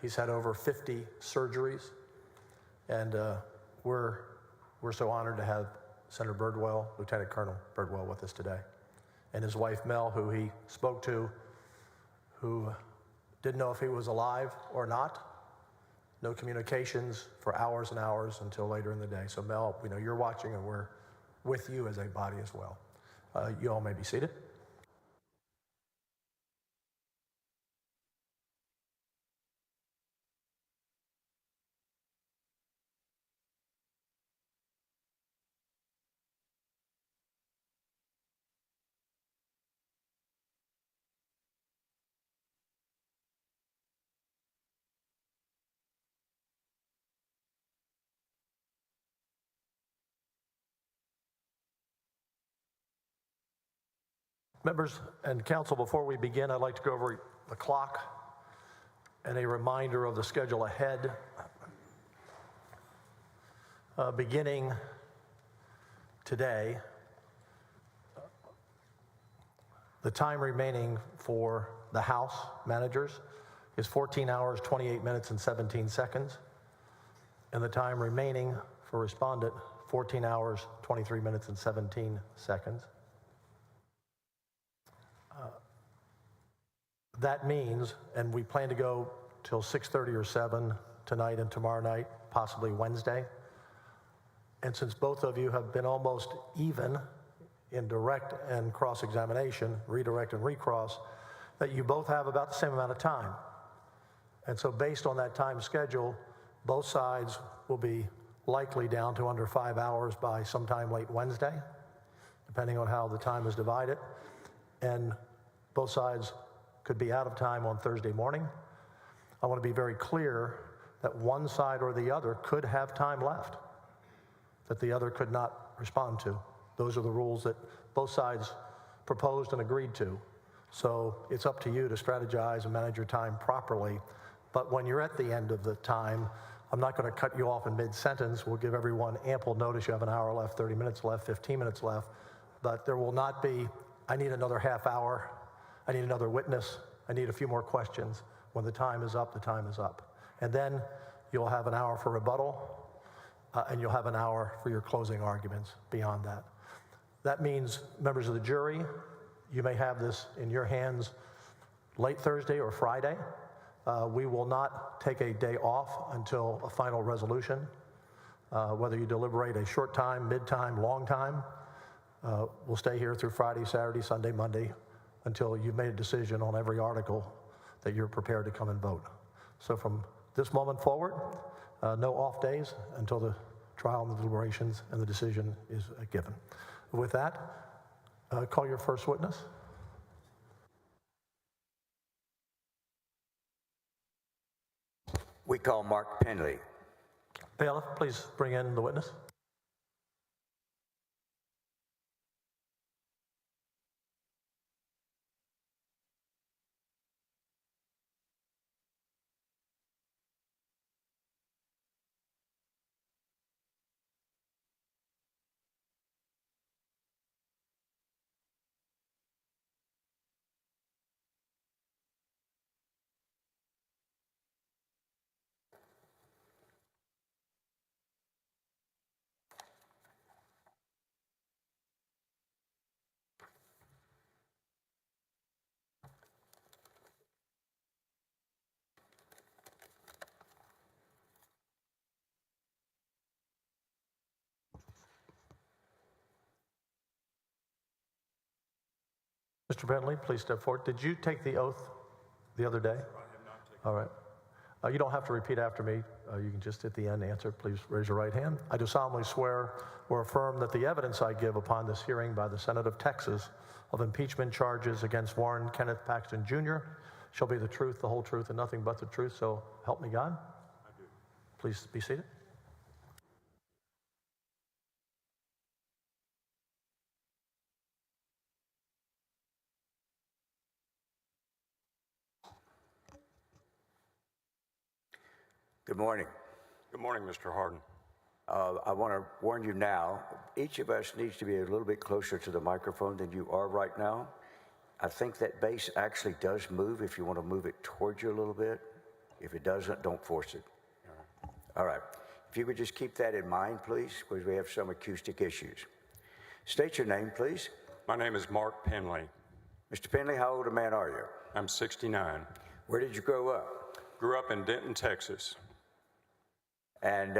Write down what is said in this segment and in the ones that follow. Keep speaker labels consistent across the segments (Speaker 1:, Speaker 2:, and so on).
Speaker 1: He's had over 50 surgeries, and we're so honored to have Senator Birdwell, Lieutenant Colonel Birdwell, with us today, and his wife Mel, who he spoke to, who didn't know if he was alive or not. No communications for hours and hours until later in the day. So Mel, we know you're watching, and we're with you as a body as well. You all may be seated. Members and council, before we begin, I'd like to go over the clock and a reminder of the schedule ahead. Beginning today, the time remaining for the House managers is 14 hours, 28 minutes, and 17 seconds. And the time remaining for respondent, 14 hours, 23 minutes, and 17 seconds. That means, and we plan to go till 6:30 or 7 tonight and tomorrow night, possibly Wednesday. And since both of you have been almost even in direct and cross-examination, redirect and recross, that you both have about the same amount of time. And so based on that time schedule, both sides will be likely down to under 5 hours by sometime late Wednesday, depending on how the time is divided. And both sides could be out of time on Thursday morning. I want to be very clear that one side or the other could have time left that the other could not respond to. Those are the rules that both sides proposed and agreed to. So it's up to you to strategize and manage your time properly. But when you're at the end of the time, I'm not going to cut you off in mid-sentence. We'll give everyone ample notice. You have an hour left, 30 minutes left, 15 minutes left. But there will not be, I need another half hour. I need another witness. I need a few more questions. When the time is up, the time is up. And then you'll have an hour for rebuttal, and you'll have an hour for your closing arguments beyond that. That means, members of the jury, you may have this in your hands late Thursday or Friday. We will not take a day off until a final resolution. Whether you deliberate a short time, mid-time, long time, we'll stay here through Friday, Saturday, Sunday, Monday, until you've made a decision on every article that you're prepared to come and vote. So from this moment forward, no off days until the trial and the deliberations and the decision is given. With that, call your first witness.
Speaker 2: We call Mark Penley.
Speaker 1: Bailiff, please bring in the witness. Mr. Bentley, please step forward. Did you take the oath the other day? I have not taken. All right. You don't have to repeat after me. You can just at the end answer. Please raise your right hand. I do solemnly swear or affirm that the evidence I give upon this hearing by the Senate of Texas of impeachment charges against Warren Kenneth Paxton Jr. shall be the truth, the whole truth, and nothing but the truth. So help me God. I do. Please be seated.
Speaker 2: Good morning.
Speaker 3: Good morning, Mr. Hardin.
Speaker 2: I want to warn you now, each of us needs to be a little bit closer to the microphone than you are right now. I think that base actually does move if you want to move it towards you a little bit. If it doesn't, don't force it. All right. If you would just keep that in mind, please, because we have some acoustic issues. State your name, please.
Speaker 3: My name is Mark Penley.
Speaker 2: Mr. Penley, how old a man are you?
Speaker 3: I'm 69.
Speaker 2: Where did you grow up?
Speaker 3: Grew up in Denton, Texas.
Speaker 2: And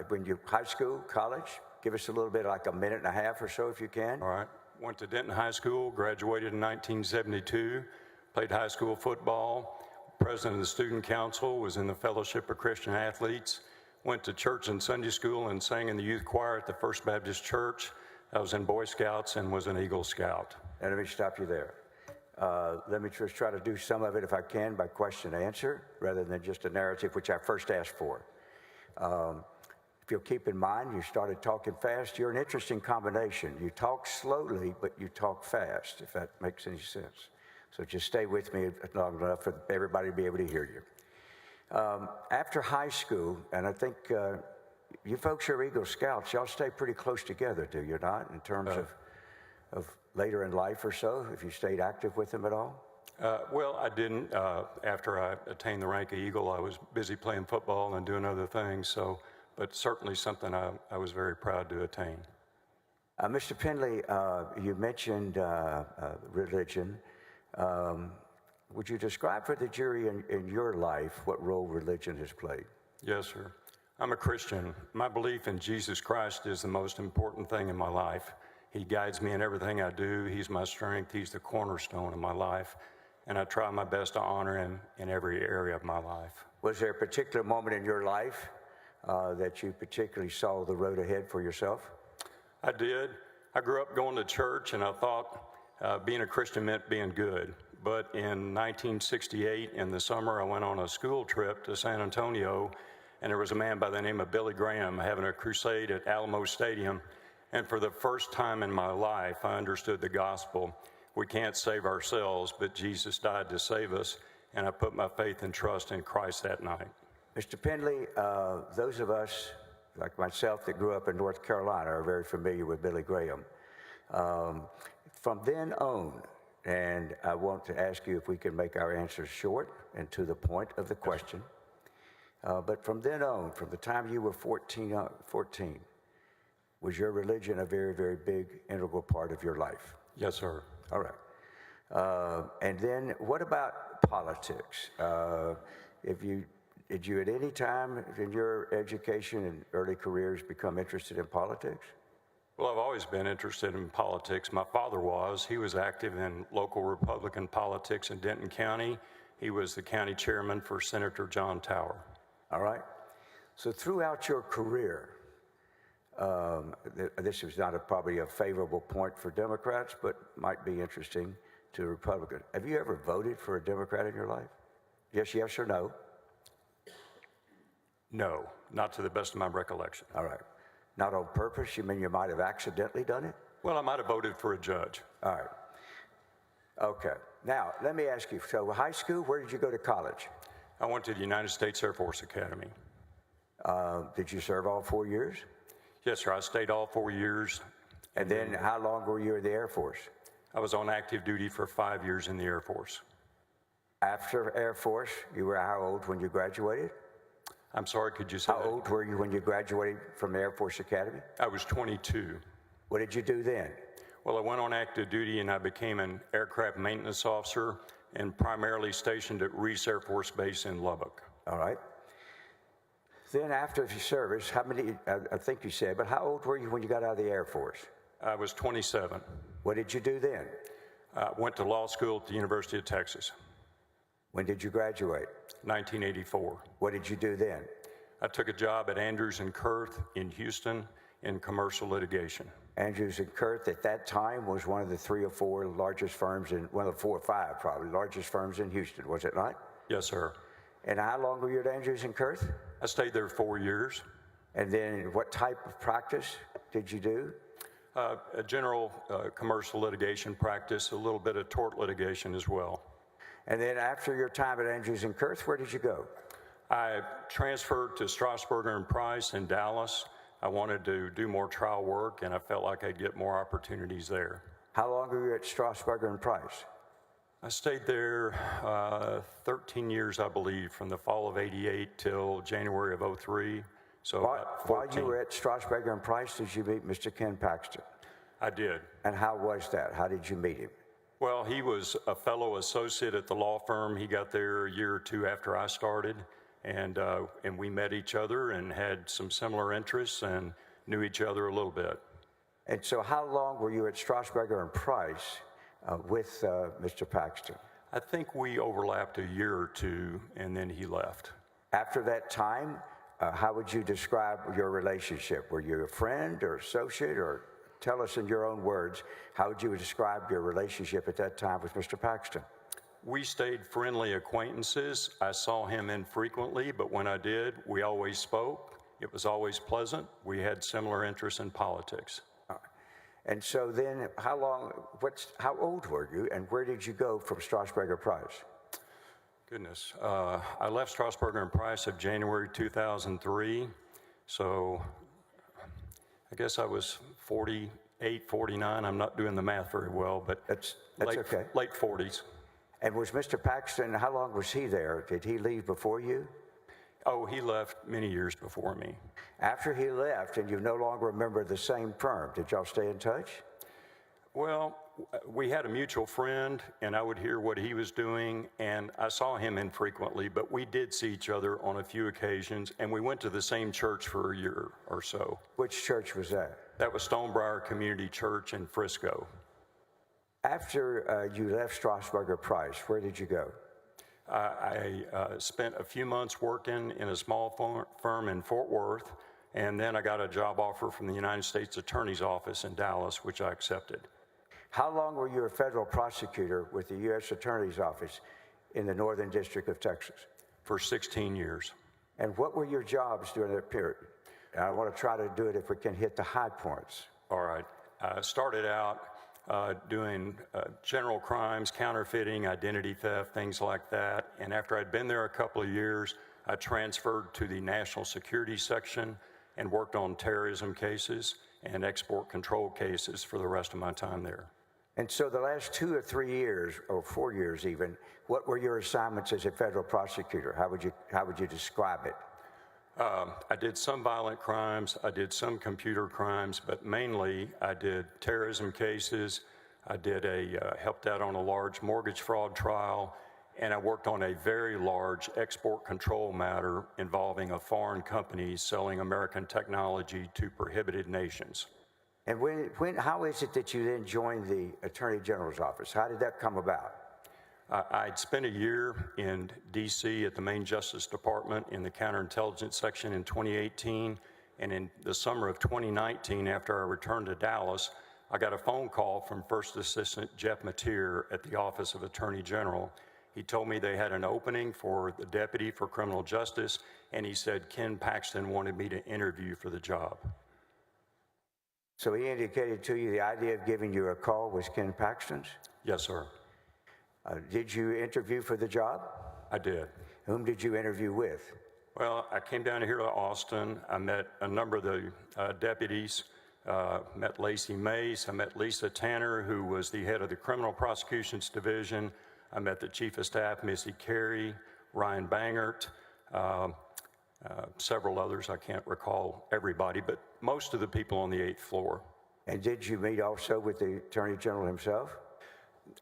Speaker 2: when you high school, college, give us a little bit, like a minute and a half or so, if you can.
Speaker 3: All right. Went to Denton High School, graduated in 1972, played high school football, president of the student council, was in the Fellowship of Christian Athletes, went to church and Sunday school and sang in the youth choir at the First Baptist Church. I was in Boy Scouts and was an Eagle Scout.
Speaker 2: And let me stop you there. Let me just try to do some of it, if I can, by question and answer, rather than just a narrative, which I first asked for. If you'll keep in mind, you started talking fast. You're an interesting combination. You talk slowly, but you talk fast, if that makes any sense. So just stay with me long enough for everybody to be able to hear you. After high school, and I think you folks are Eagle Scouts, y'all stay pretty close together, do you not, in terms of later in life or so, if you stayed active with them at all?
Speaker 3: Well, I didn't. After I attained the rank of Eagle, I was busy playing football and doing other things, but certainly something I was very proud to attain.
Speaker 2: Mr. Penley, you mentioned religion. Would you describe for the jury in your life what role religion has played?
Speaker 3: Yes, sir. I'm a Christian. My belief in Jesus Christ is the most important thing in my life. He guides me in everything I do. He's my strength. He's the cornerstone of my life. And I try my best to honor him in every area of my life.
Speaker 2: Was there a particular moment in your life that you particularly saw the road ahead for yourself?
Speaker 3: I did. I grew up going to church, and I thought being a Christian meant being good. But in 1968, in the summer, I went on a school trip to San Antonio, and there was a man by the name of Billy Graham having a crusade at Alamo Stadium. And for the first time in my life, I understood the gospel. We can't save ourselves, but Jesus died to save us, and I put my faith and trust in Christ that night.
Speaker 2: Mr. Penley, those of us, like myself, that grew up in North Carolina are very familiar with Billy Graham. From then on, and I want to ask you if we can make our answers short and to the point of the question, but from then on, from the time you were 14, was your religion a very, very big, integral part of your life?
Speaker 3: Yes, sir.
Speaker 2: All right. And then what about politics? Did you at any time in your education and early careers become interested in politics?
Speaker 3: Well, I've always been interested in politics. My father was. He was active in local Republican politics in Denton County. He was the county chairman for Senator John Tower.
Speaker 2: All right. So throughout your career, this is not probably a favorable point for Democrats, but might be interesting to Republicans. Have you ever voted for a Democrat in your life? Yes or no?
Speaker 3: No, not to the best of my recollection.
Speaker 2: All right. Not on purpose? You mean you might have accidentally done it?
Speaker 3: Well, I might have voted for a judge.
Speaker 2: All right. Okay. Now, let me ask you, so high school, where did you go to college?
Speaker 3: I went to the United States Air Force Academy.
Speaker 2: Did you serve all 4 years?
Speaker 3: Yes, sir. I stayed all 4 years.
Speaker 2: And then how long were you in the Air Force?
Speaker 3: I was on active duty for 5 years in the Air Force.
Speaker 2: After Air Force, you were how old when you graduated?
Speaker 3: I'm sorry, could you say
Speaker 2: How
Speaker 3: that?
Speaker 2: old were you when you graduated from the Air Force Academy?
Speaker 3: I was 22.
Speaker 2: What did you do then?
Speaker 3: Well, I went on active duty and I became an aircraft maintenance officer and primarily stationed at Reese Air Force Base in Lubbock.
Speaker 2: All right. Then after your service, how many, I think you said, but how old were you when you got out of the Air Force?
Speaker 3: I was 27.
Speaker 2: What did you do then?
Speaker 3: Went to law school at the University of Texas.
Speaker 2: When did you graduate?
Speaker 3: 1984.
Speaker 2: What did you do then?
Speaker 3: I took a job at Andrews & Kurth in Houston in commercial litigation.
Speaker 2: Andrews & Kurth at that time was one of the 3 or 4 largest firms in, one of the 4 or 5 probably, largest firms in Houston, was it not?
Speaker 3: Yes, sir.
Speaker 2: And how long were you at Andrews & Kurth?
Speaker 3: I stayed there 4 years.
Speaker 2: And then what type of practice did you do?
Speaker 3: A general commercial litigation practice, a little bit of tort litigation as well.
Speaker 2: And then after your time at Andrews & Kurth, where did you go?
Speaker 3: I transferred to Strasburger & Price in Dallas. I wanted to do more trial work, and I felt like I'd get more opportunities there.
Speaker 2: How long were you at Strasburger & Price?
Speaker 3: I stayed there 13 years, I believe, from the fall of '88 till January of '03. So about
Speaker 2: While
Speaker 3: 14.
Speaker 2: you were at Strasburger and Price, did you meet Mr. Ken Paxton?
Speaker 3: I did.
Speaker 2: And how was that? How did you meet him?
Speaker 3: Well, he was a fellow associate at the law firm. He got there a year or two after I started, and we met each other and had some similar interests and knew each other a little bit.
Speaker 2: And so how long were you at Strasburger and Price with Mr. Paxton?
Speaker 3: I think we overlapped a year or two, and then he left.
Speaker 2: After that time, how would you describe your relationship? Were you a friend or associate, or tell us in your own words, how would you describe your relationship at that time with Mr. Paxton?
Speaker 3: We stayed friendly acquaintances. I saw him infrequently, but when I did, we always spoke. It was always pleasant. We had similar interests in politics.
Speaker 2: And so then, how old were you, and where did you go from Strasburger Price?
Speaker 3: Goodness. I left Strasburger and Price of January 2003, so I guess I was 48, 49. I'm not doing the math very well, but
Speaker 2: That's
Speaker 3: late,
Speaker 2: okay.
Speaker 3: late 40s.
Speaker 2: And was Mr. Paxton, how long was he there? Did he leave before you?
Speaker 3: Oh, he left many years before me.
Speaker 2: After he left and you no longer remember the same firm, did y'all stay in touch?
Speaker 3: Well, we had a mutual friend, and I would hear what he was doing, and I saw him infrequently, but we did see each other on a few occasions, and we went to the same church for a year or so.
Speaker 2: Which church was that?
Speaker 3: That was Stonebriar Community Church in Frisco.
Speaker 2: After you left Strasburger Price, where did you go?
Speaker 3: I spent a few months working in a small firm in Fort Worth, and then I got a job offer from the United States Attorney's Office in Dallas, which I accepted.
Speaker 2: How long were you a federal prosecutor with the U.S. Attorney's Office in the Northern District of Texas?
Speaker 3: For 16 years.
Speaker 2: And what were your jobs during that period? And I want to try to do it if we can hit the high points.
Speaker 3: All right. I started out doing general crimes, counterfeiting, identity theft, things like that. And after I'd been there a couple of years, I transferred to the national security section and worked on terrorism cases and export control cases for the rest of my time there.
Speaker 2: And so the last 2 or 3 years, or 4 years even, what were your assignments as a federal prosecutor? How would you describe it?
Speaker 3: I did some violent crimes, I did some computer crimes, but mainly I did terrorism cases. I helped out on a large mortgage fraud trial, and I worked on a very large export control matter involving a foreign company selling American technology to prohibited nations.
Speaker 2: And how is it that you then joined the Attorney General's office? How did that come about?
Speaker 3: I'd spent a year in D.C. at the Main Justice Department in the counterintelligence section in 2018, and in the summer of 2019, after I returned to Dallas, I got a phone call from First Assistant Jeff Mateer at the Office of Attorney General. He told me they had an opening for the Deputy for Criminal Justice, and he said Ken Paxton wanted me to interview for the job.
Speaker 2: So he indicated to you the idea of giving you a call was Ken Paxton's?
Speaker 3: Yes, sir.
Speaker 2: Did you interview for the job?
Speaker 3: I did.
Speaker 2: Whom did you interview with?
Speaker 3: Well, I came down here to Austin. I met a number of the deputies, met Lacey Mace. I met Lisa Tanner, who was the head of the Criminal Prosecutions Division. I met the Chief of Staff, Missy Carey, Ryan Bangert, several others. I can't recall everybody, but most of the people on the 8th floor.
Speaker 2: And did you meet also with the Attorney General himself?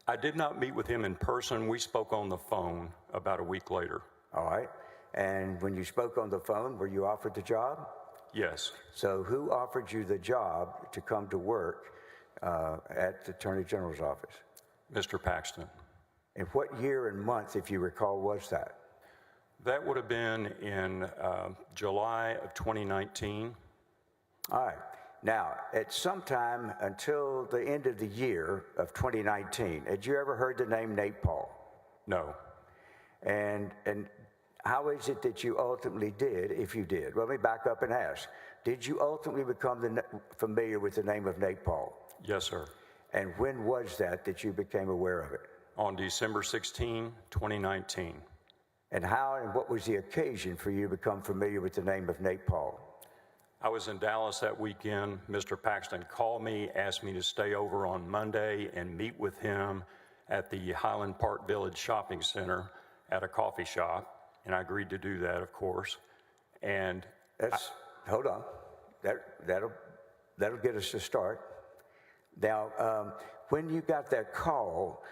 Speaker 3: I did not meet with him in person. We spoke on the phone about a week later.
Speaker 2: All right. And when you spoke on the phone, were you offered the job?
Speaker 3: Yes.
Speaker 2: So who offered you the job to come to work at the Attorney General's office?
Speaker 3: Mr. Paxton.
Speaker 2: And what year and month, if you recall, was that?
Speaker 3: That would have been in July of 2019.
Speaker 2: All right. Now, at some time until the end of the year of 2019, had you ever heard the name Nate Paul?
Speaker 3: No.
Speaker 2: And how is it that you ultimately did, if you did? Well, let me back up and ask. Did you ultimately become familiar with the name of Nate Paul?
Speaker 3: Yes, sir.
Speaker 2: And when was that you became aware of it?
Speaker 3: On December 16, 2019.
Speaker 2: And how and what was the occasion for you to become familiar with the name of Nate Paul?
Speaker 3: I was in Dallas that weekend. Mr. Paxton called me, asked me to stay over on Monday and meet with him at the Highland Park Village Shopping Center at a coffee shop, and I agreed to do that, of course. And
Speaker 2: Hold on. That'll get us to start. Now, when you got that call,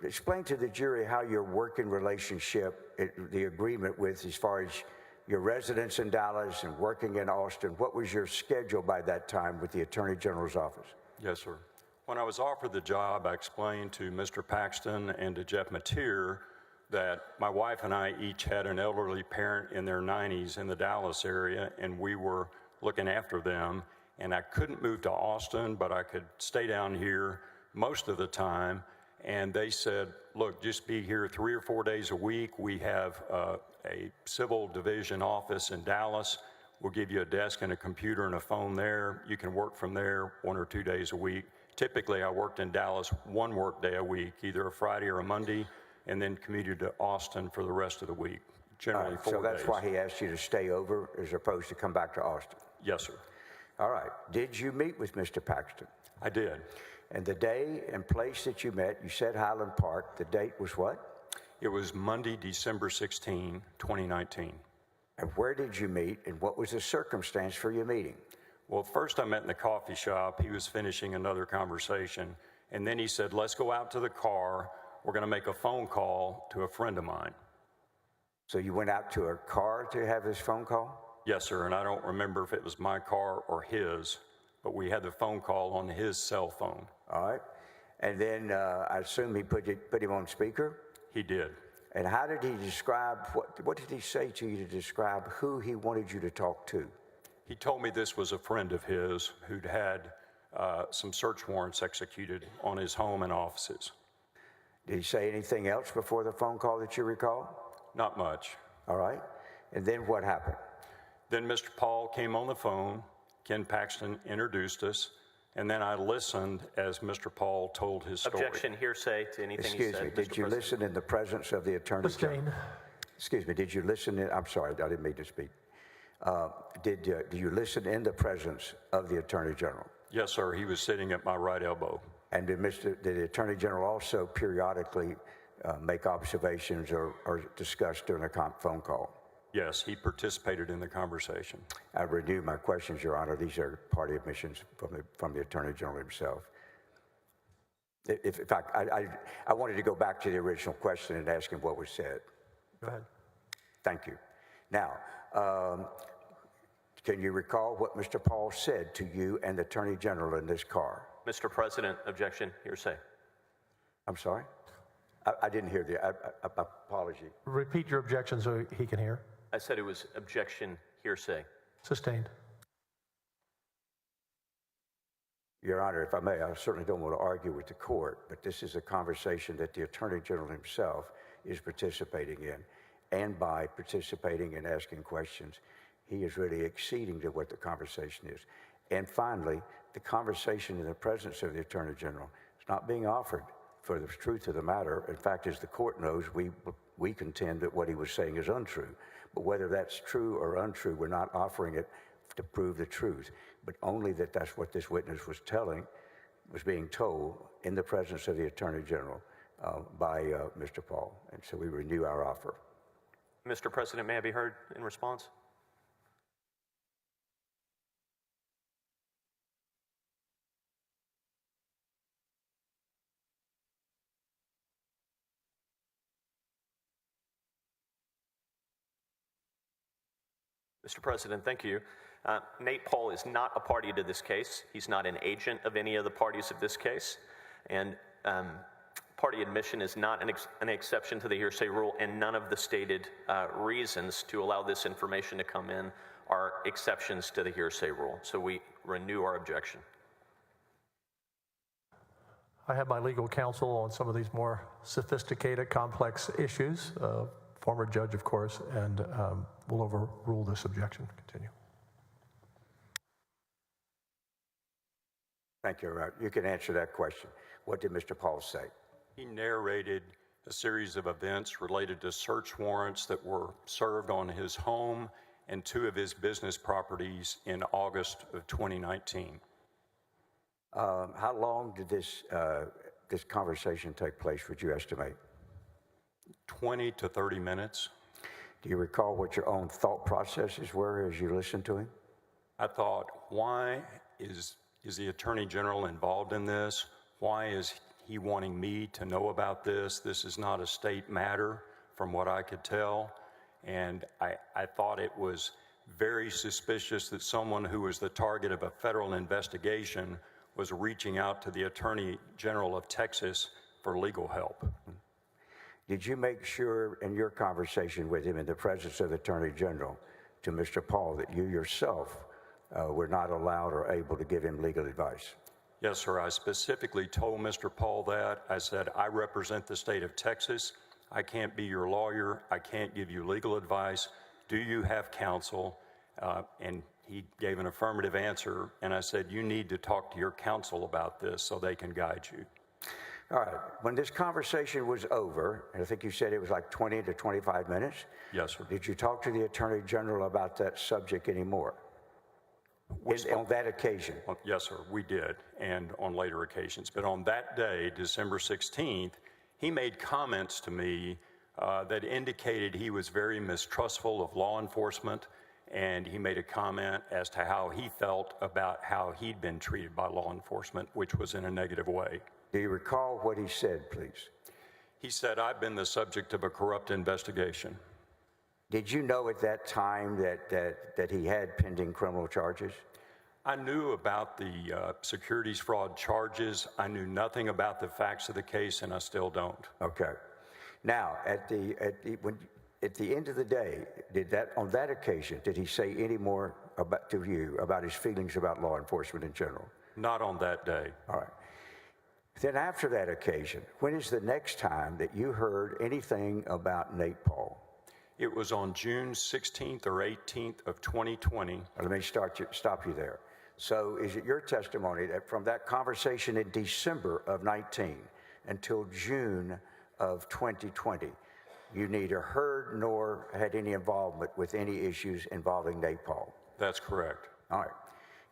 Speaker 2: explain to the jury how your working relationship, the agreement with, as far as your residence in Dallas and working in Austin, what was your schedule by that time with the Attorney General's office?
Speaker 3: Yes, sir. When I was offered the job, I explained to Mr. Paxton and to Jeff Mateer that my wife and I each had an elderly parent in their 90s in the Dallas area, and we were looking after them. And I couldn't move to Austin, but I could stay down here most of the time. And they said, look, just be here 3 or 4 days a week. We have a civil division office in Dallas. We'll give you a desk and a computer and a phone there. You can work from there 1 or 2 days a week. Typically, I worked in Dallas 1 work day a week, either a Friday or a Monday, and then commuted to Austin for the rest of the week, generally 4 days.
Speaker 2: So that's why he asked you to stay over as opposed to come back to Austin?
Speaker 3: Yes, sir.
Speaker 2: All right. Did you meet with Mr. Paxton?
Speaker 3: I did.
Speaker 2: And the day and place that you met, you said Highland Park. The date was what?
Speaker 3: It was Monday, December 16, 2019.
Speaker 2: And where did you meet, and what was the circumstance for your meeting?
Speaker 3: Well, first I met in the coffee shop. He was finishing another conversation. And then he said, let's go out to the car. We're going to make a phone call to a friend of mine.
Speaker 2: So you went out to a car to have this phone call?
Speaker 3: Yes, sir. And I don't remember if it was my car or his, but we had the phone call on his cell phone.
Speaker 2: All right. And then I assume he put him on speaker?
Speaker 3: He did.
Speaker 2: And how did he describe, what did he say to you to describe who he wanted you to talk to?
Speaker 3: He told me this was a friend of his who'd had some search warrants executed on his home and offices.
Speaker 2: Did he say anything else before the phone call that you recall?
Speaker 3: Not much.
Speaker 2: All right. And then what happened?
Speaker 3: Then Mr. Paul came on the phone. Ken Paxton introduced us. And then I listened as Mr. Paul told his story.
Speaker 4: Objection, hearsay to anything he said.
Speaker 2: Excuse me, did you listen in the presence of the Attorney General?
Speaker 1: Sustained.
Speaker 2: Excuse me, did you listen in, I'm sorry, I didn't mean to speak. Did you listen in the presence of the Attorney General?
Speaker 3: Yes, sir. He was sitting at my right elbow.
Speaker 2: And did the Attorney General also periodically make observations or discuss during a phone call?
Speaker 3: Yes, he participated in the conversation.
Speaker 2: I renew my questions, Your Honor. These are party admissions from the Attorney General himself. In fact, I wanted to go back to the original question and ask him what was said.
Speaker 1: Go ahead.
Speaker 2: Thank you. Now, can you recall what Mr. Paul said to you and the Attorney General in this car?
Speaker 4: Mr. President, objection, hearsay.
Speaker 2: I'm sorry? I didn't hear apology.
Speaker 1: Repeat your objection so he can hear.
Speaker 4: I said it was objection, hearsay.
Speaker 1: Sustained.
Speaker 2: Your Honor, if I may, I certainly don't want to argue with the court, but this is a conversation that the Attorney General himself is participating in. And by participating and asking questions, he is really acceding to what the conversation is. And finally, the conversation in the presence of the Attorney General is not being offered for the truth of the matter. In fact, as the court knows, we contend that what he was saying is untrue. But whether that's true or untrue, we're not offering it to prove the truth, but only that that's what this witness was being told in the presence of the Attorney General by Mr. Paul. And so we renew our offer.
Speaker 4: Mr. President, may I be heard in response? Mr. President, thank you. Nate Paul is not a party to this case. He's not an agent of any of the parties of this case. And party admission is not an exception to the hearsay rule, and none of the stated reasons to allow this information to come in are exceptions to the hearsay rule. So we renew our objection.
Speaker 1: I have my legal counsel on some of these more sophisticated, complex issues. Former judge, of course, and will overrule this objection. Continue.
Speaker 2: Thank you. You can answer that question. What did Mr. Paul say?
Speaker 3: He narrated a series of events related to search warrants that were served on his home and 2 of his business properties in August of 2019.
Speaker 2: How long did this this conversation take place, would you estimate?
Speaker 3: 20 to 30 minutes.
Speaker 2: Do you recall what your own thought processes were as you listened to him?
Speaker 3: I thought, why is the Attorney General involved in this? Why is he wanting me to know about this? This is not a state matter, from what I could tell. And I thought it was very suspicious that someone who was the target of a federal investigation was reaching out to the Attorney General of Texas for legal help.
Speaker 2: Did you make sure in your conversation with him in the presence of the Attorney General to Mr. Paul that you yourself were not allowed or able to give him legal advice?
Speaker 3: Yes, sir. I specifically told Mr. Paul that. I said, I represent the state of Texas. I can't be your lawyer. I can't give you legal advice. Do you have counsel? And he gave an affirmative answer. And I said, you need to talk to your counsel about this so they can guide you.
Speaker 2: All right. When this conversation was over, and I think you said it was like 20 to 25 minutes.
Speaker 3: Yes, sir.
Speaker 2: Did you talk to the Attorney General about that subject anymore? On that occasion?
Speaker 3: Yes, sir, we did, and on later occasions. But on that day, December 16th, he made comments to me that indicated he was very mistrustful of law enforcement, and he made a comment as to how he felt about how he'd been treated by law enforcement, which was in a negative way.
Speaker 2: Do you recall what he said, please?
Speaker 3: He said, I've been the subject of a corrupt investigation.
Speaker 2: Did you know at that time that he had pending criminal charges?
Speaker 3: I knew about the securities fraud charges. I knew nothing about the facts of the case, and I still don't.
Speaker 2: Okay. Now, at the end of the day, on that occasion, did he say any more to you about his feelings about law enforcement in general?
Speaker 3: Not on that day.
Speaker 2: All right. Then after that occasion, when is the next time that you heard anything about Nate Paul?
Speaker 3: It was on June 16th or 18th of 2020.
Speaker 2: Let me stop you there. So is it your testimony that from that conversation in December of 19 until June of 2020, you neither heard nor had any involvement with any issues involving Nate Paul?
Speaker 3: That's correct.
Speaker 2: All right.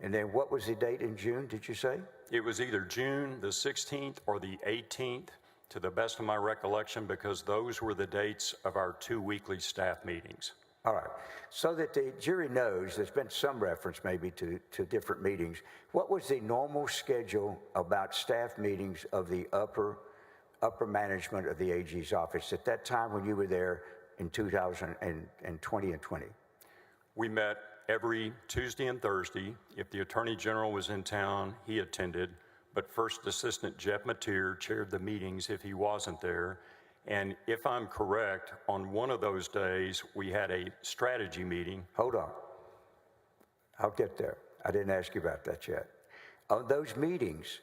Speaker 2: And then what was the date in June, did you say?
Speaker 3: It was either June the 16th or the 18th, to the best of my recollection, because those were the dates of our 2 weekly staff meetings.
Speaker 2: All right. So that the jury knows, there's been some reference maybe to different meetings. What was the normal schedule about staff meetings of the upper management of the AG's office at that time when you were there in 2020 and 20?
Speaker 3: We met every Tuesday and Thursday. If the Attorney General was in town, he attended. But First Assistant Jeff Mateer chaired the meetings if he wasn't there. And if I'm correct, on one of those days, we had a strategy meeting.
Speaker 2: Hold on. I'll get there. I didn't ask you about that yet. On those meetings,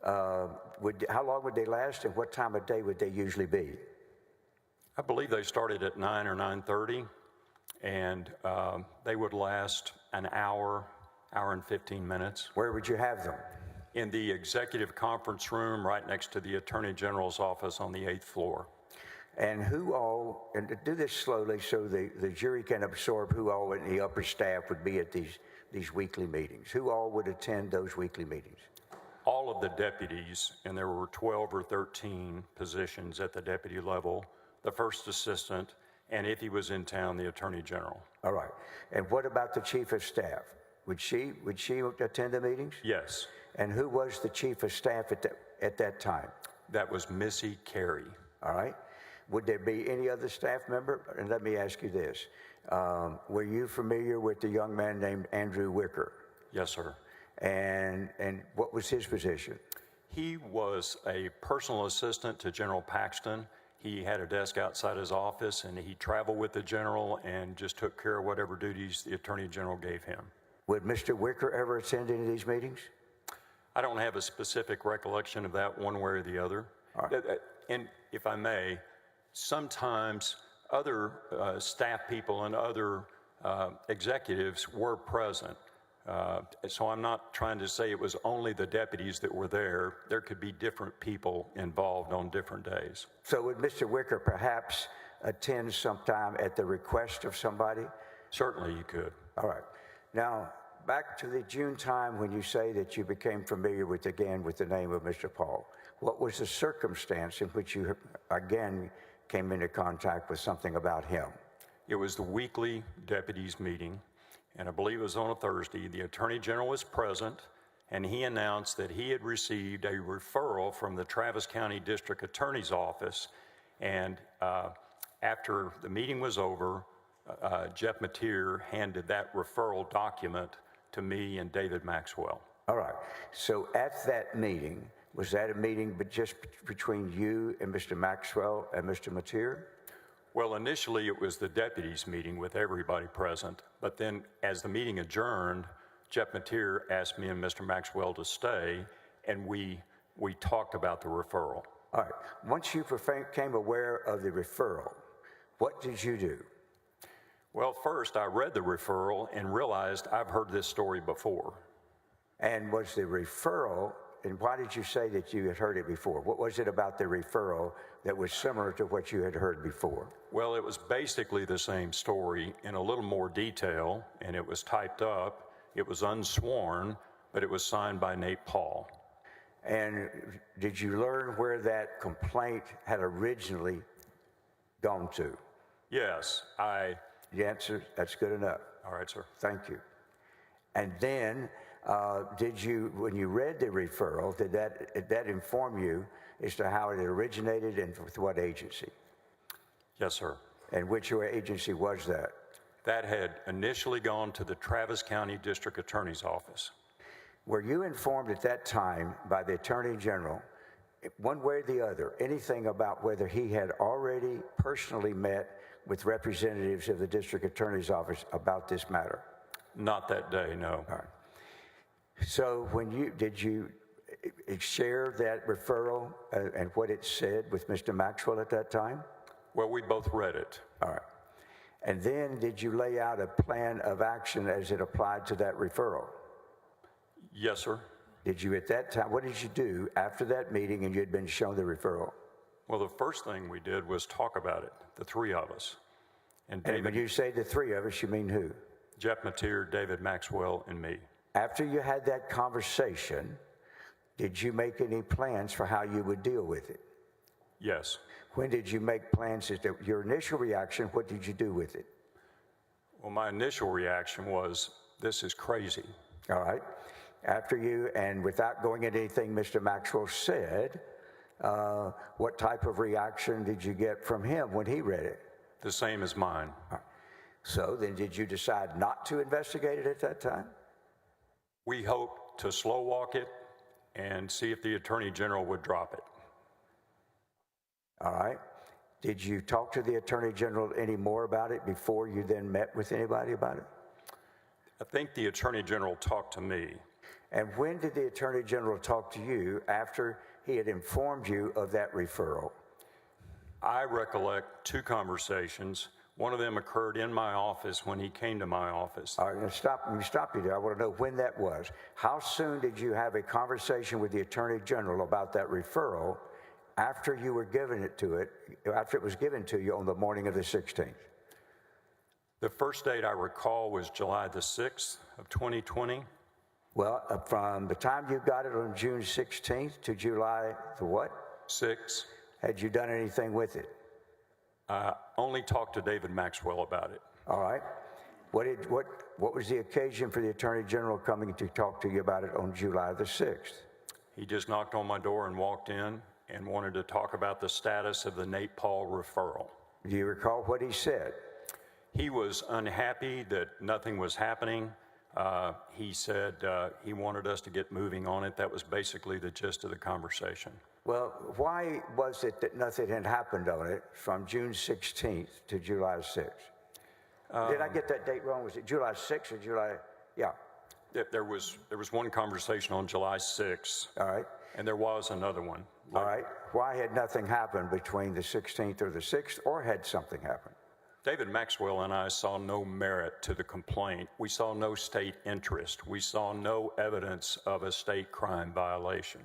Speaker 2: how long would they last and what time of day would they usually be?
Speaker 3: I believe they started at 9 or 9:30, and they would last an hour and 15 minutes.
Speaker 2: Where would you have them?
Speaker 3: In the executive conference room right next to the Attorney General's office on the 8th floor.
Speaker 2: And who all, and to do this slowly so the jury can absorb who all in the upper staff would be at these weekly meetings. Who all would attend those weekly meetings?
Speaker 3: All of the deputies, and there were 12 or 13 positions at the deputy level, the first assistant, and if he was in town, the Attorney General.
Speaker 2: All right. And what about the chief of staff? Would she attend the meetings?
Speaker 3: Yes.
Speaker 2: And who was the chief of staff at that time?
Speaker 3: That was Missy Carey.
Speaker 2: All right. Would there be any other staff member? And let me ask you this. Were you familiar with the young man named Andrew Wicker?
Speaker 3: Yes, sir.
Speaker 2: And what was his position?
Speaker 3: He was a personal assistant to General Paxton. He had a desk outside his office, and he traveled with the general and just took care of whatever duties the Attorney General gave him.
Speaker 2: Would Mr. Wicker ever attend any of these meetings?
Speaker 3: I don't have a specific recollection of that one way or the other.
Speaker 2: All right.
Speaker 3: And if I may, sometimes other staff people and other executives were present. So I'm not trying to say it was only the deputies that were there. There could be different people involved on different days.
Speaker 2: So would Mr. Wicker perhaps attend sometime at the request of somebody?
Speaker 3: Certainly you could.
Speaker 2: All right. Now, back to the June time when you say that you became familiar with the name of Mr. Paul. what was the circumstance in which you again came into contact with something about him?
Speaker 3: It was the weekly deputies meeting, and I believe it was on a Thursday. The Attorney General was present, and he announced that he had received a referral from the Travis County District Attorney's Office. And after the meeting was over, Jeff Mateer handed that referral document to me and David Maxwell.
Speaker 2: All right. So at that meeting, was that a meeting but just between you and Mr. Maxwell and Mr. Mateer?
Speaker 3: Well, initially it was the deputies meeting with everybody present, but then as the meeting adjourned, Jeff Mateer asked me and Mr. Maxwell to stay, and we talked about the referral.
Speaker 2: All right. Once you became aware of the referral, what did you do?
Speaker 3: Well, first I read the referral and realized I've heard this story before.
Speaker 2: And was the referral, and why did you say that you had heard it before? What was it about the referral that was similar to what you had heard before?
Speaker 3: Well, it was basically the same story in a little more detail, and it was typed up. It was unsworn, but it was signed by Nate Paul.
Speaker 2: And did you learn where that complaint had originally gone to?
Speaker 3: Yes,
Speaker 2: The answer, that's good enough.
Speaker 3: All right, sir.
Speaker 2: Thank you. And then, did you, when you read the referral, did that inform you as to how it originated and with what agency?
Speaker 3: Yes, sir.
Speaker 2: And which agency was that?
Speaker 3: That had initially gone to the Travis County District Attorney's Office.
Speaker 2: Were you informed at that time by the Attorney General, one way or the other, anything about whether he had already personally met with representatives of the District Attorney's Office about this matter?
Speaker 3: Not that day, no.
Speaker 2: All right. So did you share that referral and what it said with Mr. Maxwell at that time?
Speaker 3: Well, we both read it.
Speaker 2: All right. And then did you lay out a plan of action as it applied to that referral?
Speaker 3: Yes, sir.
Speaker 2: Did you at that time, what did you do after that meeting and you had been shown the referral?
Speaker 3: Well, the first thing we did was talk about it, the three of us. And
Speaker 2: And
Speaker 3: David,
Speaker 2: when you say the three of us, you mean who?
Speaker 3: Jeff Mateer, David Maxwell, and me.
Speaker 2: After you had that conversation, did you make any plans for how you would deal with it?
Speaker 3: Yes.
Speaker 2: When did you make plans? Your initial reaction, what did you do with it?
Speaker 3: Well, my initial reaction was, this is crazy.
Speaker 2: All right. After you, and without going into anything Mr. Maxwell said, what type of reaction did you get from him when he read it?
Speaker 3: The same as mine.
Speaker 2: So then did you decide not to investigate it at that time?
Speaker 3: We hoped to slow walk it and see if the Attorney General would drop it.
Speaker 2: All right. Did you talk to the Attorney General any more about it before you then met with anybody about it?
Speaker 3: I think the Attorney General talked to me.
Speaker 2: And when did the Attorney General talk to you after he had informed you of that referral?
Speaker 3: I recollect two conversations. One of them occurred in my office when he came to my office.
Speaker 2: All right, let me stop you there. I want to know when that was. How soon did you have a conversation with the Attorney General about that referral after you were after it was given to you on the morning of the 16th?
Speaker 3: The first date I recall was July the 6th of 2020.
Speaker 2: Well, from the time you got it on June 16th to July the what?
Speaker 3: 6.
Speaker 2: Had you done anything with it?
Speaker 3: Only talked to David Maxwell about it.
Speaker 2: All right. What was the occasion for the Attorney General coming to talk to you about it on July the 6th?
Speaker 3: He just knocked on my door and walked in and wanted to talk about the status of the Nate Paul referral.
Speaker 2: Do you recall what he said?
Speaker 3: He was unhappy that nothing was happening. He said he wanted us to get moving on it. That was basically the gist of the conversation.
Speaker 2: Well, why was it that nothing had happened on it from June 16th to July 6th? Did I get that date wrong? Was it July 6th or July? Yeah.
Speaker 3: There was one conversation on July 6th.
Speaker 2: All right.
Speaker 3: And there was another one.
Speaker 2: All right. Why had nothing happened between the 16th or the 6th, or had something happened?
Speaker 3: David Maxwell and I saw no merit to the complaint. We saw no state interest. We saw no evidence of a state crime violation.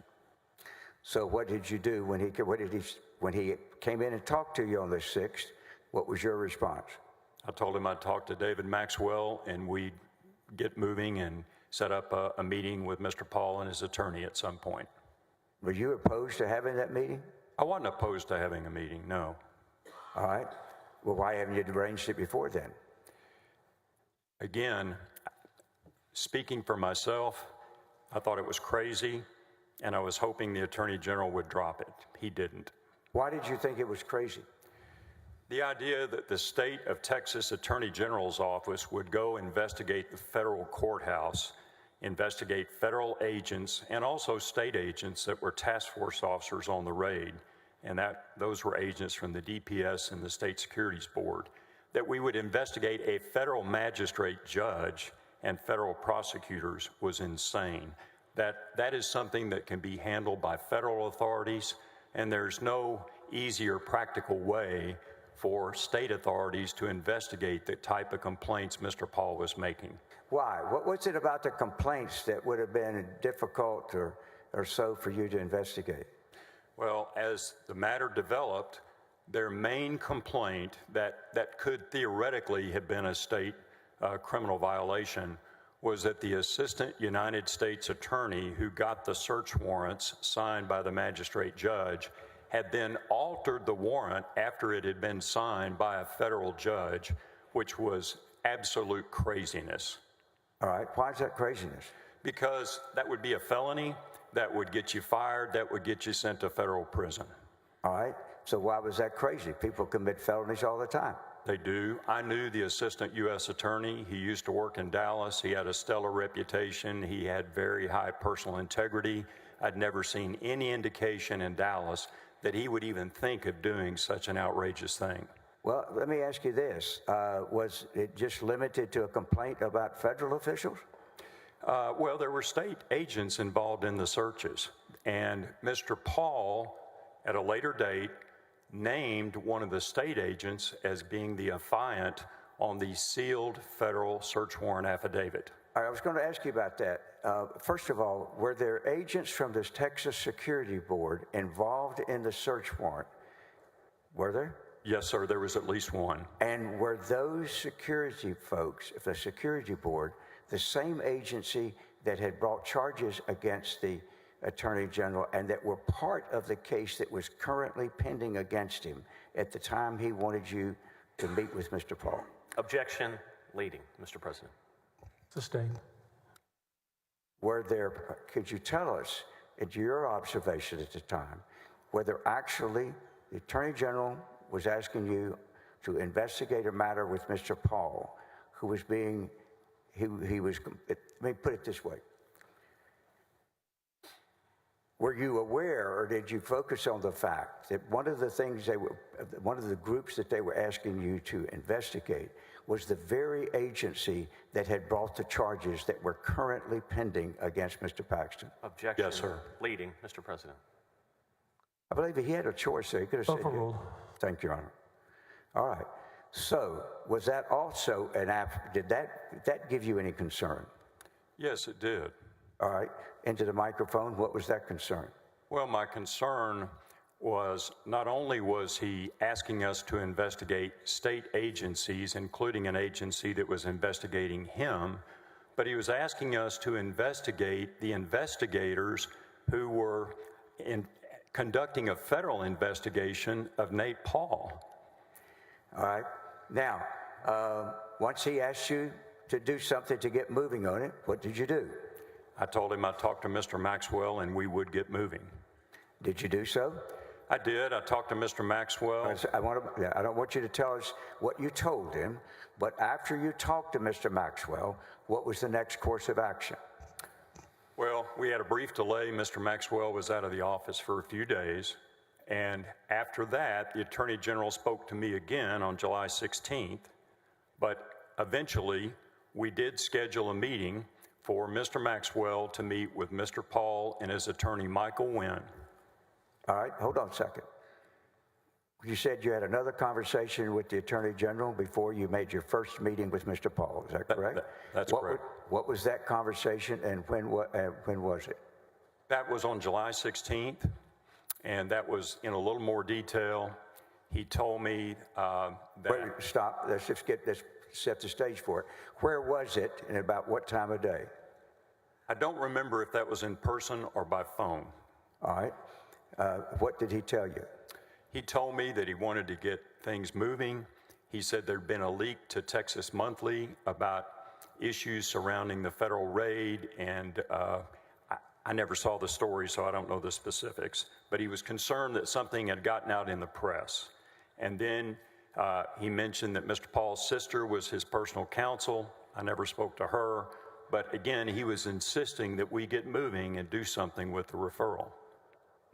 Speaker 2: So what did you do when he came in and talked to you on the 6th? What was your response?
Speaker 3: I told him I'd talk to David Maxwell and we'd get moving and set up a meeting with Mr. Paul and his attorney at some point.
Speaker 2: Were you opposed to having that meeting?
Speaker 3: I wasn't opposed to having a meeting, no.
Speaker 2: All right. Well, why haven't you arranged it before then?
Speaker 3: Again, speaking for myself, I thought it was crazy, and I was hoping the Attorney General would drop it. He didn't.
Speaker 2: Why did you think it was crazy?
Speaker 3: The idea that the state of Texas Attorney General's office would go investigate the federal courthouse, investigate federal agents, and also state agents that were task force officers on the raid, and those were agents from the DPS and the State Securities Board, that we would investigate a federal magistrate judge and federal prosecutors was insane. That is something that can be handled by federal authorities, and there's no easier practical way for state authorities to investigate the type of complaints Mr. Paul was making.
Speaker 2: Why? What was it about the complaints that would have been difficult or so for you to investigate?
Speaker 3: Well, as the matter developed, their main complaint that could theoretically have been a state criminal violation was that the Assistant United States Attorney who got the search warrants signed by the magistrate judge had then altered the warrant after it had been signed by a federal judge, which was absolute craziness.
Speaker 2: All right. Why is that craziness?
Speaker 3: Because that would be a felony, that would get you fired, that would get you sent to federal prison.
Speaker 2: All right. So why was that crazy? People commit felonies all the time.
Speaker 3: They do. I knew the assistant U.S. attorney. He used to work in Dallas. He had a stellar reputation. He had very high personal integrity. I'd never seen any indication in Dallas that he would even think of doing such an outrageous thing.
Speaker 2: Well, let me ask you this. Was it just limited to a complaint about federal officials?
Speaker 3: Well, there were state agents involved in the searches, and Mr. Paul, at a later date, named one of the state agents as being the affiant on the sealed federal search warrant affidavit.
Speaker 2: All right, I was going to ask you about that. First of all, were there agents from this Texas Security Board involved in the search warrant? Were there?
Speaker 3: Yes, sir, there was at least one.
Speaker 2: And were those security folks, the security board, the same agency that had brought charges against the Attorney General and that were part of the case that was currently pending against him at the time he wanted you to meet with Mr. Paul?
Speaker 4: Objection, leading, Mr. President.
Speaker 1: Sustained.
Speaker 2: Were there, could you tell us, at your observation at the time, whether actually the Attorney General was asking you to investigate a matter with Mr. Paul, who was being, he was, let me put it this way. Were you aware, or did you focus on the fact that one of the things one of the groups that they were asking you to investigate was the very agency that had brought the charges that were currently pending against Mr. Paxton?
Speaker 4: Objection,
Speaker 3: Yes, sir.
Speaker 4: leading, Mr. President.
Speaker 2: I believe he had a choice there. He could have said,
Speaker 1: Overruled.
Speaker 2: Thank you, Your Honor. All right. So was that also did that give you any concern?
Speaker 3: Yes, it did.
Speaker 2: All right. Into the microphone. What was that concern?
Speaker 3: Well, my concern was not only was he asking us to investigate state agencies, including an agency that was investigating him, but he was asking us to investigate the investigators who were conducting a federal investigation of Nate Paul.
Speaker 2: All right. Now, once he asked you to do something to get moving on it, what did you do?
Speaker 3: I told him I'd talk to Mr. Maxwell and we would get moving.
Speaker 2: Did you do so?
Speaker 3: I did. I talked to Mr. Maxwell.
Speaker 2: I don't want you to tell us what you told him, but after you talked to Mr. Maxwell, what was the next course of action?
Speaker 3: Well, we had a brief delay. Mr. Maxwell was out of the office for a few days. And after that, the Attorney General spoke to me again on July 16th. But eventually, we did schedule a meeting for Mr. Maxwell to meet with Mr. Paul and his attorney, Michael Wynn.
Speaker 2: All right, hold on a second. You said you had another conversation with the Attorney General before you made your first meeting with Mr. Paul. Is that correct?
Speaker 3: That's correct.
Speaker 2: What was that conversation, and when was it?
Speaker 3: That was on July 16th, and that was in a little more detail. He told me that...
Speaker 2: Wait, stop. Let's set the stage for it. Where was it, and about what time of day?
Speaker 3: I don't remember if that was in person or by phone.
Speaker 2: All right. What did he tell you?
Speaker 3: He told me that he wanted to get things moving. He said there'd been a leak to Texas Monthly about issues surrounding the federal raid, and I never saw the story, so I don't know the specifics, but he was concerned that something had gotten out in the press. And then he mentioned that Mr. Paul's sister was his personal counsel. I never spoke to her, but again, he was insisting that we get moving and do something with the referral.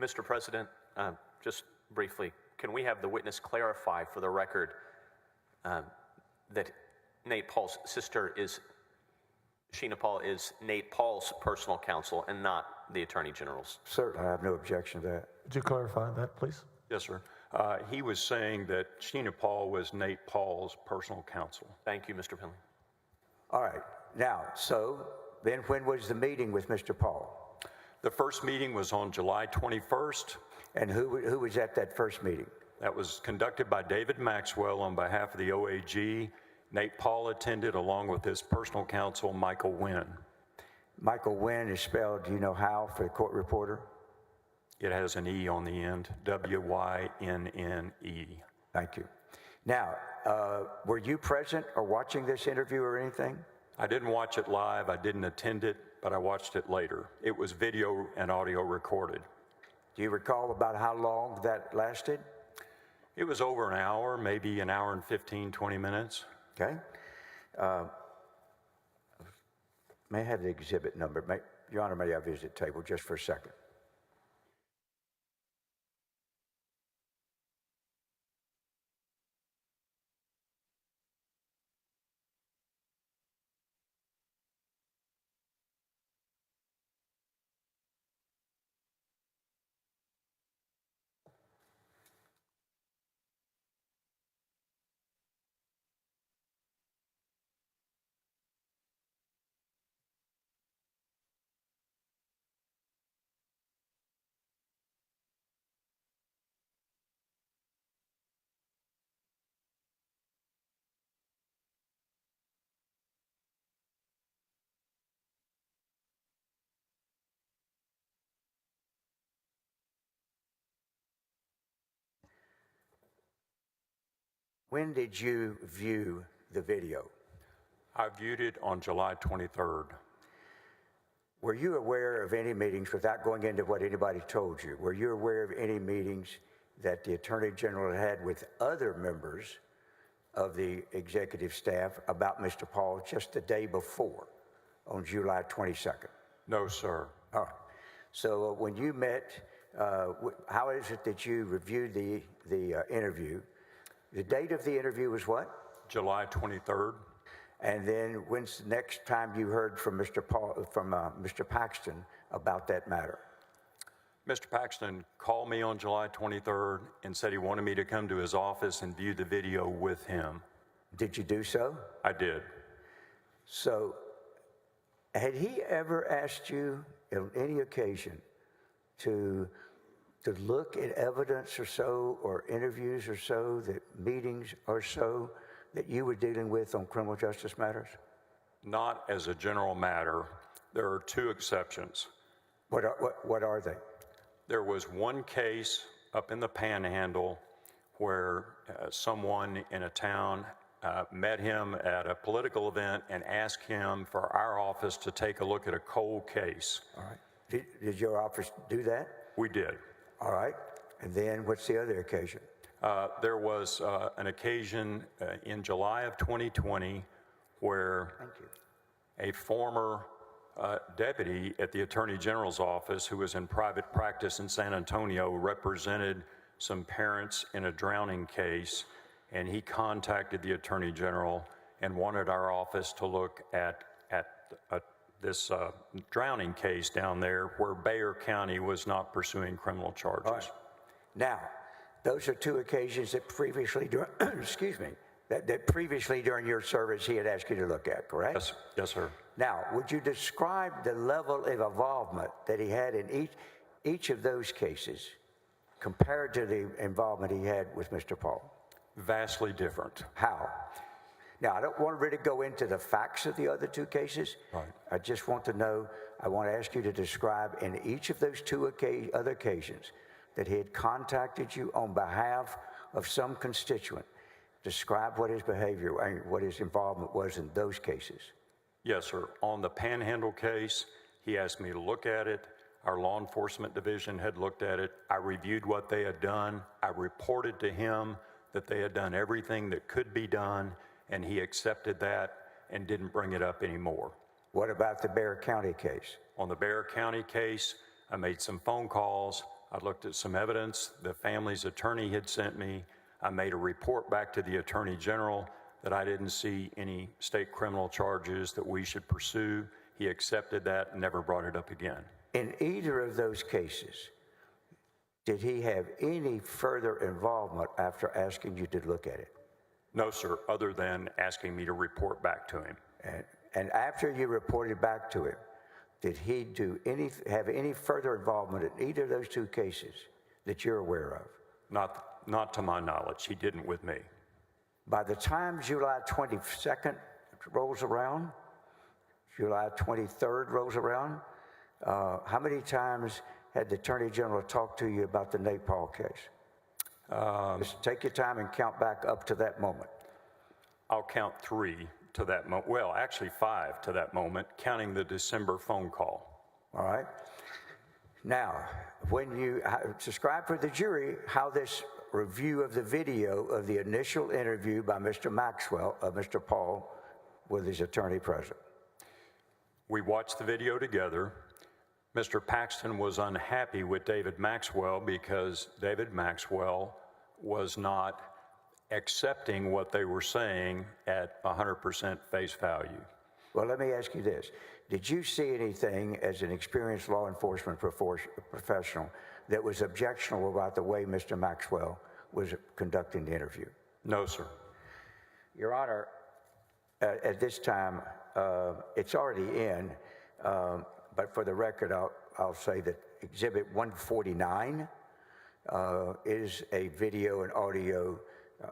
Speaker 4: Mr. President, just briefly, can we have the witness clarify for the record that Nate Paul's sister is, Sheena Paul is Nate Paul's personal counsel and not the Attorney General's?
Speaker 2: Certainly, I have no objection to that.
Speaker 1: Would you clarify that, please?
Speaker 3: Yes, sir. He was saying that Sheena Paul was Nate Paul's personal counsel.
Speaker 4: Thank you, Mr. Finley.
Speaker 2: All right. Now, so then when was the meeting with Mr. Paul?
Speaker 3: The first meeting was on July 21st.
Speaker 2: And who was at that first meeting?
Speaker 3: That was conducted by David Maxwell on behalf of the OAG. Nate Paul attended along with his personal counsel, Michael Wynn.
Speaker 2: Michael Wynn is spelled, do you know how, for the court reporter?
Speaker 3: It has an E on the end, W-Y-N-N-E.
Speaker 2: Thank you. Now, were you present or watching this interview or anything?
Speaker 3: I didn't watch it live, I didn't attend it, but I watched it later. It was video and audio recorded.
Speaker 2: Do you recall about how long that lasted?
Speaker 3: It was over an hour, maybe an hour and 15, 20 minutes.
Speaker 2: Okay. May I have the exhibit number? Your Honor, may I visit the table just for a second? When did you view the video?
Speaker 3: I viewed it on July 23rd.
Speaker 2: Were you aware of any meetings, without going into what anybody told you, were you aware of any meetings that the Attorney General had with other members of the executive staff about Mr. Paul just the day before, on July 22nd?
Speaker 3: No, sir.
Speaker 2: All right. So when you met, how is it that you reviewed the interview? The date of the interview was what?
Speaker 3: July 23rd.
Speaker 2: And then when's the next time you heard from Mr. Paxton about that matter?
Speaker 3: Mr. Paxton called me on July 23rd and said he wanted me to come to his office and view the video with him.
Speaker 2: Did you do so?
Speaker 3: I did.
Speaker 2: So, had he ever asked you on any occasion to look at evidence or so, or interviews or so, that meetings or so, that you were dealing with on criminal justice matters?
Speaker 3: Not as a general matter. There are two exceptions.
Speaker 2: What are they?
Speaker 3: There was one case up in the Panhandle where someone in a town met him at a political event and asked him for our office to take a look at a cold case.
Speaker 2: All right. Did your office do that?
Speaker 3: We did.
Speaker 2: All right. And then what's the other occasion?
Speaker 3: There was an occasion in July of 2020 where a former deputy at the Attorney General's office, who was in private practice in San Antonio, represented some parents in a drowning case, and he contacted the Attorney General and wanted our office to look at this drowning case down there where Bayer County was not pursuing criminal charges.
Speaker 2: All right. Now, those are two occasions that previously, that previously during your service he had asked you to look at, correct?
Speaker 3: Yes, sir.
Speaker 2: Now, would you describe the level of involvement that he had in each of those cases compared to the involvement he had with Mr. Paul?
Speaker 3: Vastly different.
Speaker 2: How? Now, I don't want to really go into the facts of the other two cases.
Speaker 3: Right.
Speaker 2: I just want to know, I want to ask you to describe in each of those two other occasions that he had contacted you on behalf of some constituent. Describe what his behavior, what his involvement was in those cases.
Speaker 3: Yes, sir. On the Panhandle case, he asked me to look at it. Our law enforcement division had looked at it. I reviewed what they had done. I reported to him that they had done everything that could be done, and he accepted that and didn't bring it up anymore.
Speaker 2: What about the Bexar County case?
Speaker 3: On the Bexar County case, I made some phone calls. I looked at some evidence the family's attorney had sent me. I made a report back to the Attorney General that I didn't see any state criminal charges that we should pursue. He accepted that and never brought it up again.
Speaker 2: In either of those cases, did he have any further involvement after asking you to look at it?
Speaker 3: No, sir, other than asking me to report back to him.
Speaker 2: And after you reported back to him, did he have any further involvement in either of those two cases that you're aware of?
Speaker 3: Not to my knowledge. He didn't with me.
Speaker 2: By the time July 22nd rolls around, July 23rd rolls around, how many times had the Attorney General talked to you about the Nate Paul case? Just take your time and count back up to that moment.
Speaker 3: I'll count 3 to that moment. Well, actually 5 to that moment, counting the December phone call.
Speaker 2: All right. Now, when you describe for the jury how this review of the video of the initial interview by Mr. Maxwell of Mr. Paul with his attorney present.
Speaker 3: We watched the video together. Mr. Paxton was unhappy with David Maxwell because David Maxwell was not accepting what they were saying at 100% face value.
Speaker 2: Well, let me ask you this. Did you see anything as an experienced law enforcement professional that was objectionable about the way Mr. Maxwell was conducting the interview?
Speaker 3: No, sir.
Speaker 2: Your Honor, at this time, it's already in, but for the record, I'll say that Exhibit 149 is a video and audio.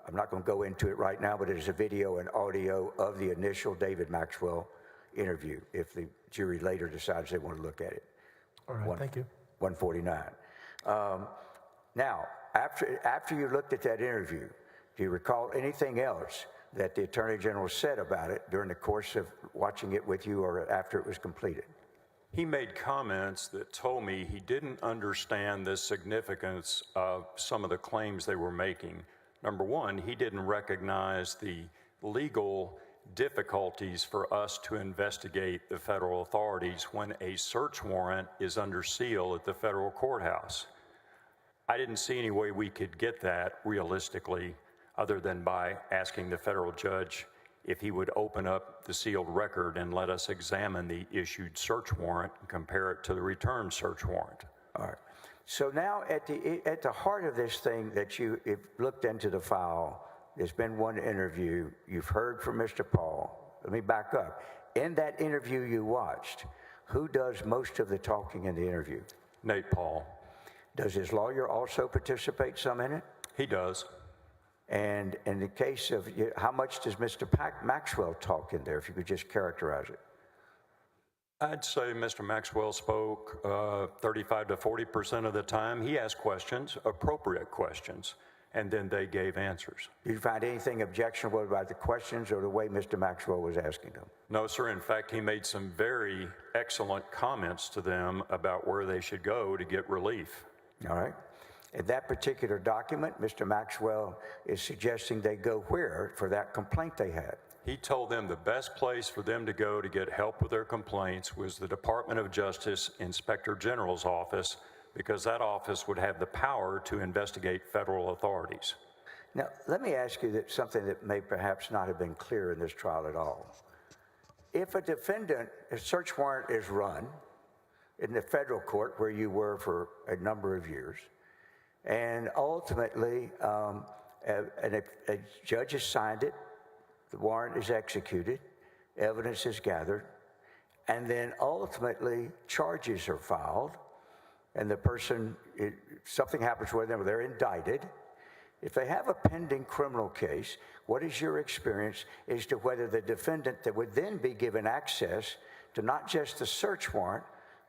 Speaker 2: I'm not going to go into it right now, but it is a video and audio of the initial David Maxwell interview, if the jury later decides they want to look at it.
Speaker 1: All right, thank you.
Speaker 2: 149. Now, after you looked at that interview, do you recall anything else that the Attorney General said about it during the course of watching it with you or after it was completed?
Speaker 3: He made comments that told me he didn't understand the significance of some of the claims they were making. Number one, he didn't recognize the legal difficulties for us to investigate the federal authorities when a search warrant is under seal at the federal courthouse. I didn't see any way we could get that realistically other than by asking the federal judge if he would open up the sealed record and let us examine the issued search warrant and compare it to the returned search warrant.
Speaker 2: All right. So now at the heart of this thing that you've looked into the file, there's been one interview, you've heard from Mr. Paul. Let me back up. In that interview you watched, who does most of the talking in the interview?
Speaker 3: Nate Paul.
Speaker 2: Does his lawyer also participate some in it?
Speaker 3: He does.
Speaker 2: And in the case of, how much does Mr. Maxwell talk in there, if you could just characterize it?
Speaker 3: I'd say Mr. Maxwell spoke 35 to 40% of the time. He asked questions, appropriate questions, and then they gave answers.
Speaker 2: Did you find anything objectionable about the questions or the way Mr. Maxwell was asking them?
Speaker 3: No, sir. In fact, he made some very excellent comments to them about where they should go to get relief.
Speaker 2: All right. In that particular document, Mr. Maxwell is suggesting they go where for that complaint they had?
Speaker 3: He told them the best place for them to go to get help with their complaints was the Department of Justice Inspector General's office, because that office would have the power to investigate federal authorities.
Speaker 2: Now, let me ask you something that may perhaps not have been clear in this trial at all. If a search warrant is run in the federal court where you were for a number of years, and ultimately a judge has signed it, the warrant is executed, evidence is gathered, and then ultimately charges are filed, and the person, something happens with them, they're indicted, If they have a pending criminal case, what is your experience as to whether the defendant that would then be given access to not just the search warrant,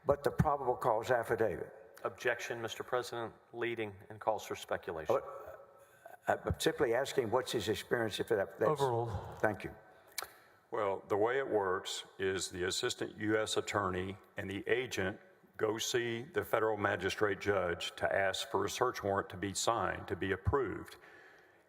Speaker 2: but the probable cause affidavit?
Speaker 4: Objection, Mr. President. Leading and calls for speculation.
Speaker 2: I'm simply asking what's his experience if that's...
Speaker 1: Overruled.
Speaker 2: Thank you.
Speaker 3: Well, the way it works is the assistant U.S. attorney and the agent go see the federal magistrate judge to ask for a search warrant to be signed, to be approved.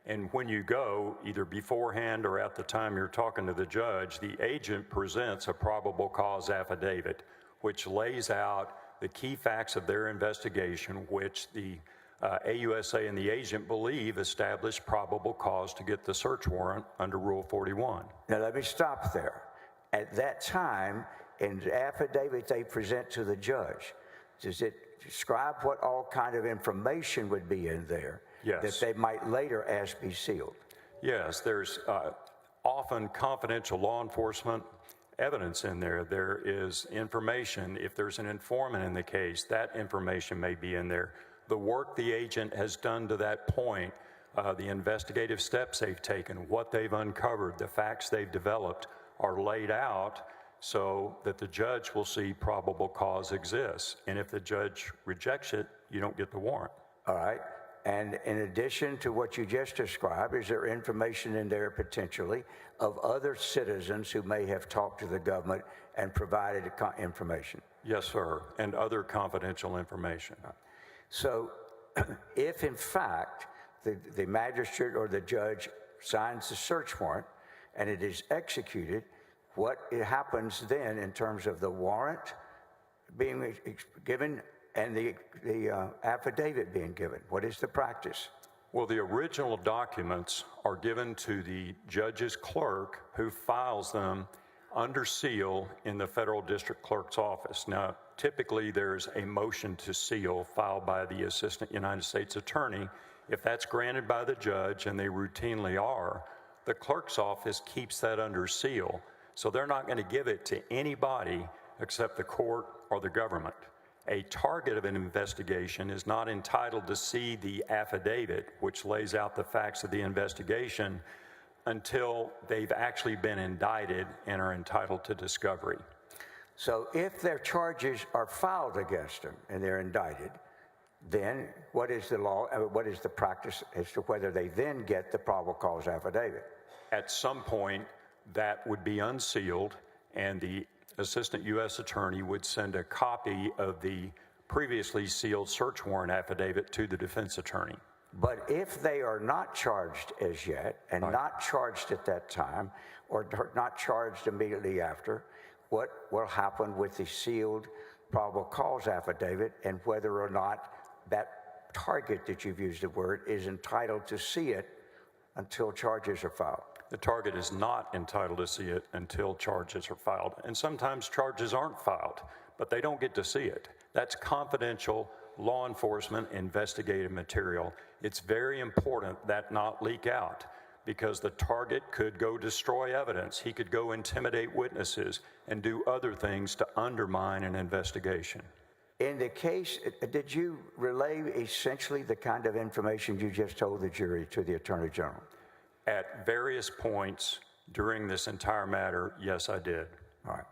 Speaker 3: And when you go, either beforehand or at the time you're talking to the judge, the agent presents a probable cause affidavit, which lays out the key facts of their investigation, which the AUSA and the agent believe established probable cause to get the search warrant under Rule 41.
Speaker 2: Now, let me stop there. At that time, in the affidavit they present to the judge, does it describe what all kind of information would be in there
Speaker 3: Yes.
Speaker 2: that they might later ask be sealed?
Speaker 3: Yes, there's often confidential law enforcement evidence in there. There is information. If there's an informant in the case, that information may be in there. The work the agent has done to that point, the investigative steps they've taken, what they've uncovered, the facts they've developed are laid out so that the judge will see probable cause exists. And if the judge rejects it, you don't get the warrant.
Speaker 2: All right. And in addition to what you just described, is there information in there potentially of other citizens who may have talked to the government and provided information?
Speaker 3: Yes, sir, and other confidential information.
Speaker 2: So if in fact the magistrate or the judge signs the search warrant and it is executed, what happens then in terms of the warrant being given and the affidavit being given? What is the practice?
Speaker 3: Well, the original documents are given to the judge's clerk, who files them under seal in the federal district clerk's office. Now, typically there's a motion to seal filed by the assistant United States attorney. If that's granted by the judge, and they routinely are, the clerk's office keeps that under seal. So they're not going to give it to anybody except the court or the government. A target of an investigation is not entitled to see the affidavit, which lays out the facts of the investigation, until they've actually been indicted and are entitled to discovery.
Speaker 2: So if their charges are filed against them and they're indicted, then what is the law, what is the practice as to whether they then get the probable cause affidavit?
Speaker 3: At some point, that would be unsealed, and the assistant U.S. attorney would send a copy of the previously sealed search warrant affidavit to the defense attorney.
Speaker 2: But if they are not charged as yet, and not charged at that time, or not charged immediately after, what will happen with the sealed probable cause affidavit, and whether or not that target that you've used the word is entitled to see it until charges are filed?
Speaker 3: The target is not entitled to see it until charges are filed. And sometimes charges aren't filed, but they don't get to see it. That's confidential law enforcement investigative material. It's very important that not leak out, because the target could go destroy evidence. He could go intimidate witnesses and do other things to undermine an investigation.
Speaker 2: In the case, did you relay essentially the kind of information you just told the jury to the Attorney General?
Speaker 3: At various points during this entire matter, yes, I did.
Speaker 2: All right.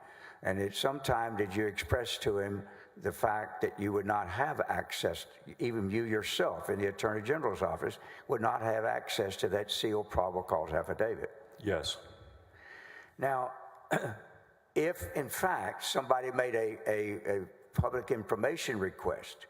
Speaker 2: And at some time, did you express to him the fact that you would not have access, even you yourself in the Attorney General's office, would not have access to that sealed probable cause affidavit?
Speaker 3: Yes.
Speaker 2: Now, if in fact somebody made a public information request,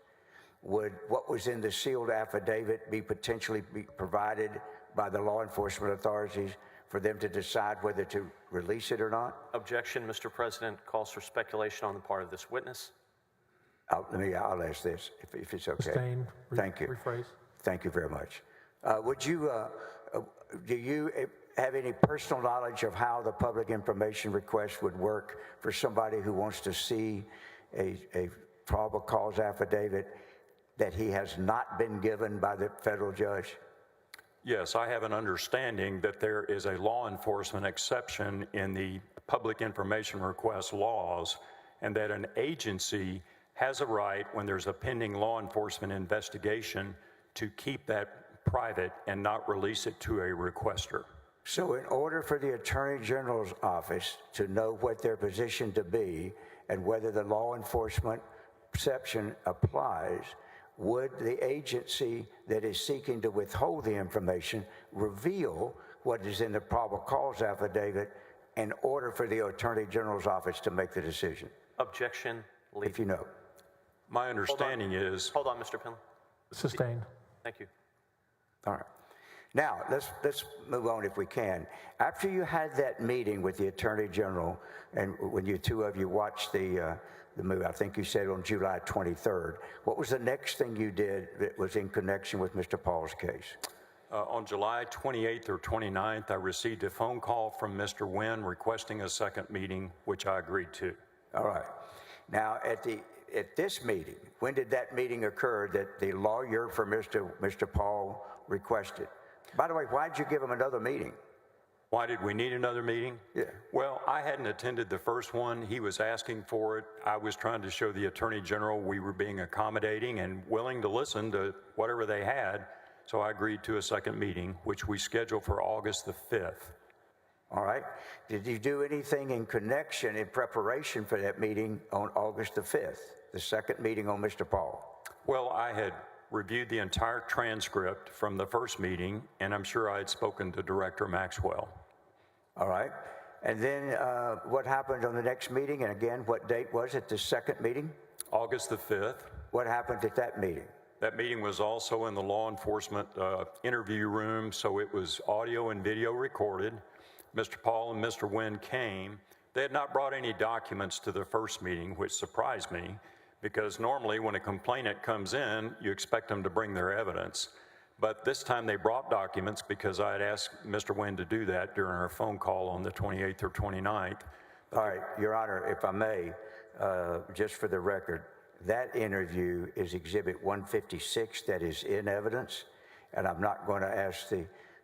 Speaker 2: would what was in the sealed affidavit be potentially provided by the law enforcement authorities for them to decide whether to release it or not?
Speaker 4: Objection, Mr. President. Calls for speculation on the part of this witness.
Speaker 2: I'll ask this, if it's okay.
Speaker 1: Abstain.
Speaker 2: Thank you.
Speaker 1: Rephrase.
Speaker 2: Thank you very much. Do you have any personal knowledge of how the public information request would work for somebody who wants to see a probable cause affidavit that he has not been given by the federal judge?
Speaker 3: Yes, I have an understanding that there is a law enforcement exception in the public information request laws, and that an agency has a right, when there's a pending law enforcement investigation, to keep that private and not release it to a requester.
Speaker 2: So in order for the Attorney General's office to know what their position to be and whether the law enforcement exception applies, would the agency that is seeking to withhold the information reveal what is in the probable cause affidavit in order for the Attorney General's office to make the decision?
Speaker 4: Objection, lead.
Speaker 2: If you know.
Speaker 3: My understanding is,
Speaker 4: Hold on, Mr. Penley.
Speaker 1: Sustained.
Speaker 4: Thank you.
Speaker 2: All right. Now, let's move on if we can. After you had that meeting with the Attorney General, and when you two of you watched the movie, I think you said on July 23rd, what was the next thing you did that was in connection with Mr. Paul's case?
Speaker 3: on July 28th or 29th, I received a phone call from Mr. Wynn requesting a second meeting, which I agreed to.
Speaker 2: All right. Now, at this meeting, when did that meeting occur that the lawyer for Mr. Paul requested? By the way, why'd you give him another meeting?
Speaker 3: Why did we need another meeting?
Speaker 2: Yeah.
Speaker 3: Well, I hadn't attended the first one. He was asking for it. I was trying to show the Attorney General we were being accommodating and willing to listen to whatever they had. So I agreed to a second meeting, which we scheduled for August the 5th.
Speaker 2: All right. Did you do anything in connection, in preparation for that meeting on August the 5th, the second meeting on Mr. Paul?
Speaker 3: Well, I had reviewed the entire transcript from the first meeting, and I'm sure I had spoken to Director Maxwell.
Speaker 2: All right. And then what happened on the next meeting? And again, what date was it, the second meeting?
Speaker 3: August the 5th.
Speaker 2: What happened at that meeting?
Speaker 3: That meeting was also in the law enforcement interview room, so it was audio and video recorded. Mr. Paul and Mr. Wynn came. They had not brought any documents to the first meeting, which surprised me, because normally when a complainant comes in, you expect them to bring their evidence. But this time they brought documents because I had asked Mr. Wynn to do that during our phone call on the 28th or 29th.
Speaker 2: All right, Your Honor, if I may, just for the record, that interview is Exhibit 156 that is in evidence, and I'm not going to ask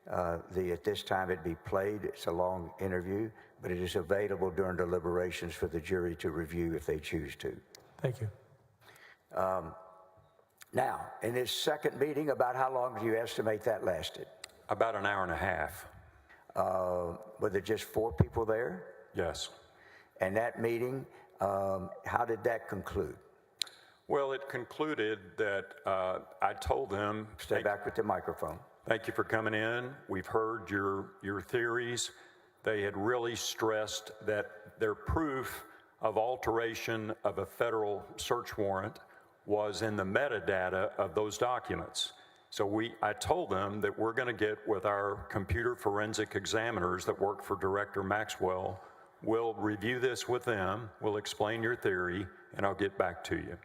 Speaker 2: at this time it be played. It's a long interview, but it is available during deliberations for the jury to review if they choose to.
Speaker 1: Thank you.
Speaker 2: Now, in this second meeting, about how long do you estimate that lasted?
Speaker 3: About an hour and a half.
Speaker 2: Were there just 4 people there?
Speaker 3: Yes.
Speaker 2: And that meeting, how did that conclude?
Speaker 3: Well, it concluded that I told them,
Speaker 2: Stay back with the microphone.
Speaker 3: thank you for coming in. We've heard your theories. They had really stressed that their proof of alteration of a federal search warrant was in the metadata of those documents. So I told them that we're going to get with our computer forensic examiners that work for Director Maxwell. We'll review this with them. We'll explain your theory, and I'll get back to you.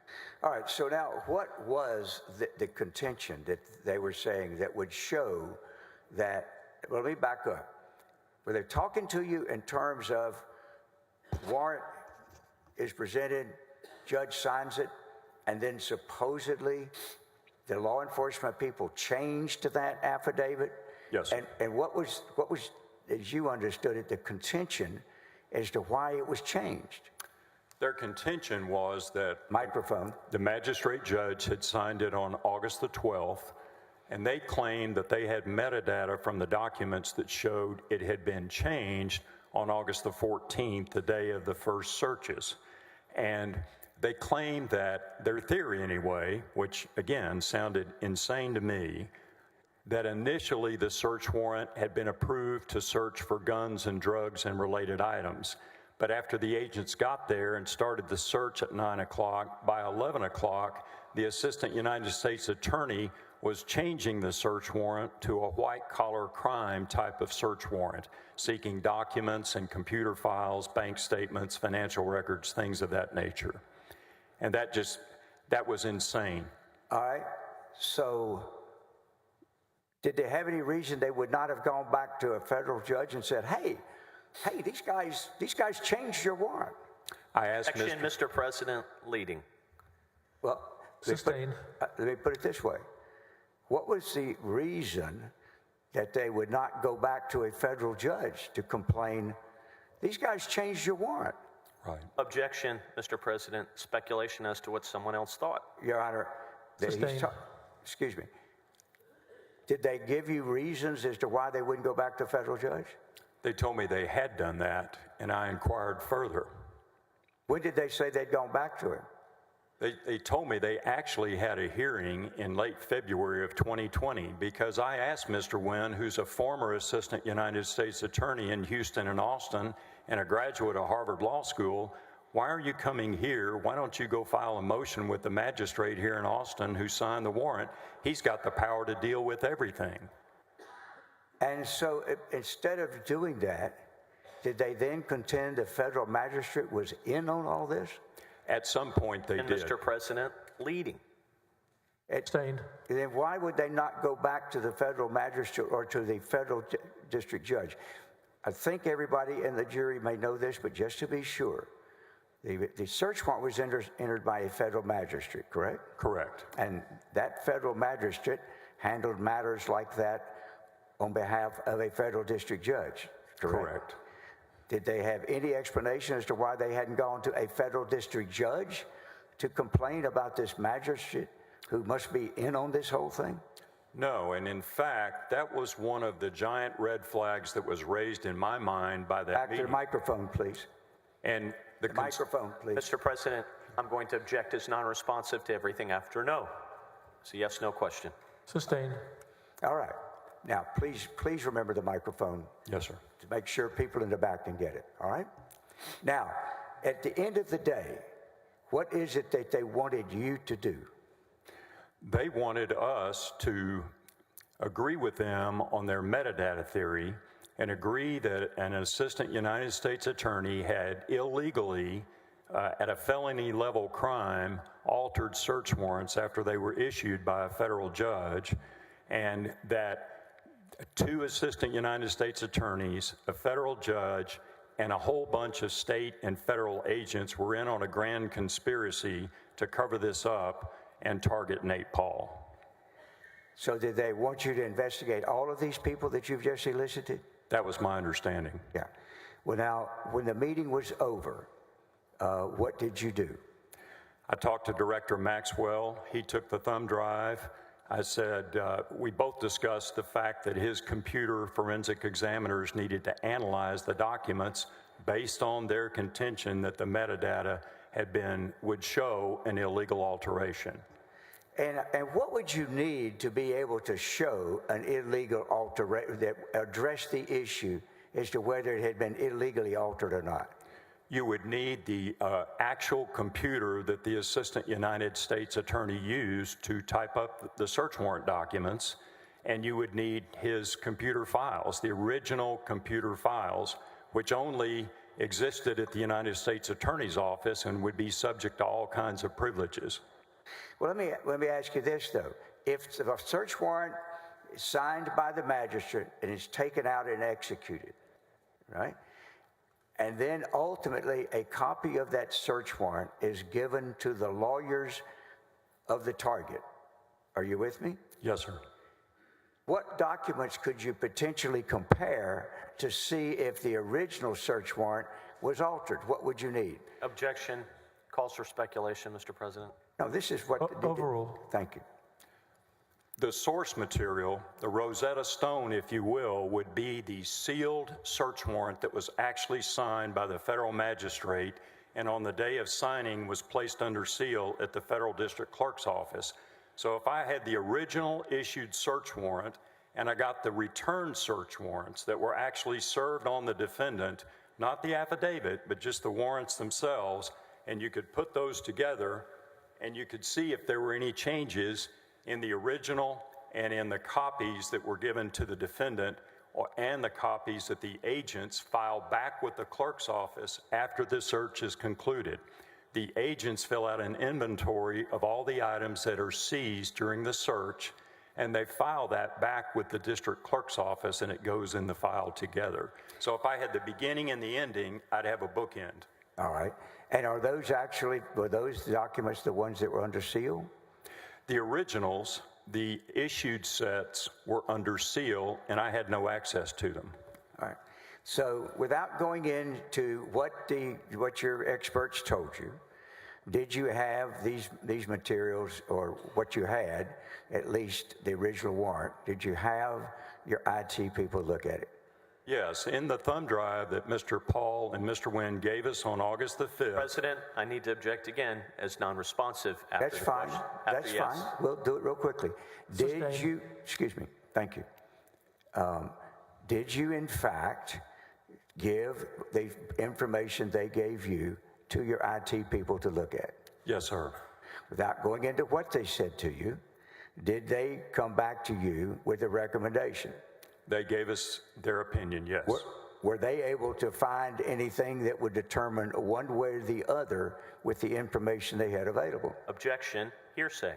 Speaker 2: All right, so now what was the contention that they were saying that would show that, well, let me back up. Were they talking to you in terms of warrant is presented, judge signs it, and then supposedly the law enforcement people changed to that affidavit?
Speaker 3: Yes.
Speaker 2: And what was, as you understood it, the contention as to why it was changed?
Speaker 3: Their contention was that
Speaker 2: Microphone.
Speaker 3: the magistrate judge had signed it on August the 12th, and they claimed that they had metadata from the documents that showed it had been changed on August the 14th, the day of the first searches. And they claimed that, their theory anyway, which again sounded insane to me, that initially the search warrant had been approved to search for guns and drugs and related items. But after the agents got there and started the search at 9 o'clock, by 11 o'clock, the assistant United States attorney was changing the search warrant to a white-collar crime type of search warrant, seeking documents and computer files, bank statements, financial records, things of that nature. And that was insane.
Speaker 2: All right, so did they have any reason they would not have gone back to a federal judge and said, hey, these guys changed your warrant?
Speaker 3: I asked
Speaker 4: Action, Mr. President, leading.
Speaker 2: Well,
Speaker 1: Sustained.
Speaker 2: let me put it this way. What was the reason that they would not go back to a federal judge to complain, these guys changed your warrant?
Speaker 3: Right.
Speaker 4: Objection, Mr. President. Speculation as to what someone else thought.
Speaker 2: Your Honor,
Speaker 1: Sustained.
Speaker 2: excuse me. Did they give you reasons as to why they wouldn't go back to federal judge?
Speaker 3: They told me they had done that, and I inquired further.
Speaker 2: When did they say they'd gone back to him?
Speaker 3: They told me they actually had a hearing in late February of 2020 because I asked Mr. Wynn, who's a former assistant United States attorney in Houston and Austin and a graduate of Harvard Law School, why are you coming here? Why don't you go file a motion with the magistrate here in Austin who signed the warrant? He's got the power to deal with everything.
Speaker 2: And so instead of doing that, did they then contend the federal magistrate was in on all this?
Speaker 3: At some point they
Speaker 4: And
Speaker 3: did.
Speaker 4: Mr. President, leading.
Speaker 1: Abstained.
Speaker 2: Then why would they not go back to the federal magistrate or to the federal district judge? I think everybody in the jury may know this, but just to be sure, the search warrant was entered by a federal magistrate, correct?
Speaker 3: Correct.
Speaker 2: And that federal magistrate handled matters like that on behalf of a federal district judge, correct?
Speaker 3: Correct.
Speaker 2: Did they have any explanation as to why they hadn't gone to a federal district judge to complain about this magistrate who must be in on this whole thing?
Speaker 3: No, and in fact, that was one of the giant red flags that was raised in my mind by that
Speaker 2: Back to
Speaker 3: meeting.
Speaker 2: the microphone, please.
Speaker 3: And the
Speaker 2: Microphone, please.
Speaker 4: Mr. President, I'm going to object as non-responsive to everything after no. It's a yes/no question.
Speaker 1: Sustained.
Speaker 2: All right. Now, please remember the microphone
Speaker 3: Yes, sir.
Speaker 2: to make sure people in the back can get it, all right? Now, at the end of the day, what is it that they wanted you to do?
Speaker 3: They wanted us to agree with them on their metadata theory and agree that an assistant United States attorney had illegally, at a felony level crime, altered search warrants after they were issued by a federal judge, and that 2 assistant United States attorneys, a federal judge, and a whole bunch of state and federal agents were in on a grand conspiracy to cover this up and target Nate Paul.
Speaker 2: So did they want you to investigate all of these people that you've just elicited?
Speaker 3: That was my understanding.
Speaker 2: Yeah. Well, now, when the meeting was over, what did you do?
Speaker 3: I talked to Director Maxwell. He took the thumb drive. I said, we both discussed the fact that his computer forensic examiners needed to analyze the documents based on their contention that the metadata would show an illegal alteration.
Speaker 2: And what would you need to be able to show an illegal alteration that addressed the issue as to whether it had been illegally altered or not?
Speaker 3: You would need the actual computer that the assistant United States attorney used to type up the search warrant documents, and you would need his computer files, the original computer files, which only existed at the United States Attorney's Office and would be subject to all kinds of privileges.
Speaker 2: Well, let me ask you this, though. If the search warrant is signed by the magistrate and is taken out and executed, right? And then ultimately a copy of that search warrant is given to the lawyers of the target. Are you with me?
Speaker 3: Yes, sir.
Speaker 2: What documents could you potentially compare to see if the original search warrant was altered? What would you need?
Speaker 4: Objection. Calls for speculation, Mr. President.
Speaker 2: No, this is what...
Speaker 1: Overruled.
Speaker 2: Thank you.
Speaker 3: The source material, the Rosetta Stone, if you will, would be the sealed search warrant that was actually signed by the federal magistrate and on the day of signing was placed under seal at the federal district clerk's office. So if I had the original issued search warrant and I got the return search warrants that were actually served on the defendant, not the affidavit, but just the warrants themselves, and you could put those together and you could see if there were any changes in the original and in the copies that were given to the defendant and the copies that the agents filed back with the clerk's office after the search is concluded. The agents fill out an inventory of all the items that are seized during the search, and they file that back with the district clerk's office, and it goes in the file together. So if I had the beginning and the ending, I'd have a bookend.
Speaker 2: All right. And were those documents the ones that were under seal?
Speaker 3: The originals, the issued sets, were under seal, and I had no access to them.
Speaker 2: All right. So without going into what your experts told you, Did you have these materials, or what you had, at least the original warrant, did you have your IT people look at it?
Speaker 3: Yes, in the thumb drive that Mr. Paul and Mr. Wynn gave us on August the 5th.
Speaker 4: President, I need to object again as non-responsive after
Speaker 2: That's
Speaker 4: the
Speaker 2: fine.
Speaker 4: question.
Speaker 2: That's fine. We'll do it real quickly. Did
Speaker 1: Sustained.
Speaker 2: you, excuse me, thank you. Did you in fact give the information they gave you to your IT people to look at?
Speaker 3: Yes, sir.
Speaker 2: Without going into what they said to you, did they come back to you with a recommendation?
Speaker 3: They gave us their opinion, yes.
Speaker 2: Were they able to find anything that would determine one way or the other with the information they had available?
Speaker 4: Objection, hearsay.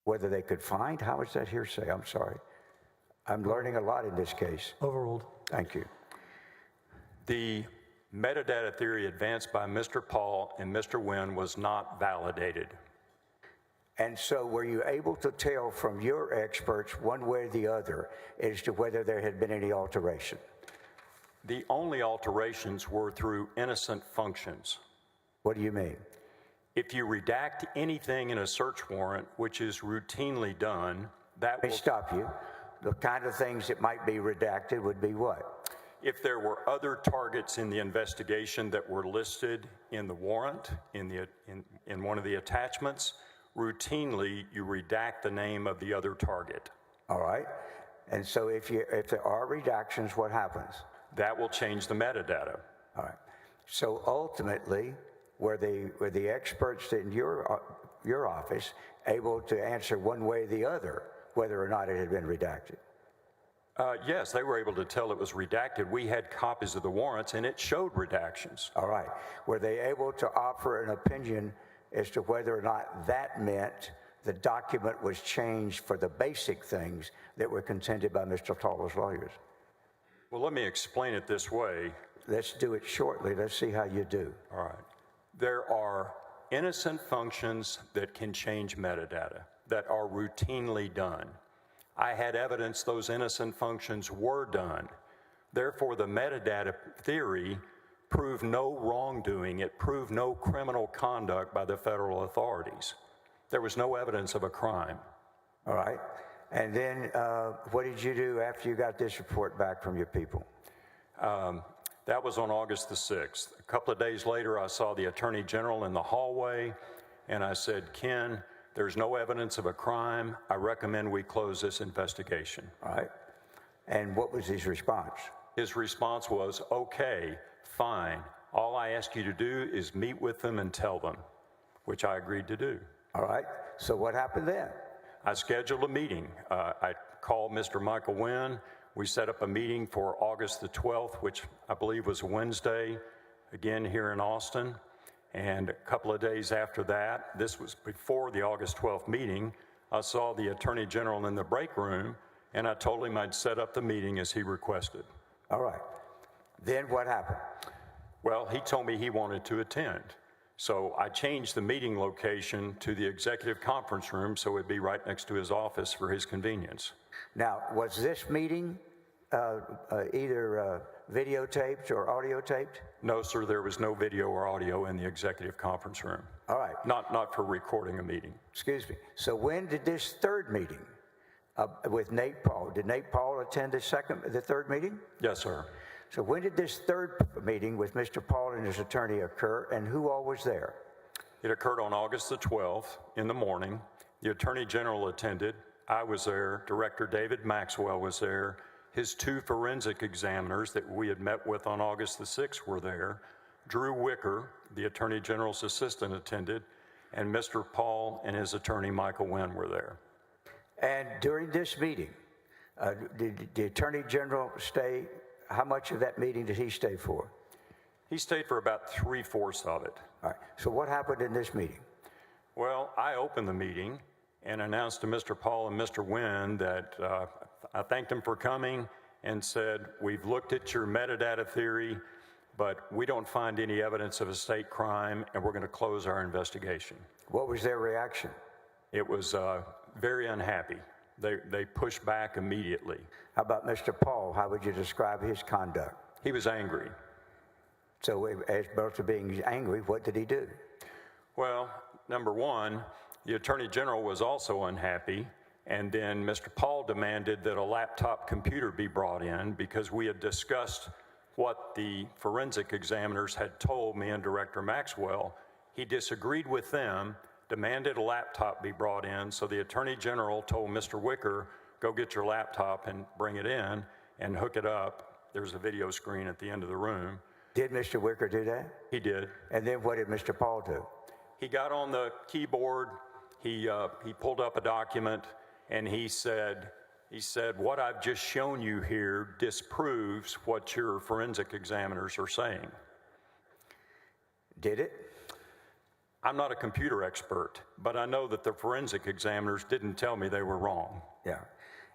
Speaker 2: Whether they could find? How is that hearsay? I'm sorry. I'm learning a lot in this case.
Speaker 1: Overruled.
Speaker 2: Thank you.
Speaker 3: The metadata theory advanced by Mr. Paul and Mr. Wynn was not validated.
Speaker 2: And so were you able to tell from your experts one way or the other as to whether there had been any alteration?
Speaker 3: The only alterations were through innocent functions.
Speaker 2: What do you mean?
Speaker 3: If you redact anything in a search warrant, which is routinely done, that
Speaker 2: Let me
Speaker 3: will,
Speaker 2: stop you. The kind of things that might be redacted would be what?
Speaker 3: if there were other targets in the investigation that were listed in the warrant, in one of the attachments, routinely you redact the name of the other target.
Speaker 2: All right. And so if there are redactions, what happens?
Speaker 3: That will change the metadata.
Speaker 2: All right. So ultimately, were the experts in your office able to answer one way or the other whether or not it had been redacted?
Speaker 3: Yes, they were able to tell it was redacted. We had copies of the warrants, and it showed redactions.
Speaker 2: All right. Were they able to offer an opinion as to whether or not that meant the document was changed for the basic things that were contended by Mr. Tall's lawyers?
Speaker 3: Well, let me explain it this way.
Speaker 2: Let's do it shortly. Let's see how you do.
Speaker 3: All right. There are innocent functions that can change metadata that are routinely done. I had evidence those innocent functions were done. Therefore, the metadata theory proved no wrongdoing. It proved no criminal conduct by the federal authorities. There was no evidence of a crime.
Speaker 2: All right. And then what did you do after you got this report back from your people?
Speaker 3: That was on August the 6th. A couple of days later, I saw the Attorney General in the hallway, and I said, Ken, there's no evidence of a crime. I recommend we close this investigation.
Speaker 2: All right. And what was his response?
Speaker 3: His response was, okay, fine. All I ask you to do is meet with them and tell them, which I agreed to do.
Speaker 2: All right. So what happened then?
Speaker 3: I scheduled a meeting. I called Mr. Michael Wynn. We set up a meeting for August the 12th, which I believe was a Wednesday, again here in Austin. And a couple of days after that, this was before the August 12th meeting, I saw the Attorney General in the break room, and I told him I'd set up the meeting as he requested.
Speaker 2: All right. Then what happened?
Speaker 3: Well, he told me he wanted to attend. So I changed the meeting location to the executive conference room so it'd be right next to his office for his convenience.
Speaker 2: Now, was this meeting either videotaped or audio taped?
Speaker 3: No, sir, there was no video or audio in the executive conference room.
Speaker 2: All right.
Speaker 3: Not for recording a meeting.
Speaker 2: Excuse me. So when did this third meeting with Nate Paul, did Nate Paul attend the third meeting?
Speaker 3: Yes, sir.
Speaker 2: So when did this third meeting with Mr. Paul and his attorney occur, and who all was there?
Speaker 3: It occurred on August the 12th in the morning. The Attorney General attended. I was there. Director David Maxwell was there. His two forensic examiners that we had met with on August the 6th were there. Drew Wicker, the Attorney General's assistant, attended, and Mr. Paul and his attorney, Michael Wynn, were there.
Speaker 2: And during this meeting, did the Attorney General stay? How much of that meeting did he stay for?
Speaker 3: He stayed for about 3/4 of it.
Speaker 2: All right. So what happened in this meeting?
Speaker 3: Well, I opened the meeting and announced to Mr. Paul and Mr. Wynn that I thanked them for coming and said, we've looked at your metadata theory, but we don't find any evidence of a state crime, and we're going to close our investigation.
Speaker 2: What was their reaction?
Speaker 3: It was very unhappy. They pushed back immediately.
Speaker 2: How about Mr. Paul? How would you describe his conduct?
Speaker 3: He was angry.
Speaker 2: So as opposed to being angry, what did he do?
Speaker 3: Well, number one, the Attorney General was also unhappy, and then Mr. Paul demanded that a laptop computer be brought in because we had discussed what the forensic examiners had told me and Director Maxwell. He disagreed with them, demanded a laptop be brought in, so the Attorney General told Mr. Wicker, go get your laptop and bring it in and hook it up. There's a video screen at the end of the room.
Speaker 2: Did Mr. Wicker do that?
Speaker 3: He did.
Speaker 2: And then what did Mr. Paul do?
Speaker 3: He got on the keyboard, he pulled up a document, and he said, what I've just shown you here disproves what your forensic examiners are saying.
Speaker 2: Did it?
Speaker 3: I'm not a computer expert, but I know that the forensic examiners didn't tell me they were wrong.
Speaker 2: Yeah.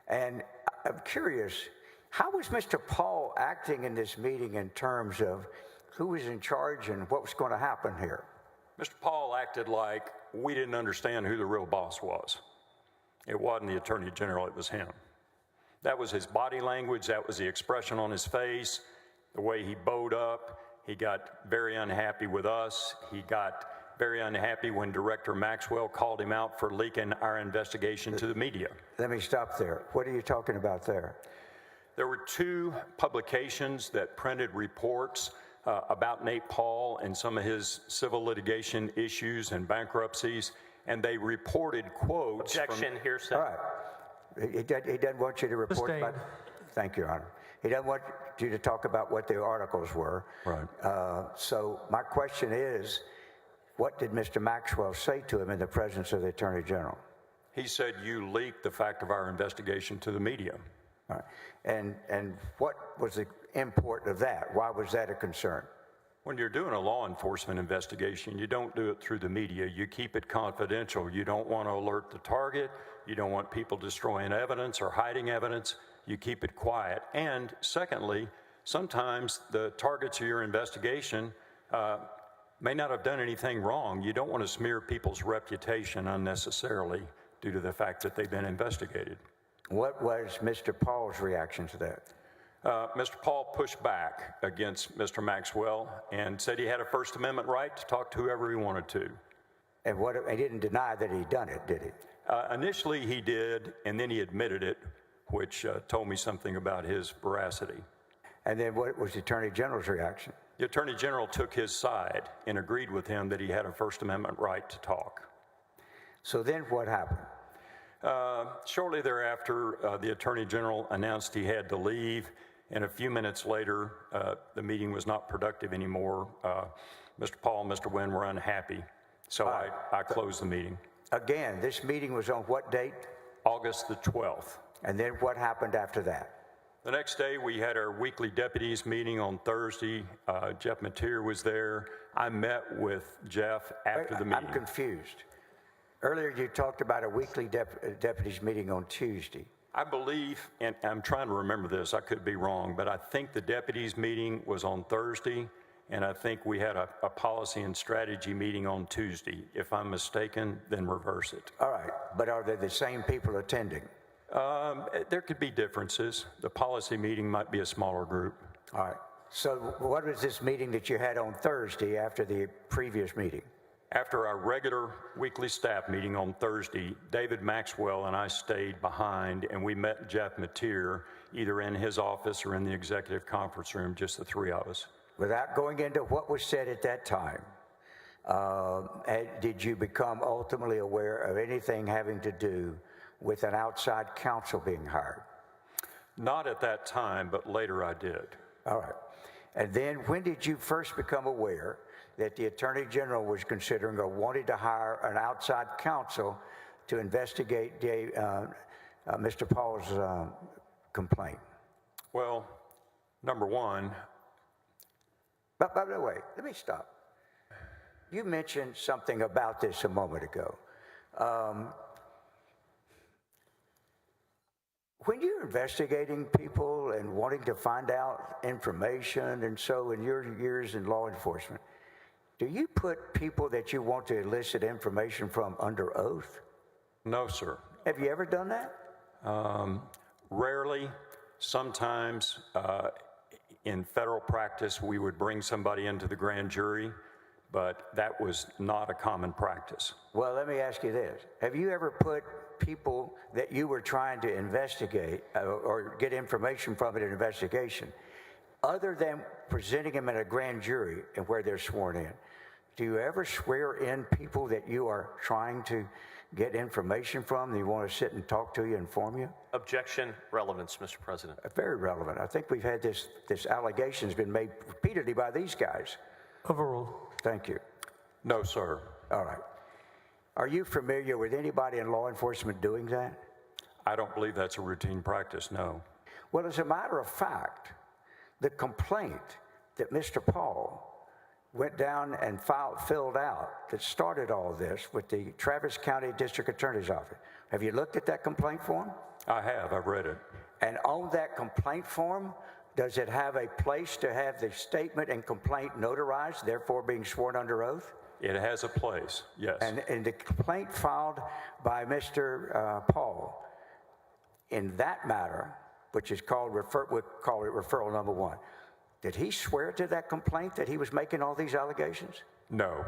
Speaker 2: And I'm curious, how was Mr. Paul acting in this meeting in terms of who was in charge and what was going to happen here?
Speaker 3: Mr. Paul acted like we didn't understand who the real boss was. It wasn't the Attorney General, it was him. That was his body language, that was the expression on his face, the way he bowed up. He got very unhappy with us. He got very unhappy when Director Maxwell called him out for leaking our investigation to the media.
Speaker 2: Let me stop there. What are you talking about there?
Speaker 3: There were two publications that printed reports about Nate Paul and some of his civil litigation issues and bankruptcies, and they reported quotes.
Speaker 4: Objection, hearsay.
Speaker 2: All right. He doesn't want you to report
Speaker 1: Sustained.
Speaker 2: about. Thank you, Your Honor. He doesn't want you to talk about what the articles were.
Speaker 3: Right.
Speaker 2: So my question is, what did Mr. Maxwell say to him in the presence of the Attorney General?
Speaker 3: He said, you leaked the fact of our investigation to the media.
Speaker 2: All right. And what was the import of that? Why was that a concern?
Speaker 3: When you're doing a law enforcement investigation, you don't do it through the media. You keep it confidential. You don't want to alert the target. You don't want people destroying evidence or hiding evidence. You keep it quiet. And secondly, sometimes the targets of your investigation may not have done anything wrong. You don't want to smear people's reputation unnecessarily due to the fact that they've been investigated.
Speaker 2: What was Mr. Paul's reaction to that?
Speaker 3: Mr. Paul pushed back against Mr. Maxwell and said he had a First Amendment right to talk to whoever he wanted to.
Speaker 2: And he didn't deny that he'd done it, did he?
Speaker 3: Initially he did, and then he admitted it, which told me something about his veracity.
Speaker 2: And then what was the Attorney General's reaction?
Speaker 3: The Attorney General took his side and agreed with him that he had a First Amendment right to talk.
Speaker 2: So then what happened?
Speaker 3: Shortly thereafter, the Attorney General announced he had to leave, and a few minutes later, the meeting was not productive anymore. Mr. Paul and Mr. Wynn were unhappy, so I closed the meeting.
Speaker 2: Again, this meeting was on what date?
Speaker 3: August the 12th.
Speaker 2: And then what happened after that?
Speaker 3: The next day, we had our weekly deputies meeting on Thursday. Jeff Mateer was there. I met with Jeff after the meeting.
Speaker 2: I'm confused. Earlier, you talked about a weekly deputies meeting on Tuesday.
Speaker 3: I believe, and I'm trying to remember this, I could be wrong, but I think the deputies meeting was on Thursday, and I think we had a policy and strategy meeting on Tuesday. If I'm mistaken, then reverse it.
Speaker 2: All right, but are they the same people attending?
Speaker 3: There could be differences. The policy meeting might be a smaller group.
Speaker 2: All right. So what was this meeting that you had on Thursday after the previous meeting?
Speaker 3: After our regular weekly staff meeting on Thursday, David Maxwell and I stayed behind, and we met Jeff Mateer either in his office or in the executive conference room, just the three of us.
Speaker 2: Without going into what was said at that time, did you become ultimately aware of anything having to do with an outside counsel being hired?
Speaker 3: Not at that time, but later I did.
Speaker 2: All right. And then when did you first become aware that the Attorney General was considering or wanted to hire an outside counsel to investigate Mr. Paul's complaint?
Speaker 3: Well, number one.
Speaker 2: But by the way, let me stop. You mentioned something about this a moment ago. When you're investigating people and wanting to find out information, and so in your years in law enforcement, do you put people that you want to elicit information from under oath?
Speaker 3: No, sir.
Speaker 2: Have you ever done that?
Speaker 3: Rarely. Sometimes in federal practice, we would bring somebody into the grand jury, but that was not a common practice.
Speaker 2: Well, let me ask you this. Have you ever put people that you were trying to investigate or get information from in an investigation, other than presenting them in a grand jury and where they're sworn in, do you ever swear in people that you are trying to get information from, that you want to sit and talk to you, inform you?
Speaker 4: Objection, relevance, Mr. President.
Speaker 2: Very relevant. I think we've had this allegation has been made repeatedly by these guys.
Speaker 1: Overruled.
Speaker 2: Thank you.
Speaker 3: No, sir.
Speaker 2: All right. Are you familiar with anybody in law enforcement doing that?
Speaker 3: I don't believe that's a routine practice, no.
Speaker 2: Well, as a matter of fact, the complaint that Mr. Paul went down and filled out that started all this with the Travis County District Attorney's Office. Have you looked at that complaint form?
Speaker 3: I have. I've read it.
Speaker 2: And on that complaint form, does it have a place to have the statement and complaint notarized, therefore being sworn under oath?
Speaker 3: It has a place, yes.
Speaker 2: And the complaint filed by Mr. Paul in that matter, which is called, we'll call it referral number 1, did he swear to that complaint that he was making all these allegations?
Speaker 3: No.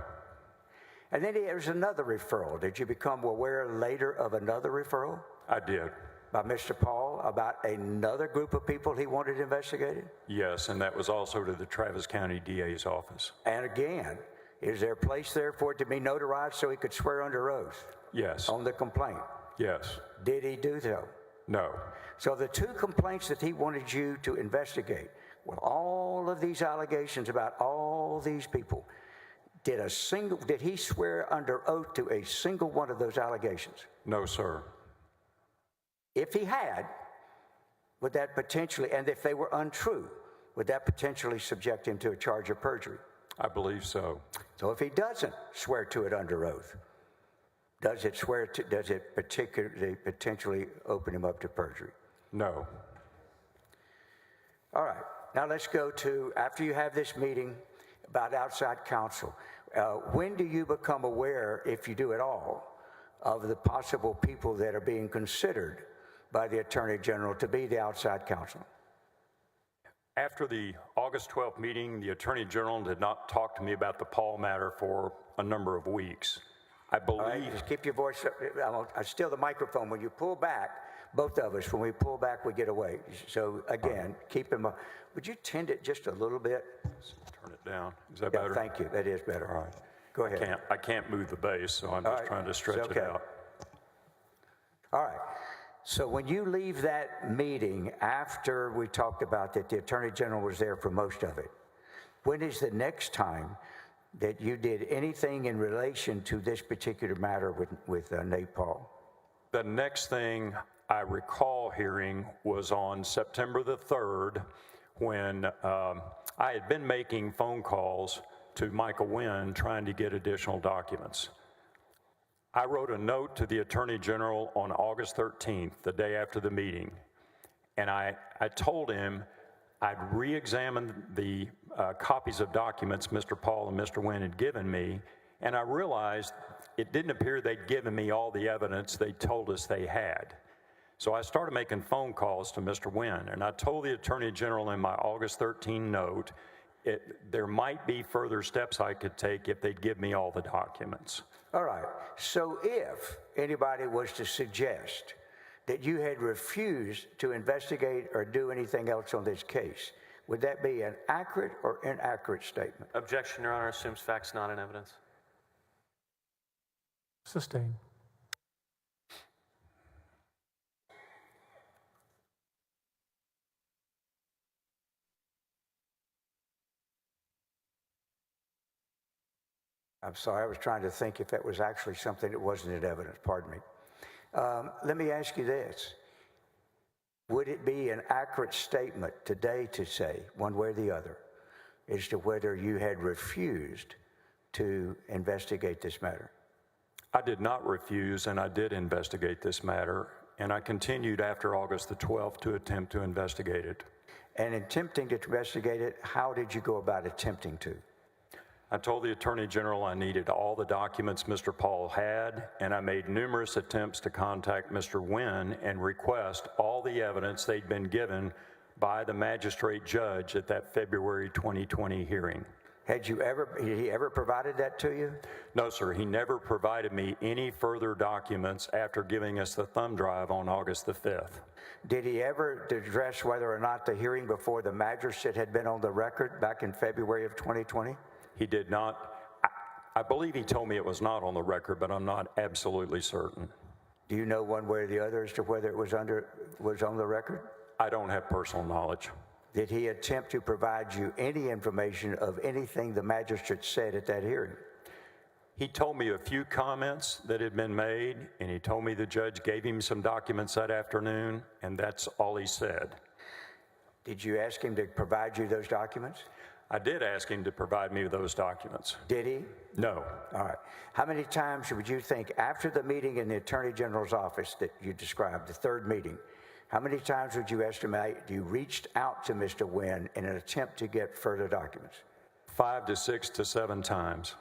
Speaker 2: And then there's another referral. Did you become aware later of another referral?
Speaker 3: I did.
Speaker 2: By Mr. Paul about another group of people he wanted investigated?
Speaker 3: Yes, and that was also to the Travis County DA's office.
Speaker 2: And again, is there a place there for it to be notarized so he could swear under oath?
Speaker 3: Yes.
Speaker 2: On the complaint?
Speaker 3: Yes.
Speaker 2: Did he do so?
Speaker 3: No.
Speaker 2: So the 2 complaints that he wanted you to investigate, with all of these allegations about all these people, did he swear under oath to a single one of those allegations?
Speaker 3: No, sir.
Speaker 2: If he had, would that potentially, and if they were untrue, would that potentially subject him to a charge of perjury?
Speaker 3: I believe so.
Speaker 2: So if he doesn't swear to it under oath, does it potentially open him up to perjury?
Speaker 3: No.
Speaker 2: All right. Now let's go to, after you have this meeting about outside counsel, when do you become aware, if you do at all, of the possible people that are being considered by the Attorney General to be the outside counsel?
Speaker 3: After the August 12th meeting, the Attorney General did not talk to me about the Paul matter for a number of weeks. I believe...
Speaker 2: All right, just keep your voice up. I steal the microphone. When you pull back, both of us, when we pull back, we get away. So again, keep him up. Would you tend it just a little bit?
Speaker 3: Turn it down. Is that better?
Speaker 2: Thank you. That is better.
Speaker 3: All right.
Speaker 2: Go ahead.
Speaker 3: I can't move the base, so I'm just trying to stretch it out.
Speaker 2: All right. So when you leave that meeting after we talked about that the Attorney General was there for most of it, when is the next time that you did anything in relation to this particular matter with Nate Paul?
Speaker 3: The next thing I recall hearing was on September the 3rd when I had been making phone calls to Michael Wynn trying to get additional documents. I wrote a note to the Attorney General on August 13th, the day after the meeting, and I told him I'd re-examined the copies of documents Mr. Paul and Mr. Wynn had given me, and I realized it didn't appear they'd given me all the evidence they told us they had. So I started making phone calls to Mr. Wynn, and I told the Attorney General in my August 13 note there might be further steps I could take if they'd give me all the documents.
Speaker 2: All right. So if anybody was to suggest that you had refused to investigate or do anything else on this case, would that be an accurate or inaccurate statement?
Speaker 4: Objection, Your Honor, assumes facts not in evidence.
Speaker 1: Sustained.
Speaker 2: I'm sorry, I was trying to think if that was actually something that wasn't in evidence. Pardon me. Let me ask you this. Would it be an accurate statement today to say, one way or the other, as to whether you had refused to investigate this matter?
Speaker 3: I did not refuse, and I did investigate this matter, and I continued after August the 12th to attempt to investigate it.
Speaker 2: And in attempting to investigate it, how did you go about attempting to?
Speaker 3: I told the Attorney General I needed all the documents Mr. Paul had, and I made numerous attempts to contact Mr. Wynn and request all the evidence they'd been given by the magistrate judge at that February 2020 hearing.
Speaker 2: Did he ever provided that to you?
Speaker 3: No, sir. He never provided me any further documents after giving us the thumb drive on August the 5th.
Speaker 2: Did he ever address whether or not the hearing before the magistrate had been on the record back in February of 2020?
Speaker 3: He did not. I believe he told me it was not on the record, but I'm not absolutely certain.
Speaker 2: Do you know one way or the other as to whether it was on the record?
Speaker 3: I don't have personal knowledge.
Speaker 2: Did he attempt to provide you any information of anything the magistrate said at that hearing?
Speaker 3: He told me a few comments that had been made, and he told me the judge gave him some documents that afternoon, and that's all he said.
Speaker 2: Did you ask him to provide you those documents?
Speaker 3: I did ask him to provide me those documents.
Speaker 2: Did he?
Speaker 3: No.
Speaker 2: All right. How many times would you think after the meeting in the Attorney General's office that you described, the third meeting, how many times would you estimate you reached out to Mr. Wynn in an attempt to get further documents?
Speaker 3: 5 to 6 to 7 times.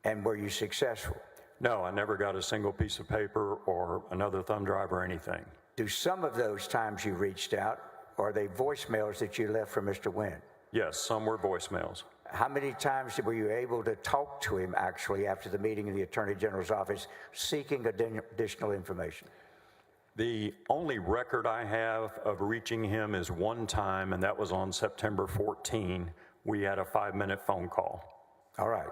Speaker 2: And were you successful?
Speaker 3: No, I never got a single piece of paper or another thumb drive or anything.
Speaker 2: Do some of those times you reached out, are they voicemails that you left for Mr. Wynn?
Speaker 3: Yes, some were voicemails.
Speaker 2: How many times were you able to talk to him actually after the meeting in the Attorney General's office seeking additional information?
Speaker 3: The only record I have of reaching him is one time, and that was on September 14. We had a 5-minute phone call.
Speaker 2: All right.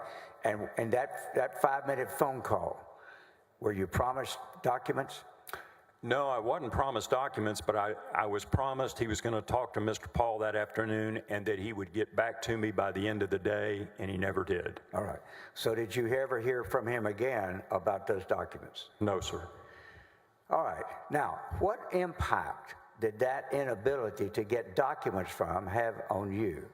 Speaker 2: And that 5-minute phone call, were you promised documents?
Speaker 3: No, I wasn't promised documents, but I was promised he was going to talk to Mr. Paul that afternoon and that he would get back to me by the end of the day, and he never did.
Speaker 2: All right. So did you ever hear from him again about those documents?
Speaker 3: No, sir.
Speaker 2: All right. Now, what impact did that inability to get documents from have on you?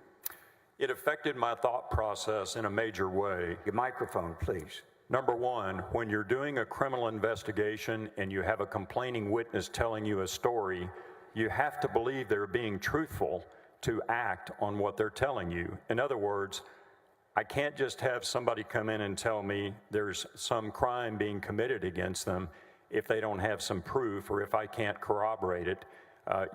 Speaker 3: It affected my thought process in a major way.
Speaker 2: Your microphone, please.
Speaker 3: Number one, when you're doing a criminal investigation and you have a complaining witness telling you a story, you have to believe they're being truthful to act on what they're telling you. In other words, I can't just have somebody come in and tell me there's some crime being committed against them if they don't have some proof or if I can't corroborate it.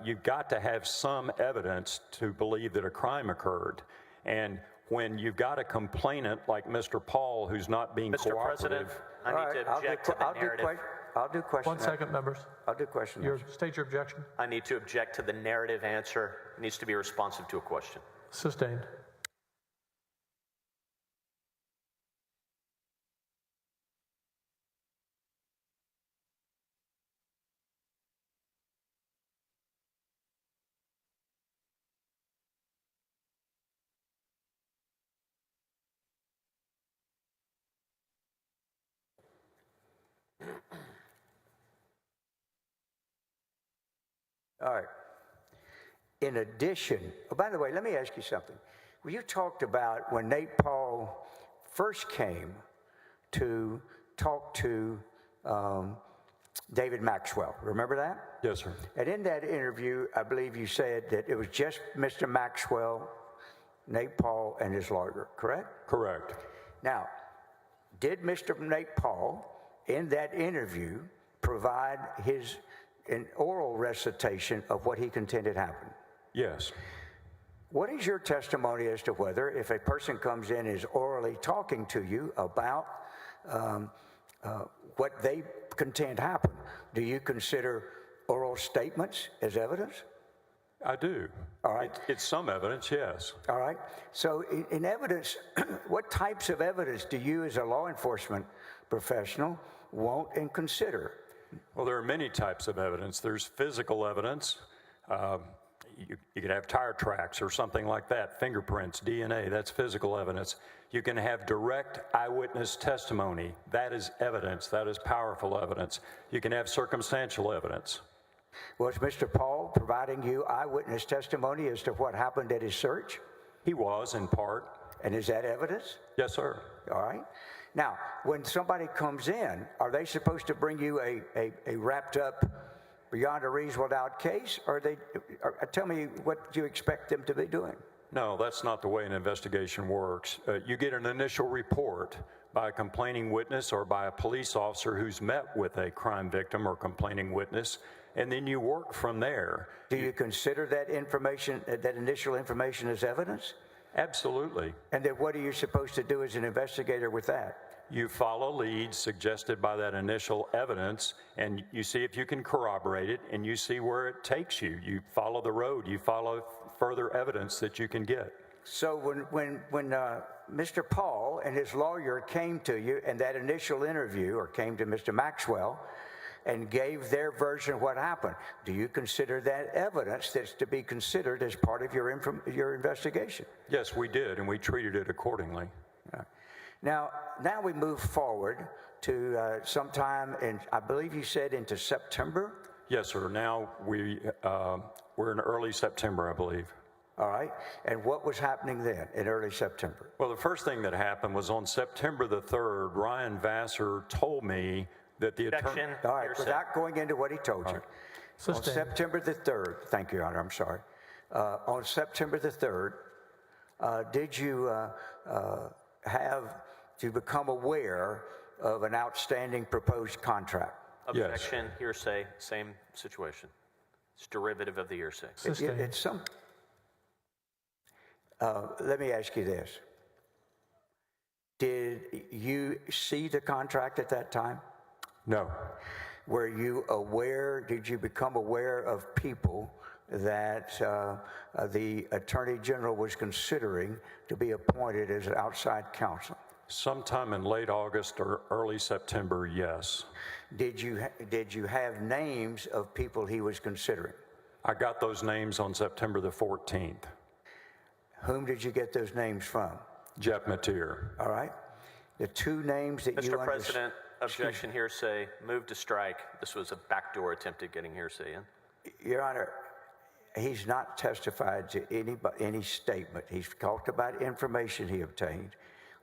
Speaker 3: You've got to have some evidence to believe that a crime occurred. And when you've got a complainant like Mr. Paul who's not being
Speaker 4: Mr.
Speaker 3: cooperative...
Speaker 4: President, I need to object to the narrative.
Speaker 2: I'll do question.
Speaker 1: 1 second, members.
Speaker 2: I'll do question.
Speaker 1: State your objection.
Speaker 4: I need to object to the narrative answer. It needs to be responsive to a question.
Speaker 1: Sustained.
Speaker 2: All right. In addition, oh, by the way, let me ask you something. Well, you talked about when Nate Paul first came to talk to David Maxwell. Remember that?
Speaker 3: Yes, sir.
Speaker 2: And in that interview, I believe you said that it was just Mr. Maxwell, Nate Paul, and his lawyer, correct?
Speaker 3: Correct.
Speaker 2: Now, did Mr. Nate Paul, in that interview, provide an oral recitation of what he contended happened?
Speaker 3: Yes.
Speaker 2: What is your testimony as to whether, if a person comes in and is orally talking to you about what they contend happened, do you consider oral statements as evidence?
Speaker 3: I do.
Speaker 2: All right.
Speaker 3: It's some evidence, yes.
Speaker 2: All right. So in evidence, what types of evidence do you as a law enforcement professional want and consider?
Speaker 3: Well, there are many types of evidence. There's physical evidence. You could have tire tracks or something like that, fingerprints, DNA, that's physical evidence. You can have direct eyewitness testimony. That is evidence. That is powerful evidence. You can have circumstantial evidence.
Speaker 2: Was Mr. Paul providing you eyewitness testimony as to what happened at his search?
Speaker 3: He was, in part.
Speaker 2: And is that evidence?
Speaker 3: Yes, sir.
Speaker 2: All right. Now, when somebody comes in, are they supposed to bring you a wrapped up, beyond a reasonable doubt case? Or tell me what you expect them to be doing.
Speaker 3: No, that's not the way an investigation works. You get an initial report by a complaining witness or by a police officer who's met with a crime victim or complaining witness, and then you work from there.
Speaker 2: Do you consider that information, that initial information, as evidence?
Speaker 3: Absolutely.
Speaker 2: And then what are you supposed to do as an investigator with that?
Speaker 3: You follow leads suggested by that initial evidence, and you see if you can corroborate it, and you see where it takes you. You follow the road. You follow further evidence that you can get.
Speaker 2: So when Mr. Paul and his lawyer came to you in that initial interview, or came to Mr. Maxwell and gave their version of what happened, do you consider that evidence that's to be considered as part of your investigation?
Speaker 3: Yes, we did, and we treated it accordingly.
Speaker 2: Now we move forward to sometime in, I believe you said, into September?
Speaker 3: Yes, sir. Now we're in early September, I believe.
Speaker 2: All right. And what was happening then in early September?
Speaker 3: Well, the first thing that happened was on September the 3rd, Ryan Vassar told me that the attorney...
Speaker 4: Objection.
Speaker 2: All right,
Speaker 4: Hearsay.
Speaker 2: without going into what he told you. On September the 3rd, thank you, Your Honor, I'm sorry. On September the 3rd, did you become aware of an outstanding proposed contract?
Speaker 4: Objection. Hearsay. Same situation. It's derivative of the hearsay.
Speaker 2: It's some... let me ask you this. Did you see the contract at that time?
Speaker 3: No.
Speaker 2: Were you aware, did you become aware of people that the Attorney General was considering to be appointed as outside counsel?
Speaker 3: Sometime in late August or early September, yes.
Speaker 2: Did you have names of people he was considering?
Speaker 3: I got those names on September the 14th.
Speaker 2: Whom did you get those names from?
Speaker 3: Jeff Mateer.
Speaker 2: All right. The two names that you
Speaker 4: Mr. President, objection, hearsay. Move to strike. This was a backdoor attempt at getting hearsay in.
Speaker 2: Your Honor, he's not testified to any statement. He's talked about information he obtained.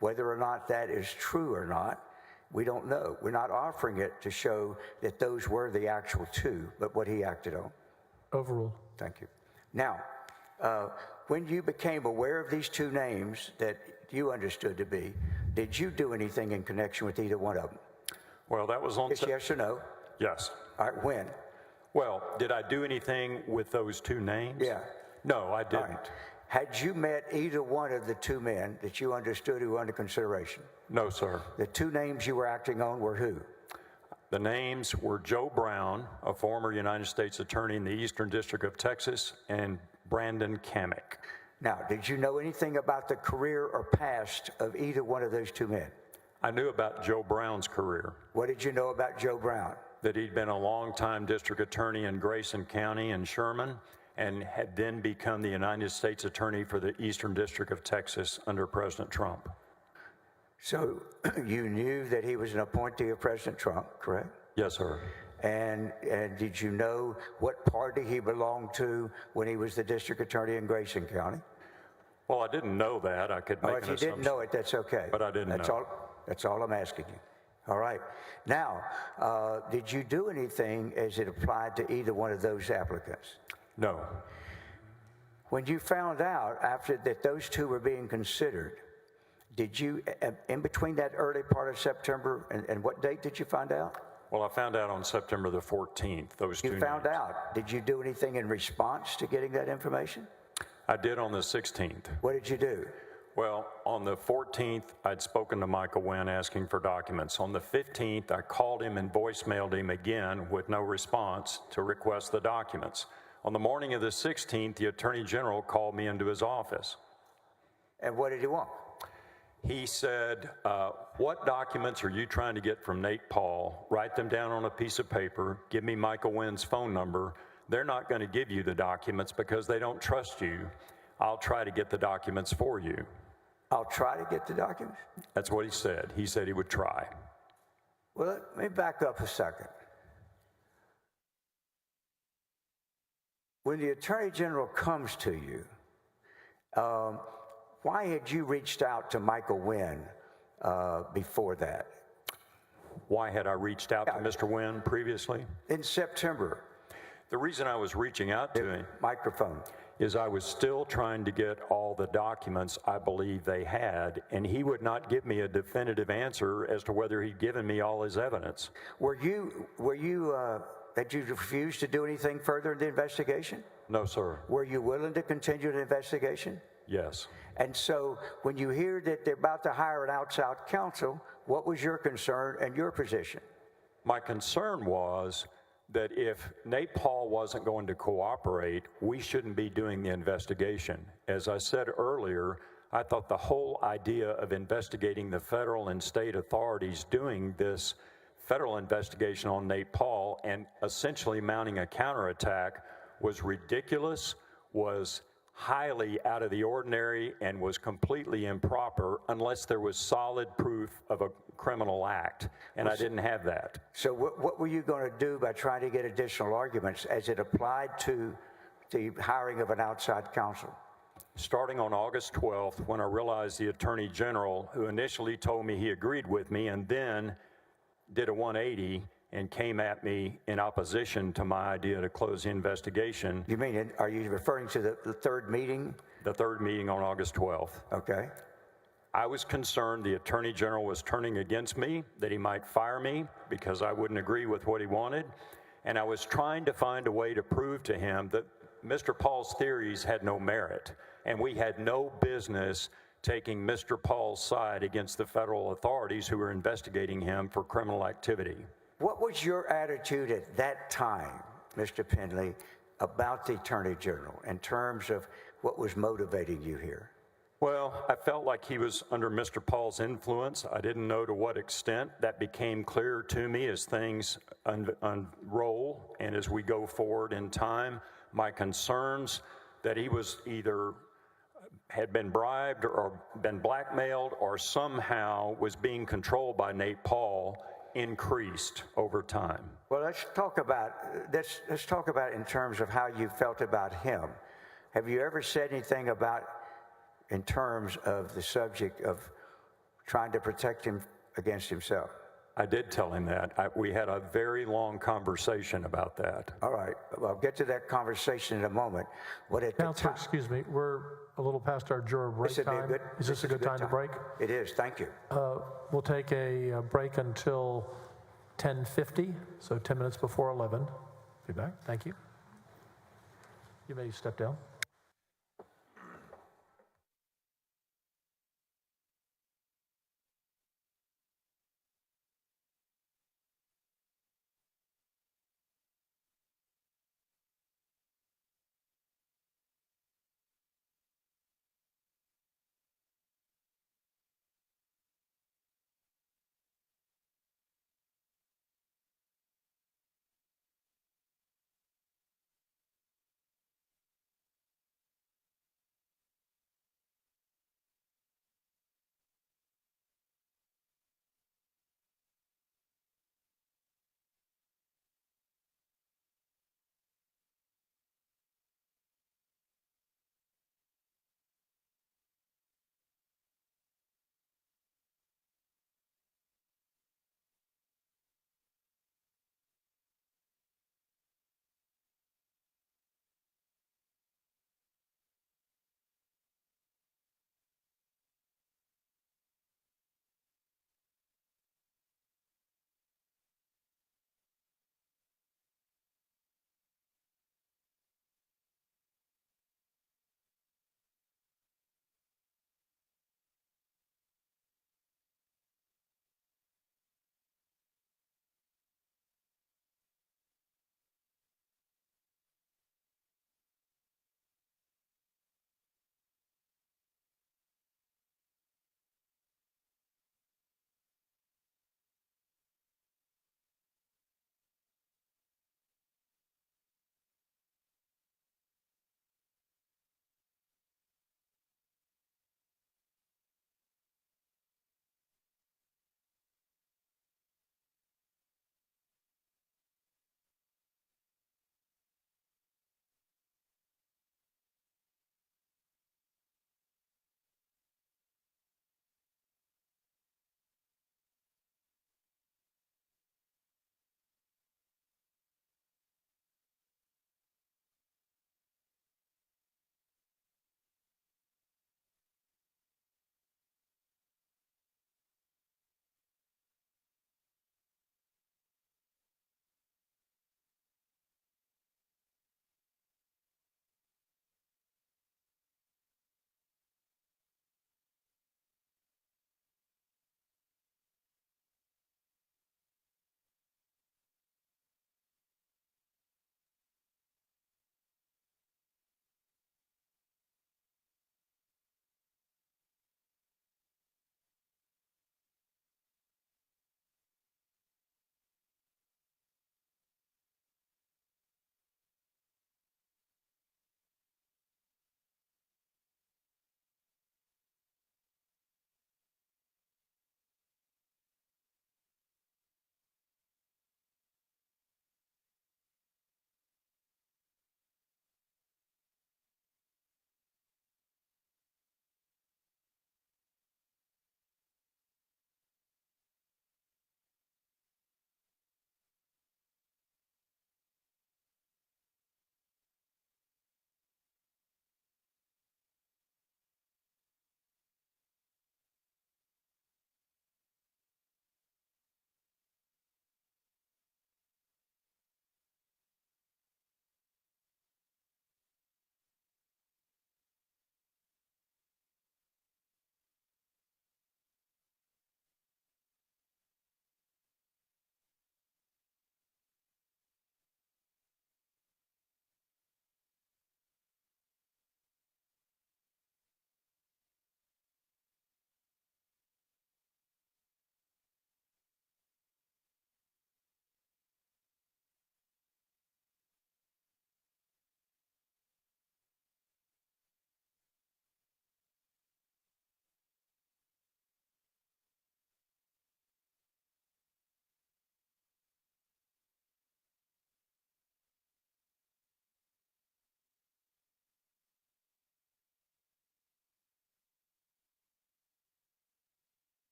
Speaker 2: Whether or not that is true or not, we don't know. We're not offering it to show that those were the actual two, but what he acted on.
Speaker 1: Overruled.
Speaker 2: Thank you. Now, when you became aware of these two names that you understood to be, did you do anything in connection with either one of them?
Speaker 3: Well, that was on...
Speaker 2: Yes or no?
Speaker 3: Yes.
Speaker 2: All right, when?
Speaker 3: Well, did I do anything with those two names?
Speaker 2: Yeah.
Speaker 3: No, I didn't.
Speaker 2: All right. Had you met either one of the two men that you understood who were under consideration?
Speaker 3: No, sir.
Speaker 2: The two names you were acting on were who?
Speaker 3: The names were Joe Brown, a former United States attorney in the Eastern District of Texas, and Brandon Kamek.
Speaker 2: Now, did you know anything about the career or past of either one of those two men?
Speaker 3: I knew about Joe Brown's career.
Speaker 2: What did you know about Joe Brown?
Speaker 3: That he'd been a longtime district attorney in Grayson County and Sherman, and had then become the United States attorney for the Eastern District of Texas under President Trump.
Speaker 2: So you knew that he was an appointee of President Trump, correct?
Speaker 3: Yes, sir.
Speaker 2: And did you know what party he belonged to when he was the district attorney in Grayson County?
Speaker 3: Well, I didn't know that. I could make an
Speaker 2: If you
Speaker 3: assumption.
Speaker 2: didn't know it, that's okay.
Speaker 3: But I didn't know.
Speaker 2: That's all I'm asking you. All right. Now, did you do anything as it applied to either one of those applicants?
Speaker 3: No.
Speaker 2: When you found out after that those two were being considered, did you, in between that early part of September, and what date did you find out?
Speaker 3: Well, I found out on September the 14th, those two
Speaker 2: You found
Speaker 3: names.
Speaker 2: out. Did you do anything in response to getting that information?
Speaker 3: I did on the 16th.
Speaker 2: What did you do?
Speaker 3: Well, on the 14th, I'd spoken to Michael Wynn asking for documents. On the 15th, I called him and voicemailed him again with no response to request the documents. On the morning of the 16th, the Attorney General called me into his office.
Speaker 2: And what did he want?
Speaker 3: He said, what documents are you trying to get from Nate Paul? Write them down on a piece of paper. Give me Michael Wynn's phone number. They're not going to give you the documents because they don't trust you. I'll try to get the documents for you.
Speaker 2: I'll try to get the documents?
Speaker 3: That's what he said. He said he would try.
Speaker 2: Well, let me back up a second. When the Attorney General comes to you, why had you reached out to Michael Wynn before that?
Speaker 3: Why had I reached out to Mr. Wynn previously?
Speaker 2: In September.
Speaker 3: The reason I was reaching out to him
Speaker 2: Microphone.
Speaker 3: is I was still trying to get all the documents I believe they had, and he would not give me a definitive answer as to whether he'd given me all his evidence. Did you refuse to do anything further in the investigation? No, sir.
Speaker 2: Were you willing to continue the investigation?
Speaker 3: Yes.
Speaker 2: And so when you hear that they're about to hire an outside counsel, what was your concern and your position?
Speaker 3: My concern was that if Nate Paul wasn't going to cooperate, we shouldn't be doing the investigation. As I said earlier, I thought the whole idea of investigating the federal and state authorities doing this federal investigation on Nate Paul and essentially mounting a counterattack was ridiculous, was highly out of the ordinary, and was completely improper unless there was solid proof of a criminal act, and I didn't have that.
Speaker 2: So what were you going to do by trying to get additional arguments as it applied to the hiring of an outside counsel?
Speaker 3: Starting on August 12th, when I realized the Attorney General, who initially told me he agreed with me and then did a 180 and came at me in opposition to my idea to close the investigation.
Speaker 2: You mean, are you referring to the third meeting?
Speaker 3: The third meeting on August 12th.
Speaker 2: Okay.
Speaker 3: I was concerned the Attorney General was turning against me, that he might fire me because I wouldn't agree with what he wanted. And I was trying to find a way to prove to him that Mr. Paul's theories had no merit, and we had no business taking Mr. Paul's side against the federal authorities who were investigating him for criminal activity.
Speaker 2: What was your attitude at that time, Mr. Pendley, about the Attorney General in terms of what was motivating you here?
Speaker 3: Well, I felt like he was under Mr. Paul's influence. I didn't know to what extent. That became clear to me as things unroll and as we go forward in time. My concerns that he was either had been bribed or been blackmailed or somehow was being controlled by Nate Paul increased over time.
Speaker 2: Well, let's talk about in terms of how you felt about him. Have you ever said anything about in terms of the subject of trying to protect him against himself?
Speaker 3: I did tell him that. We had a very long conversation about that.
Speaker 2: All right. Well, I'll get to that conversation in a moment. What at
Speaker 1: Counselor, excuse me, we're a little past our juror break time. Is this a good time to break?
Speaker 2: It is. Thank you.
Speaker 1: We'll take a break until 10:50, so 10 minutes before 11. Be back. Thank you. You may step down.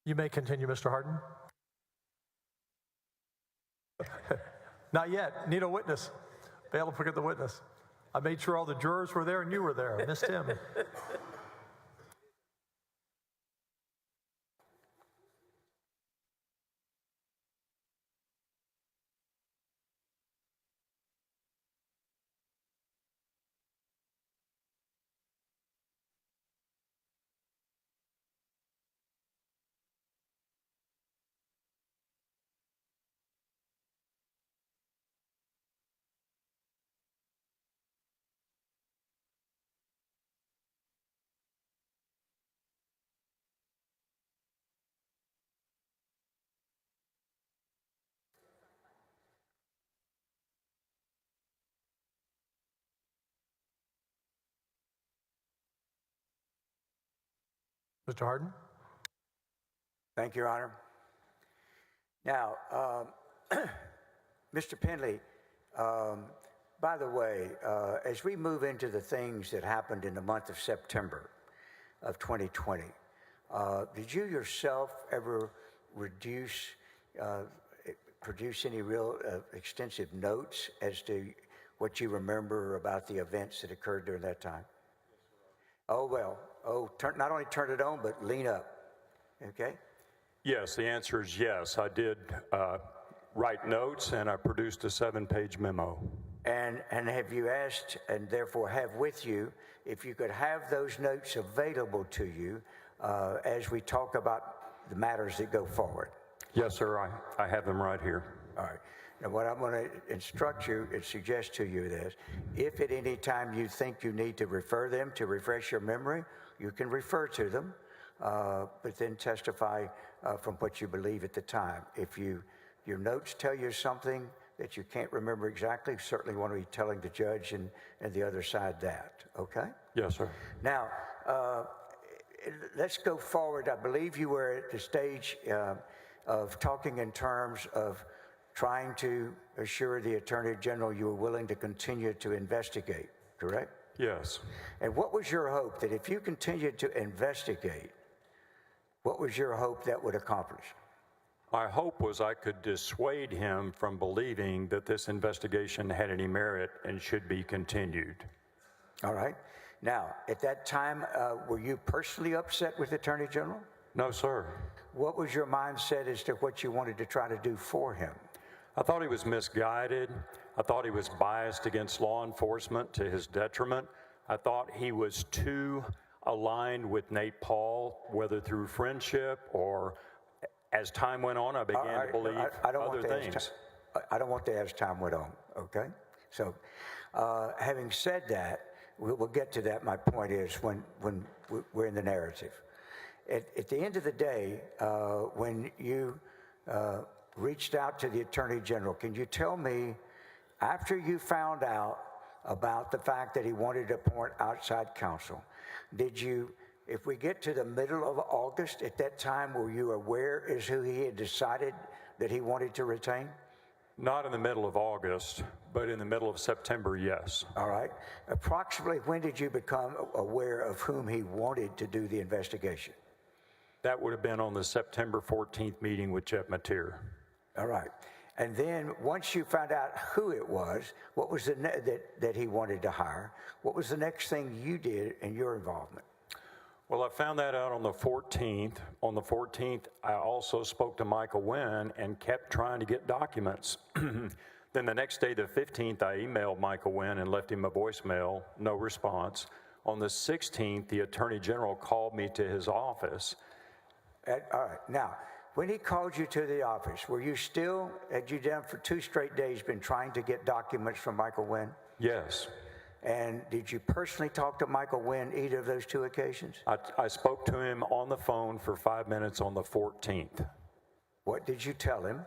Speaker 1: You may continue, Mr. Hardin. Not yet. Need a witness. Fail to forget the witness. I made sure all the jurors were there and you were there. I missed him. Mr. Hardin?
Speaker 2: Thank you, Your Honor. Now, Mr. Penley, by the way, as we move into the things that happened in the month of September of 2020, did you yourself ever produce any real extensive notes as to what you remember about the events that occurred during that time? Oh, well, not only turn it on, but lean up, okay?
Speaker 3: Yes, the answer is yes. I did write notes, and I produced a 7-page memo.
Speaker 2: And have you asked, and therefore have with you, if you could have those notes available to you as we talk about the matters that go forward?
Speaker 3: Yes, sir, I have them right here.
Speaker 2: All right. Now, what I'm going to instruct you and suggest to you is, if at any time you think you need to refer them to refresh your memory, you can refer to them, but then testify from what you believe at the time. If your notes tell you something that you can't remember exactly, you certainly want to be telling the judge and the other side that, okay?
Speaker 3: Yes, sir.
Speaker 2: Now, let's go forward. I believe you were at the stage of talking in terms of trying to assure the Attorney General you were willing to continue to investigate, correct?
Speaker 3: Yes.
Speaker 2: And what was your hope that if you continued to investigate, what was your hope that would accomplish?
Speaker 3: My hope was I could dissuade him from believing that this investigation had any merit and should be continued.
Speaker 2: All right. Now, at that time, were you personally upset with the Attorney General?
Speaker 3: No, sir.
Speaker 2: What was your mindset as to what you wanted to try to do for him?
Speaker 3: I thought he was misguided. I thought he was biased against law enforcement to his detriment. I thought he was too aligned with Nate Paul, whether through friendship or as time went on, I began to believe other things.
Speaker 2: I don't want to as time went on, okay? So having said that, we'll get to that. My point is when we're in the narrative. At the end of the day, when you reached out to the Attorney General, can you tell me, after you found out about the fact that he wanted to appoint outside counsel, did you, if we get to the middle of August, at that time, were you aware as who he had decided that he wanted to retain?
Speaker 3: Not in the middle of August, but in the middle of September, yes.
Speaker 2: All right. Approximately when did you become aware of whom he wanted to do the investigation?
Speaker 3: That would have been on the September 14th meeting with Jeff Mateer.
Speaker 2: All right. And then once you found out who it was, what was that he wanted to hire, what was the next thing you did in your involvement?
Speaker 3: Well, I found that out on the 14th. On the 14th, I also spoke to Michael Wynn and kept trying to get documents. Then the next day, the 15th, I emailed Michael Wynn and left him a voicemail, no response. On the 16th, the Attorney General called me to his office.
Speaker 2: All right. Now, when he called you to the office, had you done for 2 straight days been trying to get documents from Michael Wynn?
Speaker 3: Yes.
Speaker 2: And did you personally talk to Michael Wynn either of those 2 occasions?
Speaker 3: I spoke to him on the phone for 5 minutes on the 14th.
Speaker 2: What did you tell him?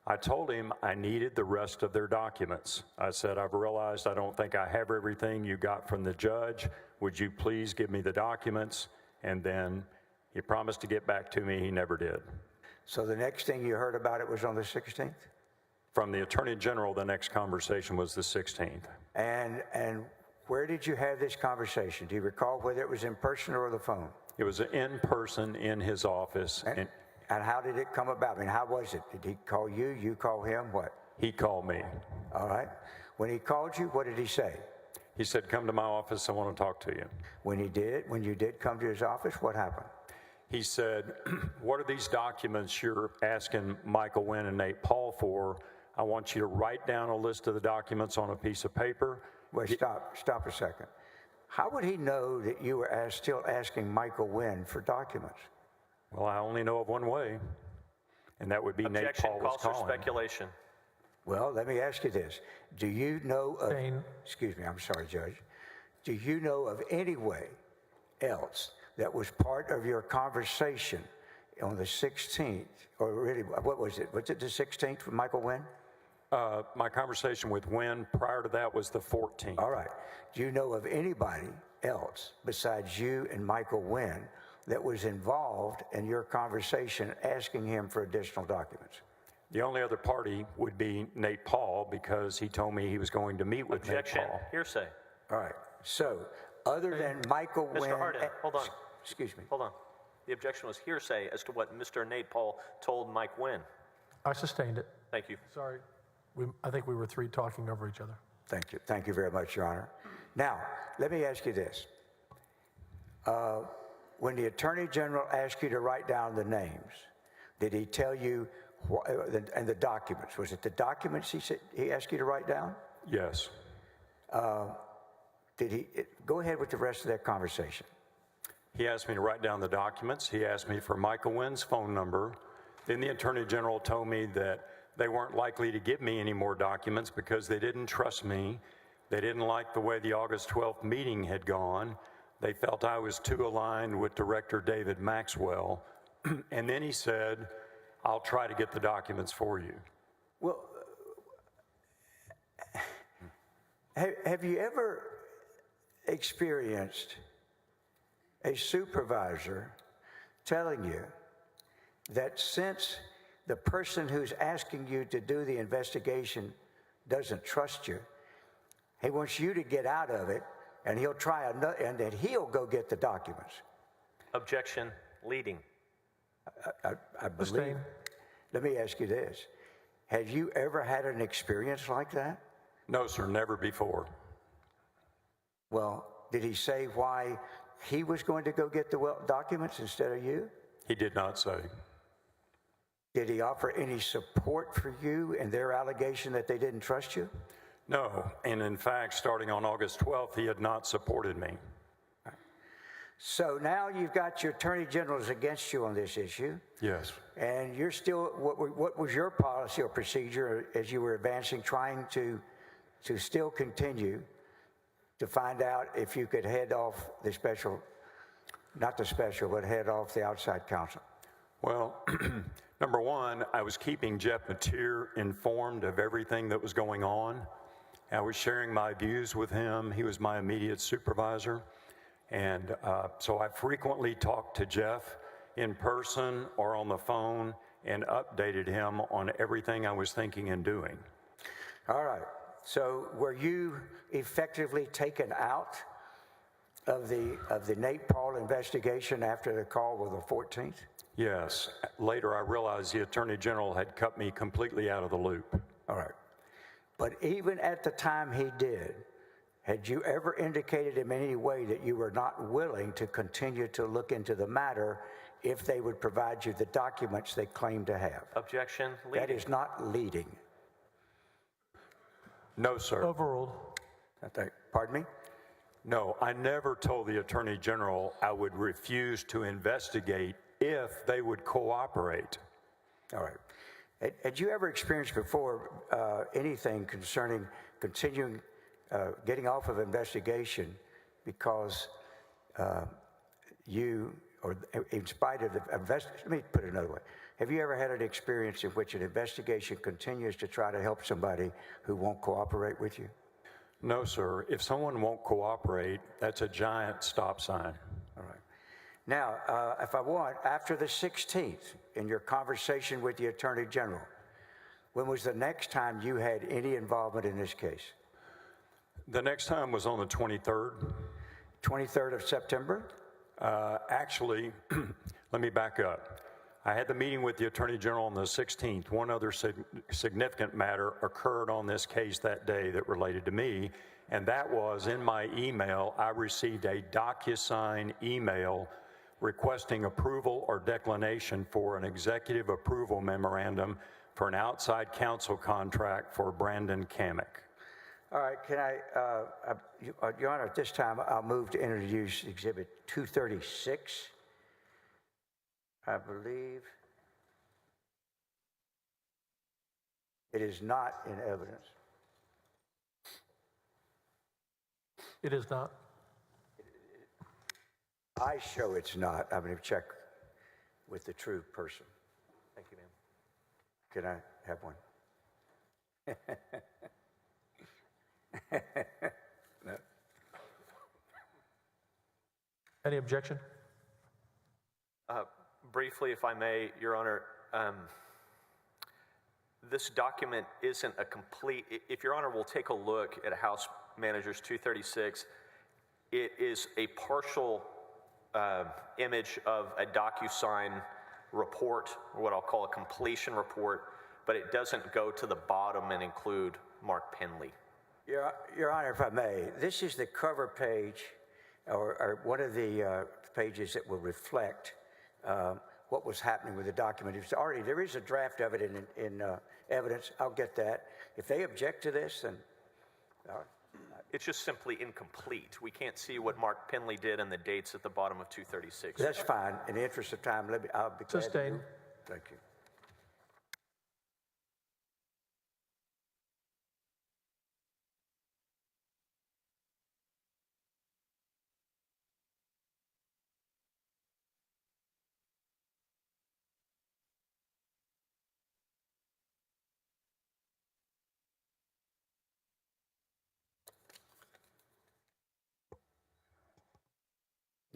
Speaker 3: I told him I needed the rest of their documents. I said, I've realized I don't think I have everything you got from the judge. Would you please give me the documents? And then he promised to get back to me. He never did.
Speaker 2: So the next thing you heard about it was on the 16th?
Speaker 3: From the Attorney General, the next conversation was the 16th.
Speaker 2: And where did you have this conversation? Do you recall whether it was in person or on the phone?
Speaker 3: It was in person in his office.
Speaker 2: And how did it come about? I mean, how was it? Did he call you? You call him? What?
Speaker 3: He called me.
Speaker 2: All right. When he called you, what did he say?
Speaker 3: He said, come to my office, I want to talk to you.
Speaker 2: When you did come to his office, what happened?
Speaker 3: He said, what are these documents you're asking Michael Wynn and Nate Paul for? I want you to write down a list of the documents on a piece of paper.
Speaker 2: Wait, stop a second. How would he know that you were still asking Michael Wynn for documents?
Speaker 3: Well, I only know of one way, and that would be Nate
Speaker 4: Objection,
Speaker 3: Paul was
Speaker 4: calls for
Speaker 3: calling.
Speaker 4: speculation.
Speaker 2: Well, let me ask you this. Do you know of,
Speaker 1: Dane.
Speaker 2: excuse me, I'm sorry, Judge. Do you know of any way else that was part of your conversation on the 16th, or really, what was it? Was it the 16th with Michael Wynn?
Speaker 3: My conversation with Wynn prior to that was the 14th.
Speaker 2: All right. Do you know of anybody else besides you and Michael Wynn that was involved in your conversation asking him for additional documents?
Speaker 3: The only other party would be Nate Paul because he told me he was going to meet with
Speaker 4: Objection,
Speaker 3: Nate Paul.
Speaker 4: hearsay.
Speaker 2: All right. So, other than Michael Wynn...
Speaker 4: Mr. Hardin, hold on.
Speaker 2: Excuse me.
Speaker 4: Hold on. The objection was hearsay as to what Mr. Nate Paul told Mike Wynn.
Speaker 1: I sustained it.
Speaker 4: Thank you.
Speaker 1: Sorry. I think we were three talking over each other.
Speaker 2: Thank you. Thank you very much, Your Honor. Now, let me ask you this. When the Attorney General asked you to write down the names, did he tell you, and the documents, was it the documents he asked you to write down?
Speaker 3: Yes.
Speaker 2: Did he, go ahead with the rest of that conversation.
Speaker 3: He asked me to write down the documents. He asked me for Michael Wynn's phone number. Then the Attorney General told me that they weren't likely to give me any more documents because they didn't trust me. They didn't like the way the August 12th meeting had gone. They felt I was too aligned with Director David Maxwell. And then he said, I'll try to get the documents for you.
Speaker 2: Well, have you ever experienced a supervisor telling you that since the person who's asking you to do the investigation doesn't trust you, he wants you to get out of it, and he'll try another, and then he'll go get the documents?
Speaker 4: Objection, leading.
Speaker 2: I believe.
Speaker 1: Sustained.
Speaker 2: Let me ask you this. Have you ever had an experience like that?
Speaker 3: No, sir, never before.
Speaker 2: Well, did he say why he was going to go get the documents instead of you?
Speaker 3: He did not say.
Speaker 2: Did he offer any support for you in their allegation that they didn't trust you?
Speaker 3: No, and in fact, starting on August 12th, he had not supported me.
Speaker 2: So now you've got your attorney generals against you on this issue,
Speaker 3: Yes.
Speaker 2: and you're still, what was your policy or procedure as you were advancing, trying to still continue to find out if you could head off the special, not the special, but head off the outside counsel?
Speaker 3: Well, number one, I was keeping Jeff Mateer informed of everything that was going on. I was sharing my views with him. He was my immediate supervisor. And so I frequently talked to Jeff in person or on the phone and updated him on everything I was thinking and doing.
Speaker 2: All right. So were you effectively taken out of the Nate Paul investigation after the call with the 14th?
Speaker 3: Yes. Later, I realized the Attorney General had cut me completely out of the loop.
Speaker 2: All right. But even at the time he did, had you ever indicated in any way that you were not willing to continue to look into the matter if they would provide you the documents they claim to have?
Speaker 4: Objection, leading.
Speaker 2: That is not leading.
Speaker 3: No, sir.
Speaker 1: Overruled.
Speaker 2: Pardon me?
Speaker 3: No, I never told the Attorney General I would refuse to investigate if they would cooperate.
Speaker 2: All right. Had you ever experienced before anything concerning continuing, getting off of investigation because you, or in spite of the let me put it another way. Have you ever had an experience in which an investigation continues to try to help somebody who won't cooperate with you?
Speaker 3: No, sir. If someone won't cooperate, that's a giant stop sign.
Speaker 2: All right. Now, if I want, after the 16th, in your conversation with the Attorney General, when was the next time you had any involvement in this case?
Speaker 3: The next time was on the 23rd.
Speaker 2: 23rd of September?
Speaker 3: Actually, let me back up. I had the meeting with the Attorney General on the 16th. One other significant matter occurred on this case that day that related to me, and that was in my email, I received a DocuSign email requesting approval or declination for an executive approval memorandum for an outside counsel contract for Brandon Kamek.
Speaker 2: All right, can Your Honor, at this time, I'll move to introduce Exhibit 236. I believe it is not in evidence.
Speaker 1: It is not.
Speaker 2: I show it's not. I'm going to check with the true person.
Speaker 4: Thank you, ma'am.
Speaker 2: Can I have one? No.
Speaker 1: Any objection?
Speaker 4: Briefly, if I may, Your Honor, this document isn't a complete, if Your Honor will take a look at House Managers 236, it is a partial image of a DocuSign report, or what I'll call a completion report, but it doesn't go to the bottom and include Mark Penley.
Speaker 2: Your Honor, if I may, this is the cover page, or one of the pages that will reflect what was happening with the document. It's already, there is a draft of it in evidence. I'll get that. If they object to this, then
Speaker 4: It's just simply incomplete. We can't see what Mark Penley did and the dates at the bottom of 236.
Speaker 2: that's fine. In the interest of time, I'll be glad to
Speaker 1: Sustained.
Speaker 2: move. Thank you.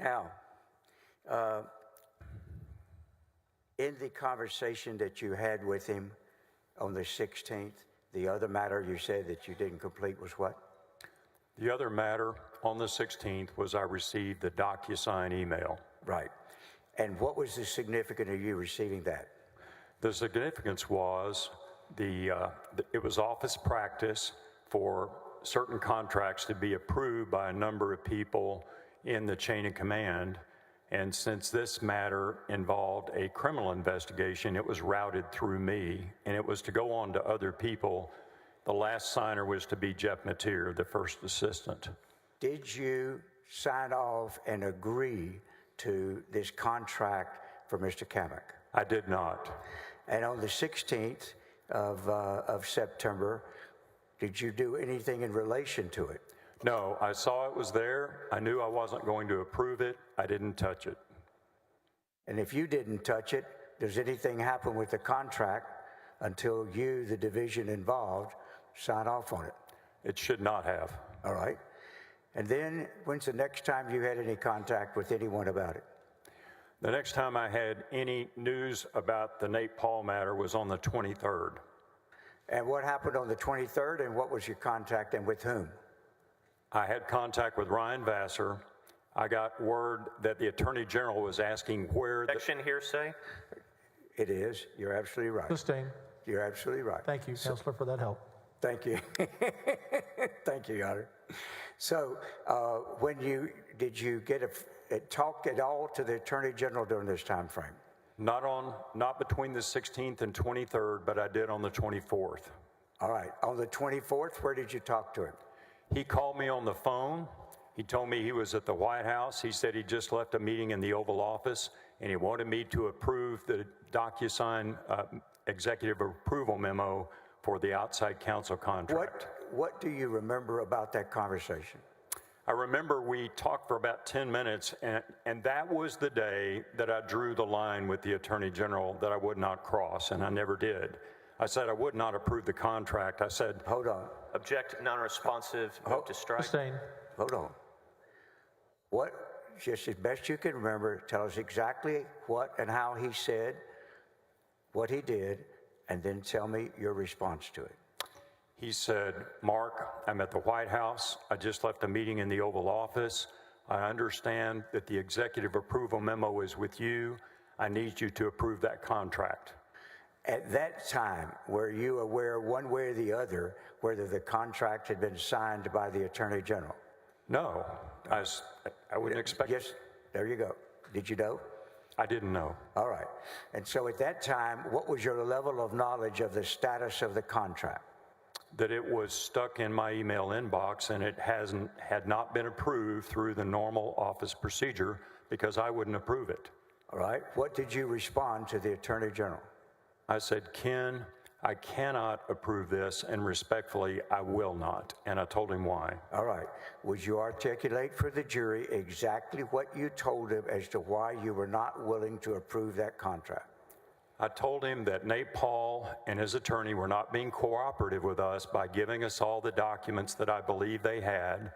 Speaker 2: Now, in the conversation that you had with him on the 16th, the other matter you said that you didn't complete was what?
Speaker 3: The other matter on the 16th was I received the DocuSign email.
Speaker 2: Right. And what was the significance of you receiving that?
Speaker 3: The significance was it was office practice for certain contracts to be approved by a number of people in the chain of command. And since this matter involved a criminal investigation, it was routed through me, and it was to go on to other people. The last signer was to be Jeff Mateer, the first assistant.
Speaker 2: Did you sign off and agree to this contract for Mr. Kamek?
Speaker 3: I did not.
Speaker 2: And on the 16th of September, did you do anything in relation to it?
Speaker 3: No, I saw it was there. I knew I wasn't going to approve it. I didn't touch it.
Speaker 2: And if you didn't touch it, does anything happen with the contract until you, the division involved, sign off on it?
Speaker 3: It should not have.
Speaker 2: All right. And then when's the next time you had any contact with anyone about it?
Speaker 3: The next time I had any news about the Nate Paul matter was on the 23rd.
Speaker 2: And what happened on the 23rd, and what was your contact and with whom?
Speaker 3: I had contact with Ryan Vassar. I got word that the Attorney General was asking where the...
Speaker 4: Objection hearsay?
Speaker 2: It is. You're absolutely right.
Speaker 1: Sustained.
Speaker 2: You're absolutely right.
Speaker 1: Thank you, Counselor, for that help.
Speaker 2: Thank you. Thank you, Your Honor. So did you get a talk at all to the Attorney General during this time frame?
Speaker 3: Not between the 16th and 23rd, but I did on the 24th.
Speaker 2: All right. On the 24th, where did you talk to him?
Speaker 3: He called me on the phone. He told me he was at the White House. He said he just left a meeting in the Oval Office, and he wanted me to approve the DocuSign executive approval memo for the outside counsel contract.
Speaker 2: What do you remember about that conversation?
Speaker 3: I remember we talked for about 10 minutes, and that was the day that I drew the line with the Attorney General that I would not cross, and I never did. I said I would not approve the contract. I said,
Speaker 2: hold on.
Speaker 4: Object, non-responsive, move to strike.
Speaker 1: Sustained.
Speaker 2: Hold on. What, just as best you can remember, tell us exactly what and how he said, what he did, and then tell me your response to it.
Speaker 3: He said, Mark, I'm at the White House. I just left a meeting in the Oval Office. I understand that the executive approval memo is with you. I need you to approve that contract.
Speaker 2: At that time, were you aware one way or the other whether the contract had been signed by the Attorney General?
Speaker 3: No, I wouldn't expect.
Speaker 2: Yes, there you go. Did you know?
Speaker 3: I didn't know.
Speaker 2: All right. And so at that time, what was your level of knowledge of the status of the contract?
Speaker 3: That it was stuck in my email inbox and it had not been approved through the normal office procedure because I wouldn't approve it.
Speaker 2: All right. What did you respond to the Attorney General?
Speaker 3: I said, Ken, I cannot approve this, and respectfully, I will not. And I told him why.
Speaker 2: All right. Would you articulate for the jury exactly what you told him as to why you were not willing to approve that contract?
Speaker 3: I told him that Nate Paul and his attorney were not being cooperative with us by giving us all the documents that I believe they had.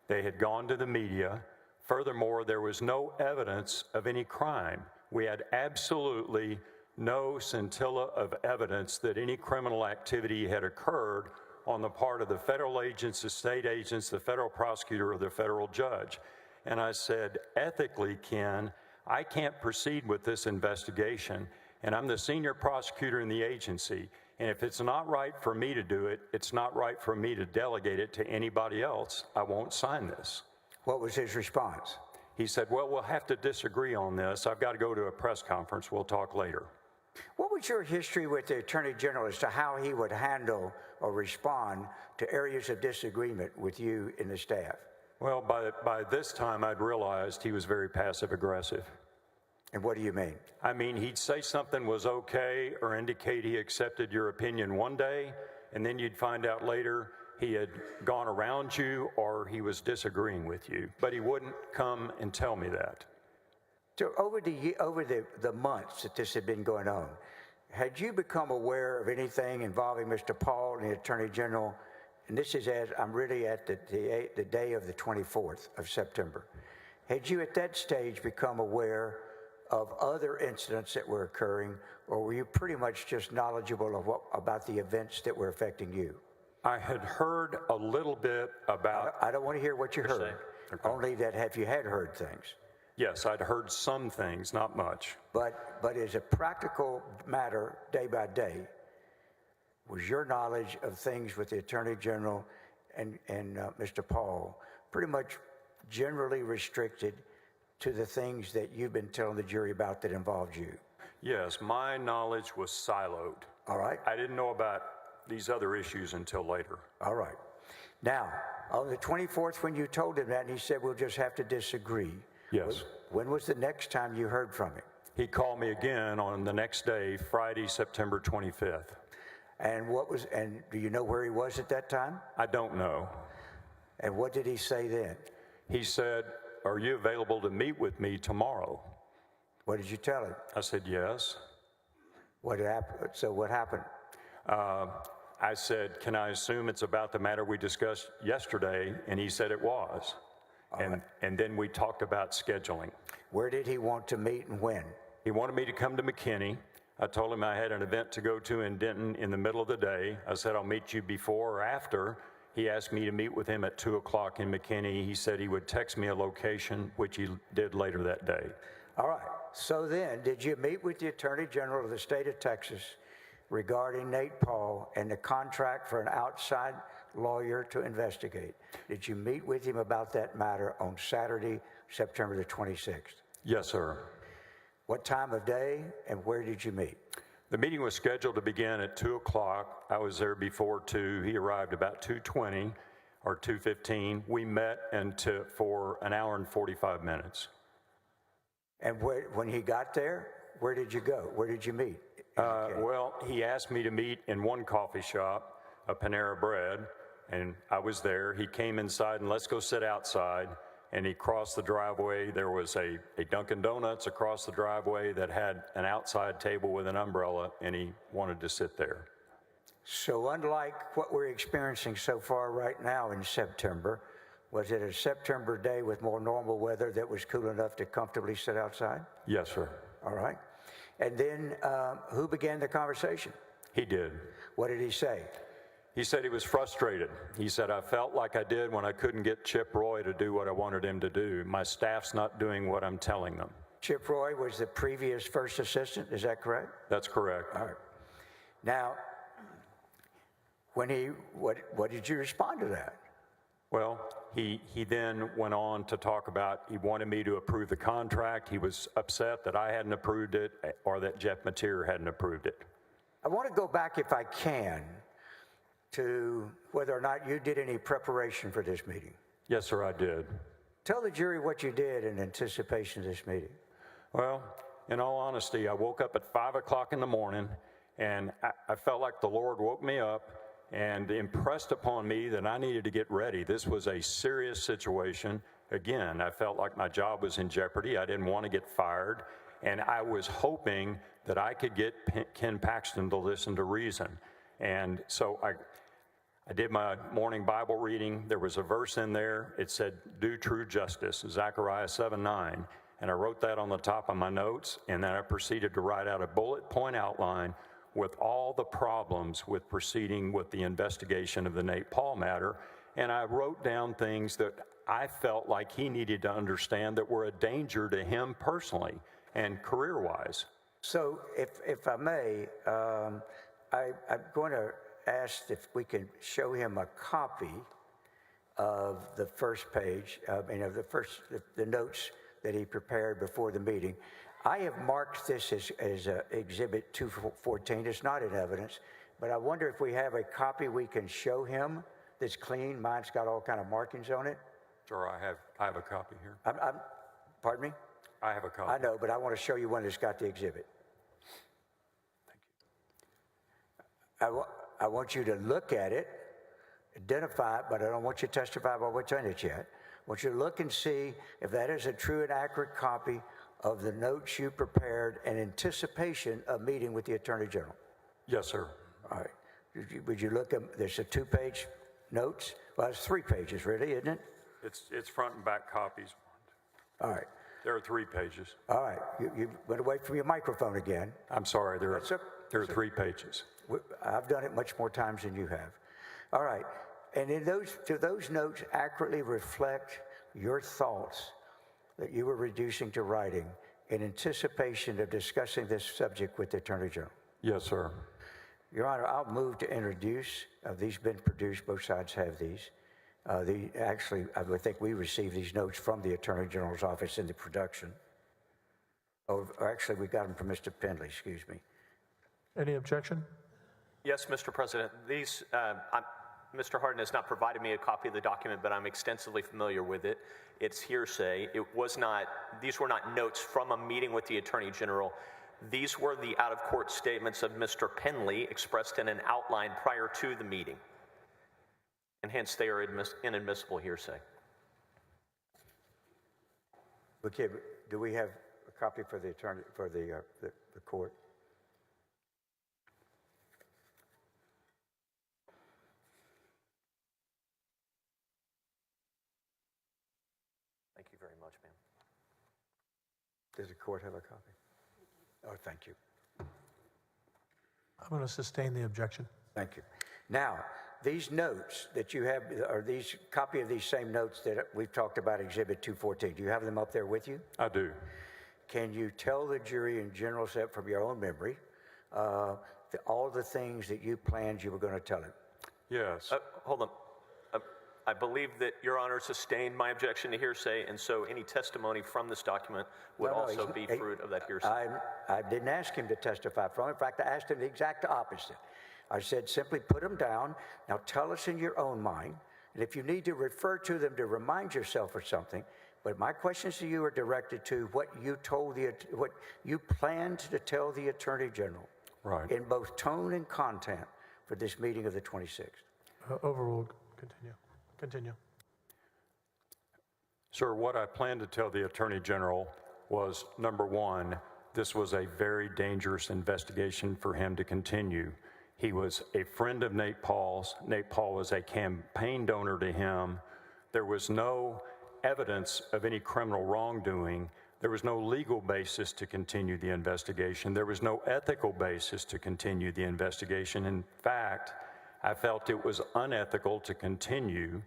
Speaker 3: They had gone to the media. Furthermore, there was no evidence of any crime. We had absolutely no scintilla of evidence that any criminal activity had occurred on the part of the federal agents, the state agents, the federal prosecutor, or the federal judge. And I said, ethically, Ken, I can't proceed with this investigation, and I'm the senior prosecutor in the agency, and if it's not right for me to do it, it's not right for me to delegate it to anybody else. I won't sign this.
Speaker 2: What was his response?
Speaker 3: He said, well, we'll have to disagree on this. I've got to go to a press conference. We'll talk later.
Speaker 2: What was your history with the Attorney General as to how he would handle or respond to areas of disagreement with you and the staff?
Speaker 3: Well, by this time, I'd realized he was very passive-aggressive.
Speaker 2: And what do you mean?
Speaker 3: I mean, he'd say something was okay or indicate he accepted your opinion one day, and then you'd find out later he had gone around you or he was disagreeing with you. But he wouldn't come and tell me that.
Speaker 2: So over the months that this had been going on, had you become aware of anything involving Mr. Paul and the Attorney General? And this is as I'm really at the day of the 24th of September. Had you at that stage become aware of other incidents that were occurring, or were you pretty much just knowledgeable about the events that were affecting you?
Speaker 3: I had heard a little bit about...
Speaker 2: I don't want to hear what you heard,
Speaker 3: Okay.
Speaker 2: only that have you had heard things.
Speaker 3: Yes, I'd heard some things, not much.
Speaker 2: But as a practical matter, day by day, was your knowledge of things with the Attorney General and Mr. Paul pretty much generally restricted to the things that you've been telling the jury about that involved you?
Speaker 3: Yes, my knowledge was siloed.
Speaker 2: All right.
Speaker 3: I didn't know about these other issues until later.
Speaker 2: All right. Now, on the 24th, when you told him that, and he said, we'll just have to disagree.
Speaker 3: Yes.
Speaker 2: When was the next time you heard from him?
Speaker 3: He called me again on the next day, Friday, September 25th.
Speaker 2: And do you know where he was at that time?
Speaker 3: I don't know.
Speaker 2: And what did he say then?
Speaker 3: He said, are you available to meet with me tomorrow?
Speaker 2: What did you tell him?
Speaker 3: I said, yes.
Speaker 2: What happened? So what happened?
Speaker 3: I said, can I assume it's about the matter we discussed yesterday? And he said it was. And then we talked about scheduling.
Speaker 2: Where did he want to meet and when?
Speaker 3: He wanted me to come to McKinney. I told him I had an event to go to in Denton in the middle of the day. I said, I'll meet you before or after. He asked me to meet with him at 2 o'clock in McKinney. He said he would text me a location, which he did later that day.
Speaker 2: All right. So then, did you meet with the Attorney General of the state of Texas regarding Nate Paul and the contract for an outside lawyer to investigate? Did you meet with him about that matter on Saturday, September the 26th?
Speaker 3: Yes, sir.
Speaker 2: What time of day and where did you meet?
Speaker 3: The meeting was scheduled to begin at 2 o'clock. I was there before 2. He arrived about 2:20 or 2:15. We met for an hour and 45 minutes.
Speaker 2: And when he got there, where did you go? Where did you meet?
Speaker 3: Well, he asked me to meet in one coffee shop, a Panera Bread, and I was there. He came inside and let's go sit outside. And he crossed the driveway. There was a Dunkin' Donuts across the driveway that had an outside table with an umbrella, and he wanted to sit there.
Speaker 2: So unlike what we're experiencing so far right now in September, was it a September day with more normal weather that was cool enough to comfortably sit outside?
Speaker 3: Yes, sir.
Speaker 2: All right. And then who began the conversation?
Speaker 3: He did.
Speaker 2: What did he say?
Speaker 3: He said he was frustrated. He said, I felt like I did when I couldn't get Chip Roy to do what I wanted him to do. My staff's not doing what I'm telling them.
Speaker 2: Chip Roy was the previous first assistant, is that correct?
Speaker 3: That's correct.
Speaker 2: All right. Now, what did you respond to that?
Speaker 3: Well, he then went on to talk about he wanted me to approve the contract. He was upset that I hadn't approved it or that Jeff Mateer hadn't approved it.
Speaker 2: I want to go back, if I can, to whether or not you did any preparation for this meeting.
Speaker 3: Yes, sir, I did.
Speaker 2: Tell the jury what you did in anticipation of this meeting.
Speaker 3: Well, in all honesty, I woke up at 5 o'clock in the morning, and I felt like the Lord woke me up and impressed upon me that I needed to get ready. This was a serious situation. Again, I felt like my job was in jeopardy. I didn't want to get fired, and I was hoping that I could get Ken Paxton to listen to reason. And so I did my morning Bible reading. There was a verse in there. It said, "Do true justice," Zechariah 7:9. And I wrote that on the top of my notes, and then I proceeded to write out a bullet point outline with all the problems with proceeding with the investigation of the Nate Paul matter. And I wrote down things that I felt like he needed to understand that were a danger to him personally and career-wise.
Speaker 2: So if I may, I'm going to ask if we can show him a copy of the first page, of the notes that he prepared before the meeting. I have marked this as Exhibit 214. It's not in evidence, but I wonder if we have a copy we can show him that's clean. Mine's got all kind of markings on it.
Speaker 3: Sir, I have a copy here.
Speaker 2: Pardon me?
Speaker 3: I have a copy.
Speaker 2: I know, but I want to show you one that's got the exhibit.
Speaker 3: Thank you.
Speaker 2: I want you to look at it, identify it, but I don't want you to testify about what's in it yet. I want you to look and see if that is a true and accurate copy of the notes you prepared in anticipation of meeting with the Attorney General.
Speaker 3: Yes, sir.
Speaker 2: All right. Would you look at, there's a 2-page notes? Well, it's 3 pages, really, isn't it?
Speaker 3: It's front and back copies.
Speaker 2: All right.
Speaker 3: There are 3 pages.
Speaker 2: All right. You went away from your microphone again.
Speaker 3: I'm sorry, there
Speaker 2: That's
Speaker 3: are 3 pages.
Speaker 2: I've done it much more times than you have. All right. And do those notes accurately reflect your thoughts that you were reducing to writing in anticipation of discussing this subject with the Attorney General?
Speaker 3: Yes, sir.
Speaker 2: Your Honor, I'll move to introduce. These been produced. Both sides have these. Actually, I would think we received these notes from the Attorney General's office in the production. Or actually, we got them from Mr. Pendley, excuse me.
Speaker 1: Any objection?
Speaker 4: Yes, Mr. President. Mr. Hardin has not provided me a copy of the document, but I'm extensively familiar with it. It's hearsay. These were not notes from a meeting with the Attorney General. These were the out-of-court statements of Mr. Pendley expressed in an outline prior to the meeting. And hence, they are inadmissible hearsay.
Speaker 2: Okay, do we have a copy for the attorney, for the court?
Speaker 4: Thank you very much, ma'am.
Speaker 2: Does the court have a copy? Oh, thank you.
Speaker 1: I'm going to sustain the objection.
Speaker 2: Thank you. Now, these notes that you have, or these copy of these same notes that we've talked about, Exhibit 214, do you have them up there with you?
Speaker 3: I do.
Speaker 2: Can you tell the jury in general, set from your own memory, all the things that you planned you were going to tell him?
Speaker 3: Yes.
Speaker 4: Hold on. I believe that Your Honor sustained my objection to hearsay, and so any testimony from this document would also be fruit of that hearsay.
Speaker 2: I didn't ask him to testify from it. In fact, I asked him the exact opposite. I said, simply put them down. Now tell us in your own mind. And if you need to refer to them to remind yourself of something, but my questions to you are directed to what you planned to tell the Attorney General.
Speaker 3: Right.
Speaker 2: In both tone and content for this meeting of the 26th.
Speaker 1: Overruled. Continue.
Speaker 3: Sir, what I planned to tell the Attorney General was, number one, this was a very dangerous investigation for him to continue. He was a friend of Nate Paul's. Nate Paul was a campaign donor to him. There was no evidence of any criminal wrongdoing. There was no legal basis to continue the investigation. There was no ethical basis to continue the investigation. In fact, I felt it was unethical to continue.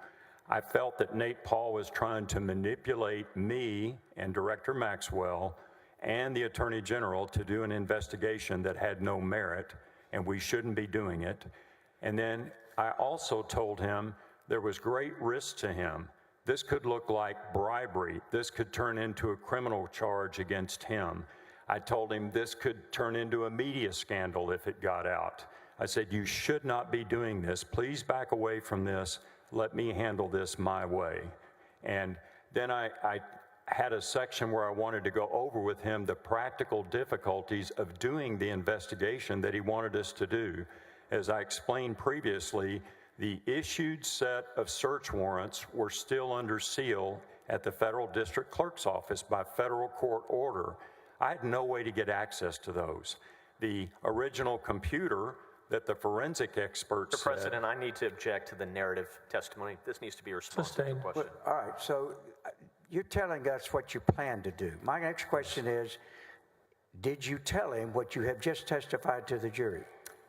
Speaker 3: I felt that Nate Paul was trying to manipulate me and Director Maxwell and the Attorney General to do an investigation that had no merit, and we shouldn't be doing it. And then I also told him there was great risk to him. This could look like bribery. This could turn into a criminal charge against him. I told him this could turn into a media scandal if it got out. I said, you should not be doing this. Please back away from this. Let me handle this my way. And then I had a section where I wanted to go over with him the practical difficulties of doing the investigation that he wanted us to do. As I explained previously, the issued set of search warrants were still under seal at the federal district clerk's office by federal court order. I had no way to get access to those. The original computer that the forensic experts
Speaker 4: Mr. President, I need to object to the narrative testimony. This needs to be responsive to the
Speaker 1: Sustained.
Speaker 4: question.
Speaker 2: All right, so you're telling us what you plan to do. My next question is, did you tell him what you have just testified to the jury?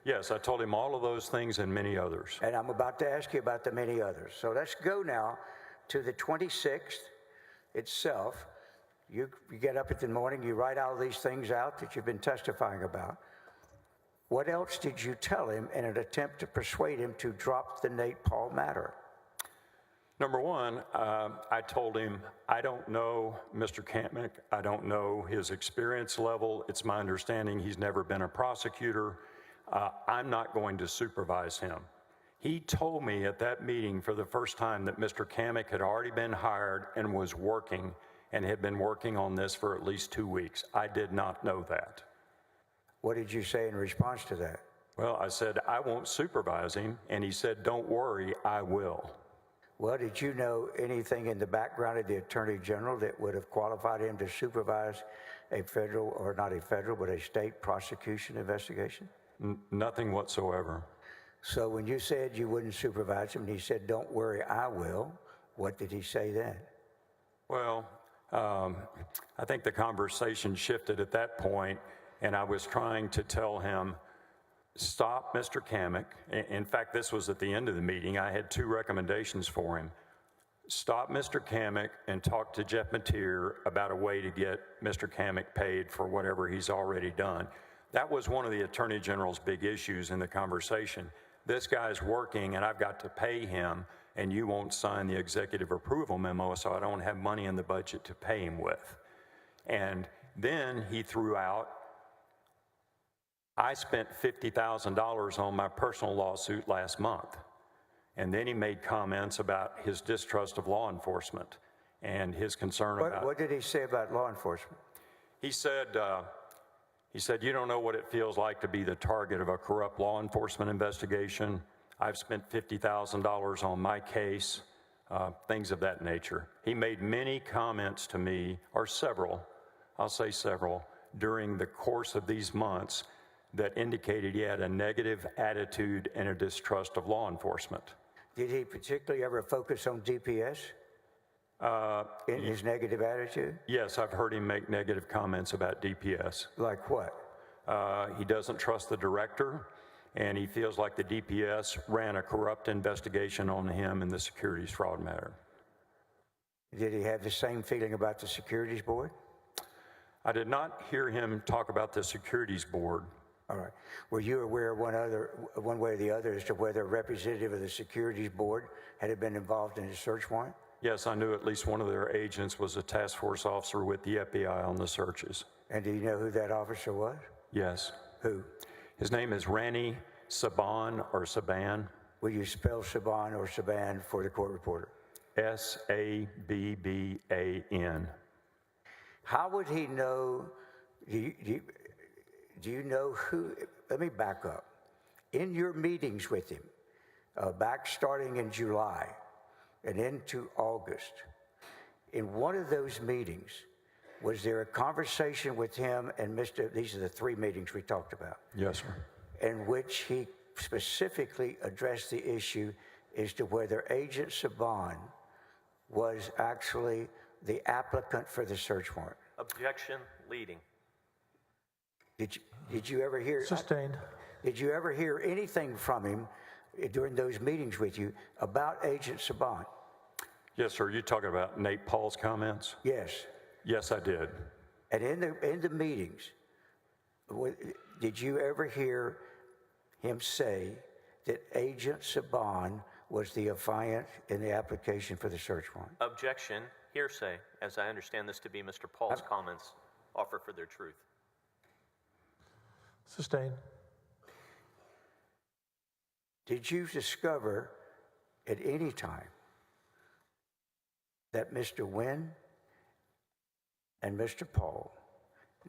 Speaker 3: Yes, I told him all of those things and many others.
Speaker 2: And I'm about to ask you about the many others. So let's go now to the 26th itself. You get up in the morning, you write all these things out that you've been testifying about. What else did you tell him in an attempt to persuade him to drop the Nate Paul matter?
Speaker 3: Number one, I told him, I don't know Mr. Kamek. I don't know his experience level. It's my understanding he's never been a prosecutor. I'm not going to supervise him. He told me at that meeting for the first time that Mr. Kamek had already been hired and was working and had been working on this for at least 2 weeks. I did not know that.
Speaker 2: What did you say in response to that?
Speaker 3: Well, I said, I won't supervise him. And he said, don't worry, I will.
Speaker 2: Well, did you know anything in the background of the Attorney General that would have qualified him to supervise a federal, or not a federal, but a state prosecution investigation?
Speaker 3: Nothing whatsoever.
Speaker 2: So when you said you wouldn't supervise him, and he said, don't worry, I will, what did he say then?
Speaker 3: Well, I think the conversation shifted at that point, and I was trying to tell him, stop Mr. Kamek. In fact, this was at the end of the meeting. I had 2 recommendations for him. Stop Mr. Kamek and talk to Jeff Mateer about a way to get Mr. Kamek paid for whatever he's already done. That was one of the Attorney General's big issues in the conversation. This guy's working and I've got to pay him, and you won't sign the executive approval memo, so I don't have money in the budget to pay him with. And then he threw out, I spent $50,000 on my personal lawsuit last month. And then he made comments about his distrust of law enforcement and his concern about...
Speaker 2: What did he say about law enforcement?
Speaker 3: He said, you don't know what it feels like to be the target of a corrupt law enforcement investigation. I've spent $50,000 on my case, things of that nature. He made many comments to me, or several, I'll say several, during the course of these months that indicated he had a negative attitude and a distrust of law enforcement.
Speaker 2: Did he particularly ever focus on DPS in his negative attitude?
Speaker 3: Yes, I've heard him make negative comments about DPS.
Speaker 2: Like what?
Speaker 3: He doesn't trust the director, and he feels like the DPS ran a corrupt investigation on him in the securities fraud matter.
Speaker 2: Did he have the same feeling about the securities board?
Speaker 3: I did not hear him talk about the securities board.
Speaker 2: All right. Were you aware one way or the other as to whether a representative of the securities board had been involved in a search warrant?
Speaker 3: Yes, I knew at least one of their agents was a task force officer with the FBI on the searches.
Speaker 2: And do you know who that officer was?
Speaker 3: Yes.
Speaker 2: Who?
Speaker 3: His name is Randy Saban or Saban.
Speaker 2: Will you spell Saban or Saban for the court reporter?
Speaker 3: Sabban.
Speaker 2: How would he know? Do you know who? Let me back up. In your meetings with him, back starting in July and into August, in one of those meetings, was there a conversation with him and these are the 3 meetings we talked about,
Speaker 3: Yes, sir.
Speaker 2: in which he specifically addressed the issue as to whether Agent Saban was actually the applicant for the search warrant?
Speaker 4: Objection leading.
Speaker 2: Did you ever hear?
Speaker 1: Sustained.
Speaker 2: Did you ever hear anything from him during those meetings with you about Agent Saban?
Speaker 3: Yes, sir. You talking about Nate Paul's comments?
Speaker 2: Yes.
Speaker 3: Yes, I did.
Speaker 2: And in the meetings, did you ever hear him say that Agent Saban was the affiant in the application for the search warrant?
Speaker 4: Objection. Hearsay, as I understand this to be Mr. Paul's comments, offer for their truth.
Speaker 1: Sustained.
Speaker 2: Did you discover at any time that Mr. Wynn and Mr. Paul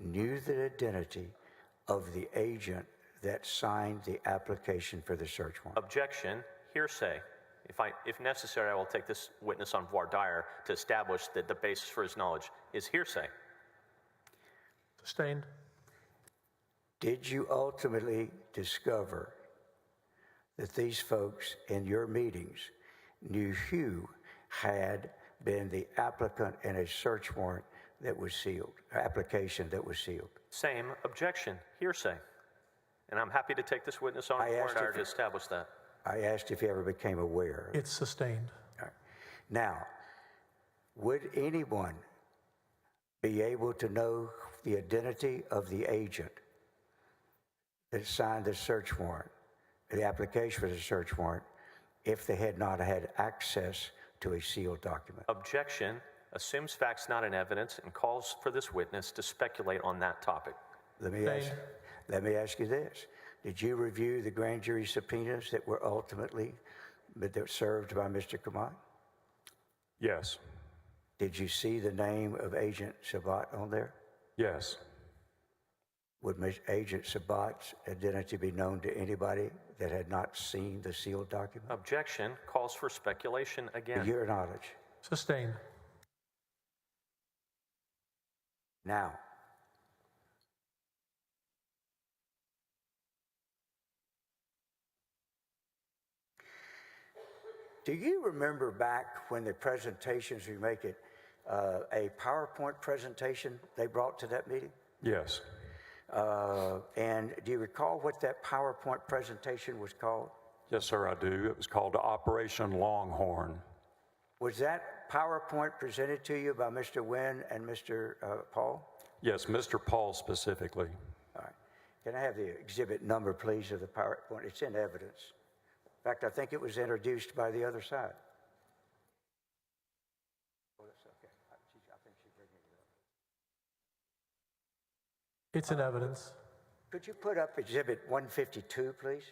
Speaker 2: knew the identity of the agent that signed the application for the search warrant?
Speaker 4: Objection. Hearsay. If necessary, I will take this witness on voir dire to establish that the basis for his knowledge is hearsay.
Speaker 1: Sustained.
Speaker 2: Did you ultimately discover that these folks in your meetings knew who had been the applicant in a search warrant that was sealed, application that was sealed?
Speaker 4: Same. Objection. Hearsay. And I'm happy to take this witness on voir dire to establish that.
Speaker 2: I asked if you ever became aware.
Speaker 1: It's sustained.
Speaker 2: All right. Now, would anyone be able to know the identity of the agent that signed the search warrant, the application for the search warrant, if they had not had access to a sealed document?
Speaker 4: Objection. Assumes facts not in evidence and calls for this witness to speculate on that topic.
Speaker 2: Let me ask you this. Did you review the grand jury subpoenas that were ultimately served by Mr. Kamat?
Speaker 3: Yes.
Speaker 2: Did you see the name of Agent Sabat on there?
Speaker 3: Yes.
Speaker 2: Would Agent Sabat's identity be known to anybody that had not seen the sealed document?
Speaker 4: Objection. Calls for speculation again.
Speaker 2: To your knowledge.
Speaker 1: Sustained.
Speaker 2: Now, do you remember back when the presentations, you make it a PowerPoint presentation they brought to that meeting?
Speaker 3: Yes.
Speaker 2: And do you recall what that PowerPoint presentation was called?
Speaker 3: Yes, sir, I do. It was called Operation Longhorn.
Speaker 2: Was that PowerPoint presented to you by Mr. Wynn and Mr. Paul?
Speaker 3: Yes, Mr. Paul specifically.
Speaker 2: All right. Can I have the exhibit number, please, of the PowerPoint? It's in evidence. In fact, I think it was introduced by the other side. Oh, that's okay. I think she's bringing it up.
Speaker 1: It's in evidence.
Speaker 2: Could you put up exhibit 152, please?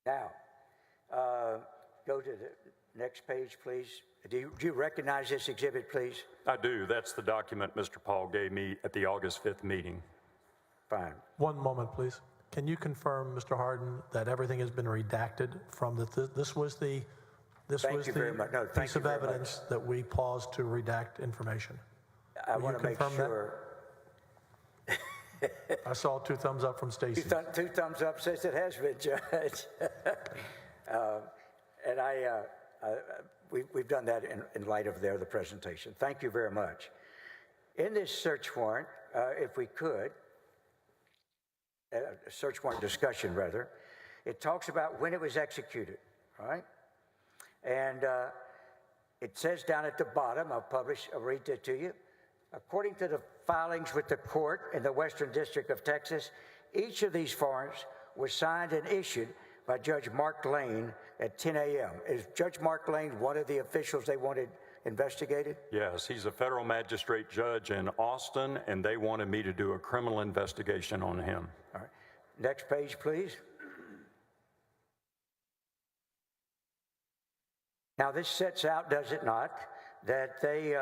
Speaker 2: Now, go to the next page, please. Do you recognize this exhibit, please?
Speaker 3: I do. That's the document Mr. Paul gave me at the August 5th meeting.
Speaker 2: Fine.
Speaker 1: One moment, please. Can you confirm, Mr. Harden, that everything has been redacted from this was the
Speaker 2: Thank you very much. No, thank
Speaker 1: piece
Speaker 2: you
Speaker 1: of
Speaker 2: very
Speaker 1: evidence that we paused to redact information?
Speaker 2: I
Speaker 1: Will
Speaker 2: want
Speaker 1: you
Speaker 2: to make
Speaker 1: confirm that?
Speaker 2: sure.
Speaker 1: I saw 2 thumbs up from Stacy.
Speaker 2: Two thumbs up says it has been, Judge. And we've done that in light of the presentation. Thank you very much. In this search warrant, if we could, search warrant discussion rather, it talks about when it was executed, right? And it says down at the bottom, I'll read it to you. According to the filings with the court in the Western District of Texas, each of these warrants was signed and issued by Judge Mark Lane at 10 a.m. Is Judge Mark Lane one of the officials they wanted investigated?
Speaker 3: Yes, he's a federal magistrate judge in Austin, and they wanted me to do a criminal investigation on him.
Speaker 2: All right. Next page, please. Now, this sets out, does it not, that they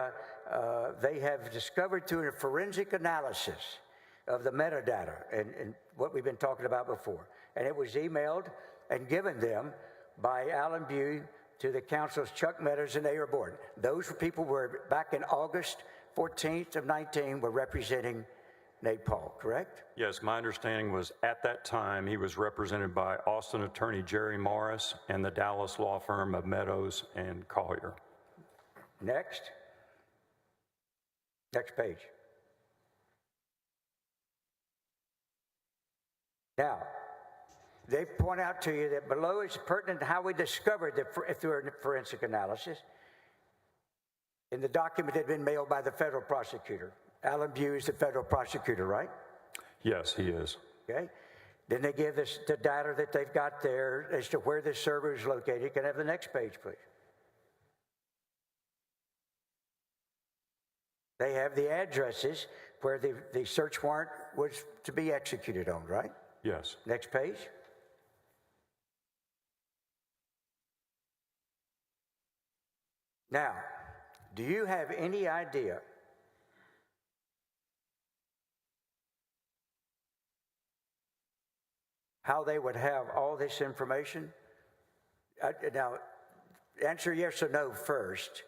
Speaker 2: have discovered through a forensic analysis of the metadata and what we've been talking about before. And it was emailed and given them by Alan Bew to the council's Chuck Meadows and Ayer Board. Those people were back in August 14th of 19 were representing Nate Paul, correct?
Speaker 3: Yes, my understanding was at that time he was represented by Austin attorney Jerry Morris and the Dallas law firm of Meadows and Collier.
Speaker 2: Next page. Now, they point out to you that below is pertinent to how we discovered through forensic analysis in the document that had been mailed by the federal prosecutor. Alan Bew is the federal prosecutor, right?
Speaker 3: Yes, he is.
Speaker 2: Okay. Then they give us the data that they've got there as to where this server is located. Can I have the next page, please? They have the addresses where the search warrant was to be executed on, right?
Speaker 3: Yes.
Speaker 2: Next page. Now, do you have any idea how they would have all this information? Now, answer yes or no first.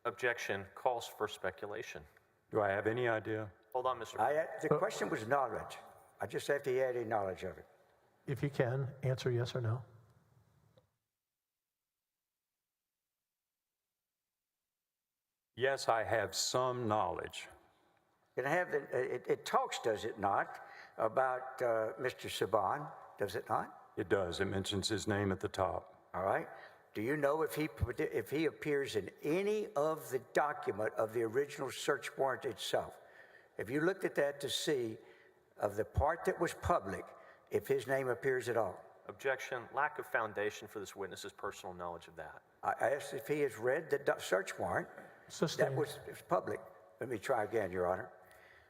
Speaker 4: Objection calls for speculation.
Speaker 3: Do I have any idea?
Speaker 4: Hold on, Mr. President.
Speaker 2: The question was knowledge. I just have to add any knowledge of it.
Speaker 1: If you can, answer yes or no.
Speaker 3: Yes, I have some knowledge.
Speaker 2: Can I have it talks, does it not, about Mr. Saban, does it not?
Speaker 3: It does. It mentions his name at the top.
Speaker 2: All right. Do you know if he appears in any of the document of the original search warrant itself? Have you looked at that to see of the part that was public, if his name appears at all?
Speaker 4: Objection, lack of foundation for this witness's personal knowledge of that.
Speaker 2: I asked if he has read the search warrant that was public. Let me try again, Your Honor.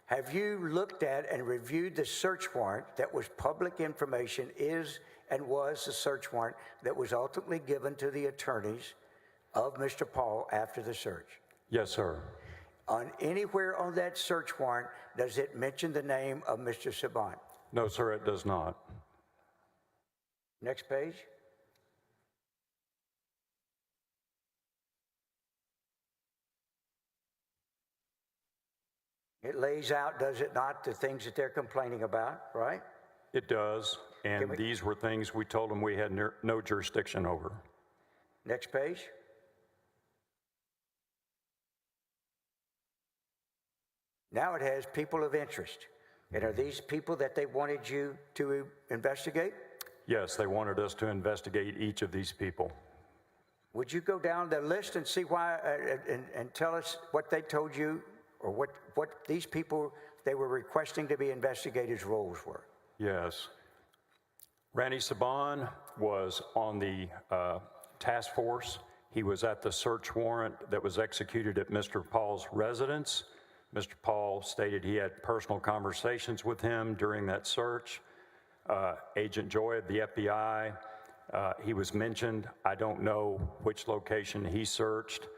Speaker 2: Have you looked at and reviewed the search warrant that was public information, is and was the search warrant that was ultimately given to the attorneys of Mr. Paul after the search?
Speaker 3: Yes, sir.
Speaker 2: On anywhere on that search warrant, does it mention the name of Mr. Saban?
Speaker 3: No, sir, it does not.
Speaker 2: Next page. It lays out, does it not, the things that they're complaining about, right?
Speaker 3: It does. And these were things we told them we had no jurisdiction over.
Speaker 2: Next page. Now it has people of interest. And are these people that they wanted you to investigate?
Speaker 3: Yes, they wanted us to investigate each of these people.
Speaker 2: Would you go down the list and see why, and tell us what they told you, or what these people they were requesting to be investigated roles were?
Speaker 3: Yes. Randy Saban was on the task force. He was at the search warrant that was executed at Mr. Paul's residence. Mr. Paul stated he had personal conversations with him during that search. Agent Joy of the FBI, he was mentioned. I don't know which location he searched.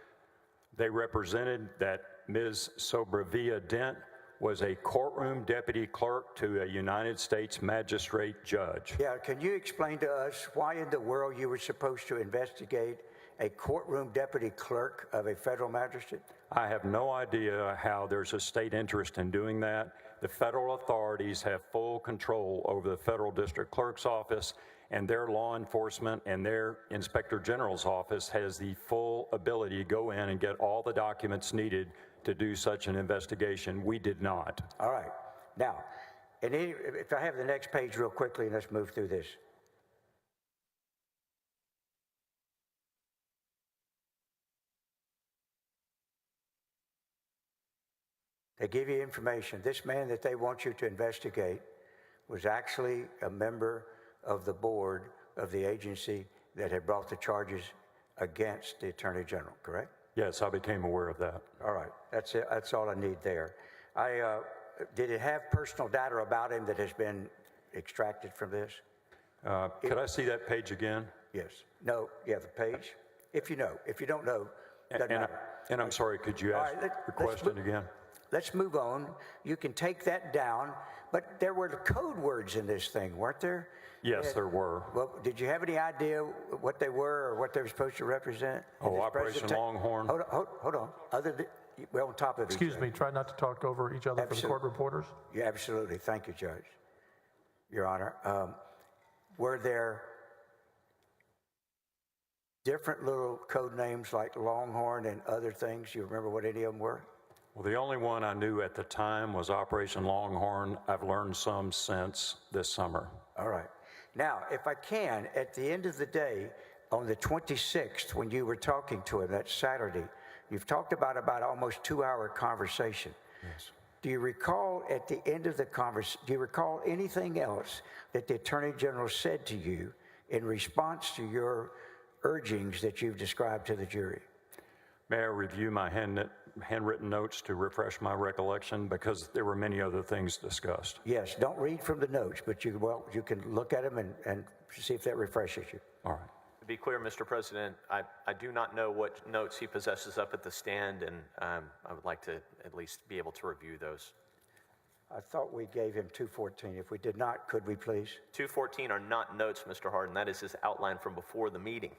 Speaker 3: They represented that Ms. Sobravia Dent was a courtroom deputy clerk to a United States magistrate judge.
Speaker 2: Yeah, can you explain to us why in the world you were supposed to investigate a courtroom deputy clerk of a federal magistrate?
Speaker 3: I have no idea how there's a state interest in doing that. The federal authorities have full control over the federal district clerk's office, and their law enforcement and their inspector general's office has the full ability to go in and get all the documents needed to do such an investigation. We did not.
Speaker 2: All right. Now, if I have the next page real quickly, let's move through this. They give you information. This man that they want you to investigate was actually a member of the board of the agency that had brought the charges against the Attorney General, correct?
Speaker 3: Yes, I became aware of that.
Speaker 2: All right, that's it. That's all I need there. Did it have personal data about him that has been extracted from this?
Speaker 3: Could I see that page again?
Speaker 2: Yes. No, yeah, the page. If you know. If you don't know, doesn't matter.
Speaker 3: And I'm sorry, could you ask the question again?
Speaker 2: Let's move on. You can take that down, but there were code words in this thing, weren't there?
Speaker 3: Yes, there were.
Speaker 2: Well, did you have any idea what they were or what they were supposed to represent?
Speaker 3: Oh, Operation Longhorn.
Speaker 2: Hold on. We're on top of each
Speaker 1: Excuse
Speaker 2: other.
Speaker 1: me, try not to talk over each other for the court reporters.
Speaker 2: Yeah, absolutely. Thank you, Judge. Your Honor. Were there different little code names like Longhorn and other things? You remember what any of them were?
Speaker 3: Well, the only one I knew at the time was Operation Longhorn. I've learned some since this summer.
Speaker 2: All right. Now, if I can, at the end of the day, on the 26th, when you were talking to him that Saturday, you've talked about almost 2-hour conversation.
Speaker 3: Yes.
Speaker 2: Do you recall at the end of the conversation, do you recall anything else that the Attorney General said to you in response to your urgings that you've described to the jury?
Speaker 3: May I review my handwritten notes to refresh my recollection, because there were many other things discussed?
Speaker 2: Yes, don't read from the notes, but you can look at them and see if that refreshes you.
Speaker 3: All right.
Speaker 4: To be clear, Mr. President, I do not know what notes he possesses up at the stand, and I would like to at least be able to review those.
Speaker 2: I thought we gave him 214. If we did not, could we please?
Speaker 4: 214 are not notes, Mr. Hardin. That is his outline from before the meeting.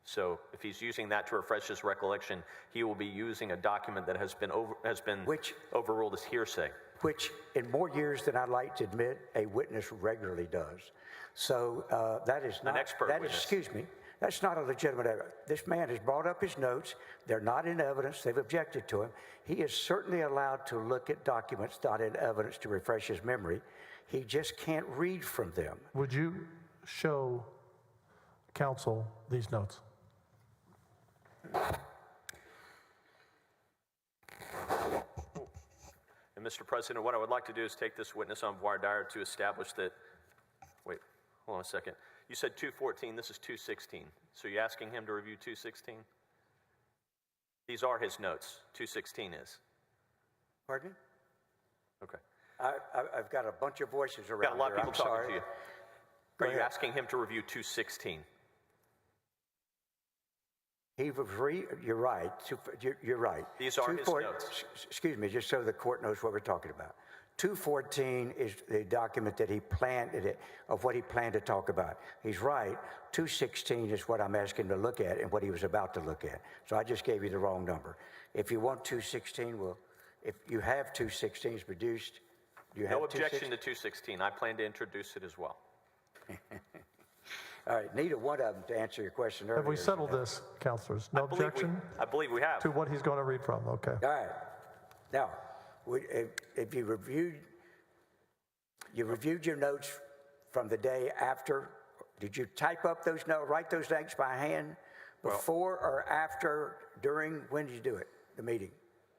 Speaker 4: So if he's using that to refresh his recollection, he will be using a document that has been overruled as hearsay.
Speaker 2: Which, in more years than I'd like to admit, a witness regularly does. So that is not
Speaker 4: an expert witness.
Speaker 2: Excuse me, that's not a legitimate evidence. This man has brought up his notes. They're not in evidence. They've objected to him. He is certainly allowed to look at documents not in evidence to refresh his memory. He just can't read from them.
Speaker 1: Would you show counsel these notes?
Speaker 4: And Mr. President, what I would like to do is take this witness on voir dire to establish that, wait, hold on a second. You said 214, this is 216. So you're asking him to review 216? These are his notes, 216 is.
Speaker 2: Pardon me?
Speaker 4: Okay.
Speaker 2: I've got a bunch of voices around
Speaker 4: Got a lot of
Speaker 2: here.
Speaker 4: people
Speaker 2: I'm
Speaker 4: talking
Speaker 2: sorry.
Speaker 4: to you.
Speaker 2: Go
Speaker 4: Are you
Speaker 2: ahead.
Speaker 4: asking him to review 216?
Speaker 2: You're right. You're right.
Speaker 4: These are his notes.
Speaker 2: Excuse me, just so the court knows what we're talking about. 214 is the document that he planned, of what he planned to talk about. He's right. 216 is what I'm asking him to look at and what he was about to look at. So I just gave you the wrong number. If you want 216, well, if you have 216s produced, do you have
Speaker 4: No objection
Speaker 2: 216?
Speaker 4: to 216. I plan to introduce it as well.
Speaker 2: All right, neither one of them to answer your question earlier.
Speaker 1: Have we settled this, counselors? No objection
Speaker 4: I believe we have.
Speaker 1: to what he's going to read from? Okay.
Speaker 2: All right. Now, if you reviewed your notes from the day after, did you type up those notes, write those notes by hand before or after, during, when did you do it, the meeting?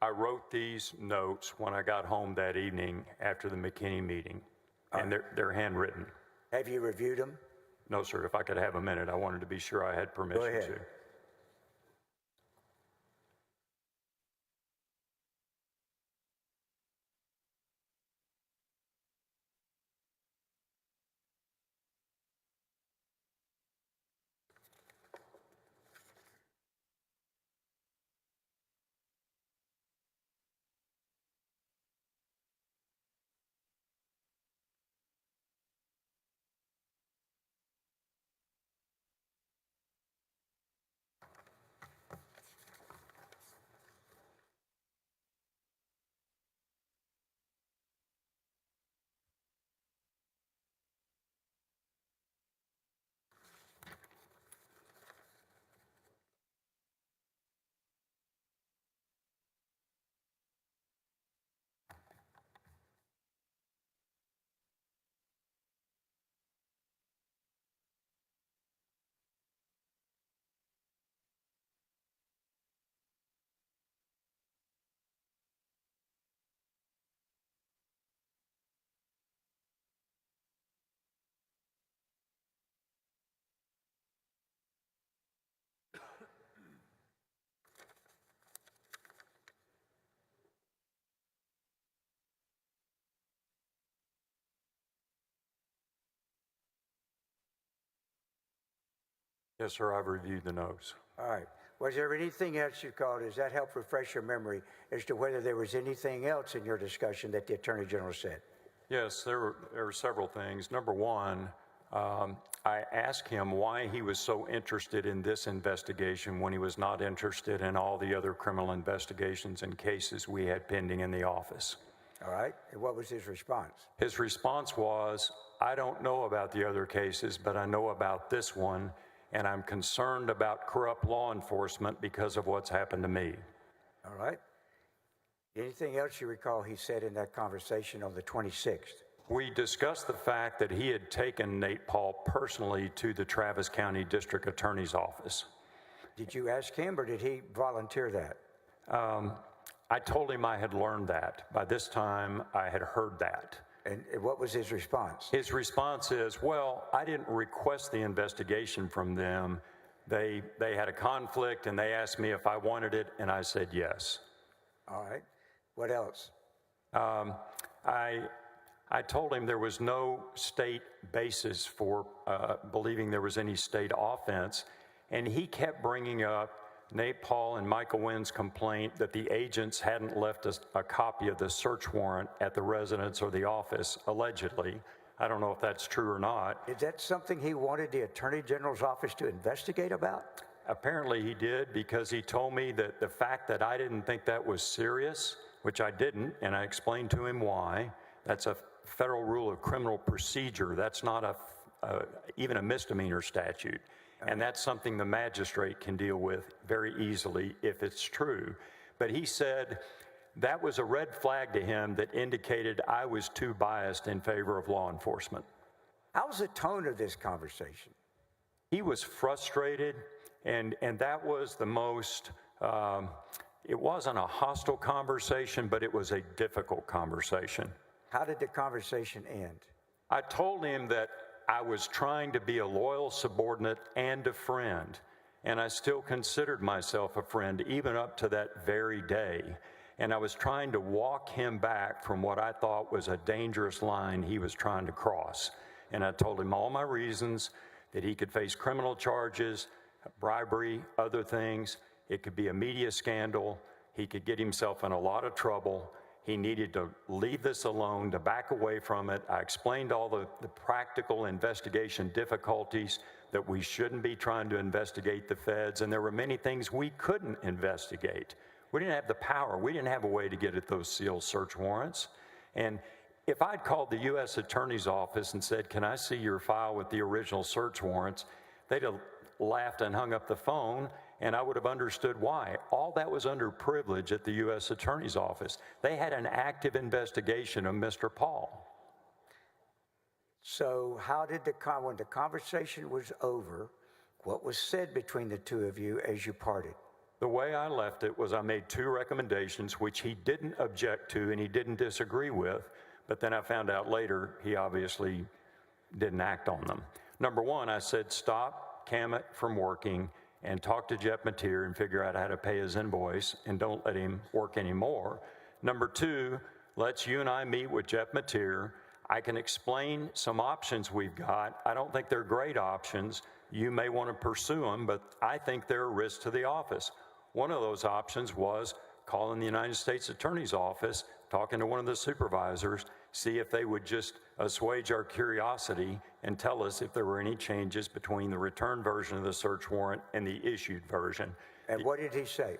Speaker 3: I wrote these notes when I got home that evening after the McKinney meeting, and they're handwritten.
Speaker 2: Have you reviewed them?
Speaker 3: No, sir. If I could have a minute, I wanted to be sure I had permission
Speaker 2: Go ahead.
Speaker 3: to. Yes, sir. I've reviewed the notes.
Speaker 2: All right. Was there anything else you called? Does that help refresh your memory as to whether there was anything else in your discussion that the Attorney General said?
Speaker 3: Yes, there were several things. Number one, I asked him why he was so interested in this investigation when he was not interested in all the other criminal investigations and cases we had pending in the office.
Speaker 2: All right. And what was his response?
Speaker 3: His response was, I don't know about the other cases, but I know about this one, and I'm concerned about corrupt law enforcement because of what's happened to me.
Speaker 2: All right. Anything else you recall he said in that conversation on the 26th?
Speaker 3: We discussed the fact that he had taken Nate Paul personally to the Travis County District Attorney's Office.
Speaker 2: Did you ask him, or did he volunteer that?
Speaker 3: I told him I had learned that. By this time, I had heard that.
Speaker 2: And what was his response?
Speaker 3: His response is, well, I didn't request the investigation from them. They had a conflict, and they asked me if I wanted it, and I said yes.
Speaker 2: All right. What else?
Speaker 3: I told him there was no state basis for believing there was any state offense, and he kept bringing up Nate Paul and Michael Wynn's complaint that the agents hadn't left a copy of the search warrant at the residence or the office, allegedly. I don't know if that's true or not.
Speaker 2: Is that something he wanted the Attorney General's office to investigate about?
Speaker 3: Apparently he did, because he told me that the fact that I didn't think that was serious, which I didn't, and I explained to him why. That's a federal rule of criminal procedure. That's not even a misdemeanor statute. And that's something the magistrate can deal with very easily if it's true. But he said that was a red flag to him that indicated I was too biased in favor of law enforcement.
Speaker 2: How was the tone of this conversation?
Speaker 3: He was frustrated, and that was the most, it wasn't a hostile conversation, but it was a difficult conversation.
Speaker 2: How did the conversation end?
Speaker 3: I told him that I was trying to be a loyal subordinate and a friend, and I still considered myself a friend even up to that very day. And I was trying to walk him back from what I thought was a dangerous line he was trying to cross. And I told him all my reasons, that he could face criminal charges, bribery, other things. It could be a media scandal. He could get himself in a lot of trouble. He needed to leave this alone, to back away from it. I explained all the practical investigation difficulties, that we shouldn't be trying to investigate the feds, and there were many things we couldn't investigate. We didn't have the power. We didn't have a way to get at those sealed search warrants. And if I'd called the U.S. Attorney's Office and said, can I see your file with the original search warrants, they'd have laughed and hung up the phone, and I would have understood why. All that was under privilege at the U.S. Attorney's Office. They had an active investigation of Mr. Paul.
Speaker 2: So how did when the conversation was over, what was said between the two of you as you parted?
Speaker 3: The way I left it was I made two recommendations, which he didn't object to and he didn't disagree with, but then I found out later he obviously didn't act on them. Number one, I said, stop Camet from working and talk to Jeff Mateer and figure out how to pay his invoice, and don't let him work anymore. Number two, let's you and I meet with Jeff Mateer. I can explain some options we've got. I don't think they're great options. You may want to pursue them, but I think they're a risk to the office. One of those options was calling the United States Attorney's Office, talking to one of the supervisors, see if they would just assuage our curiosity and tell us if there were any changes between the returned version of the search warrant and the issued version.
Speaker 2: And what did he say?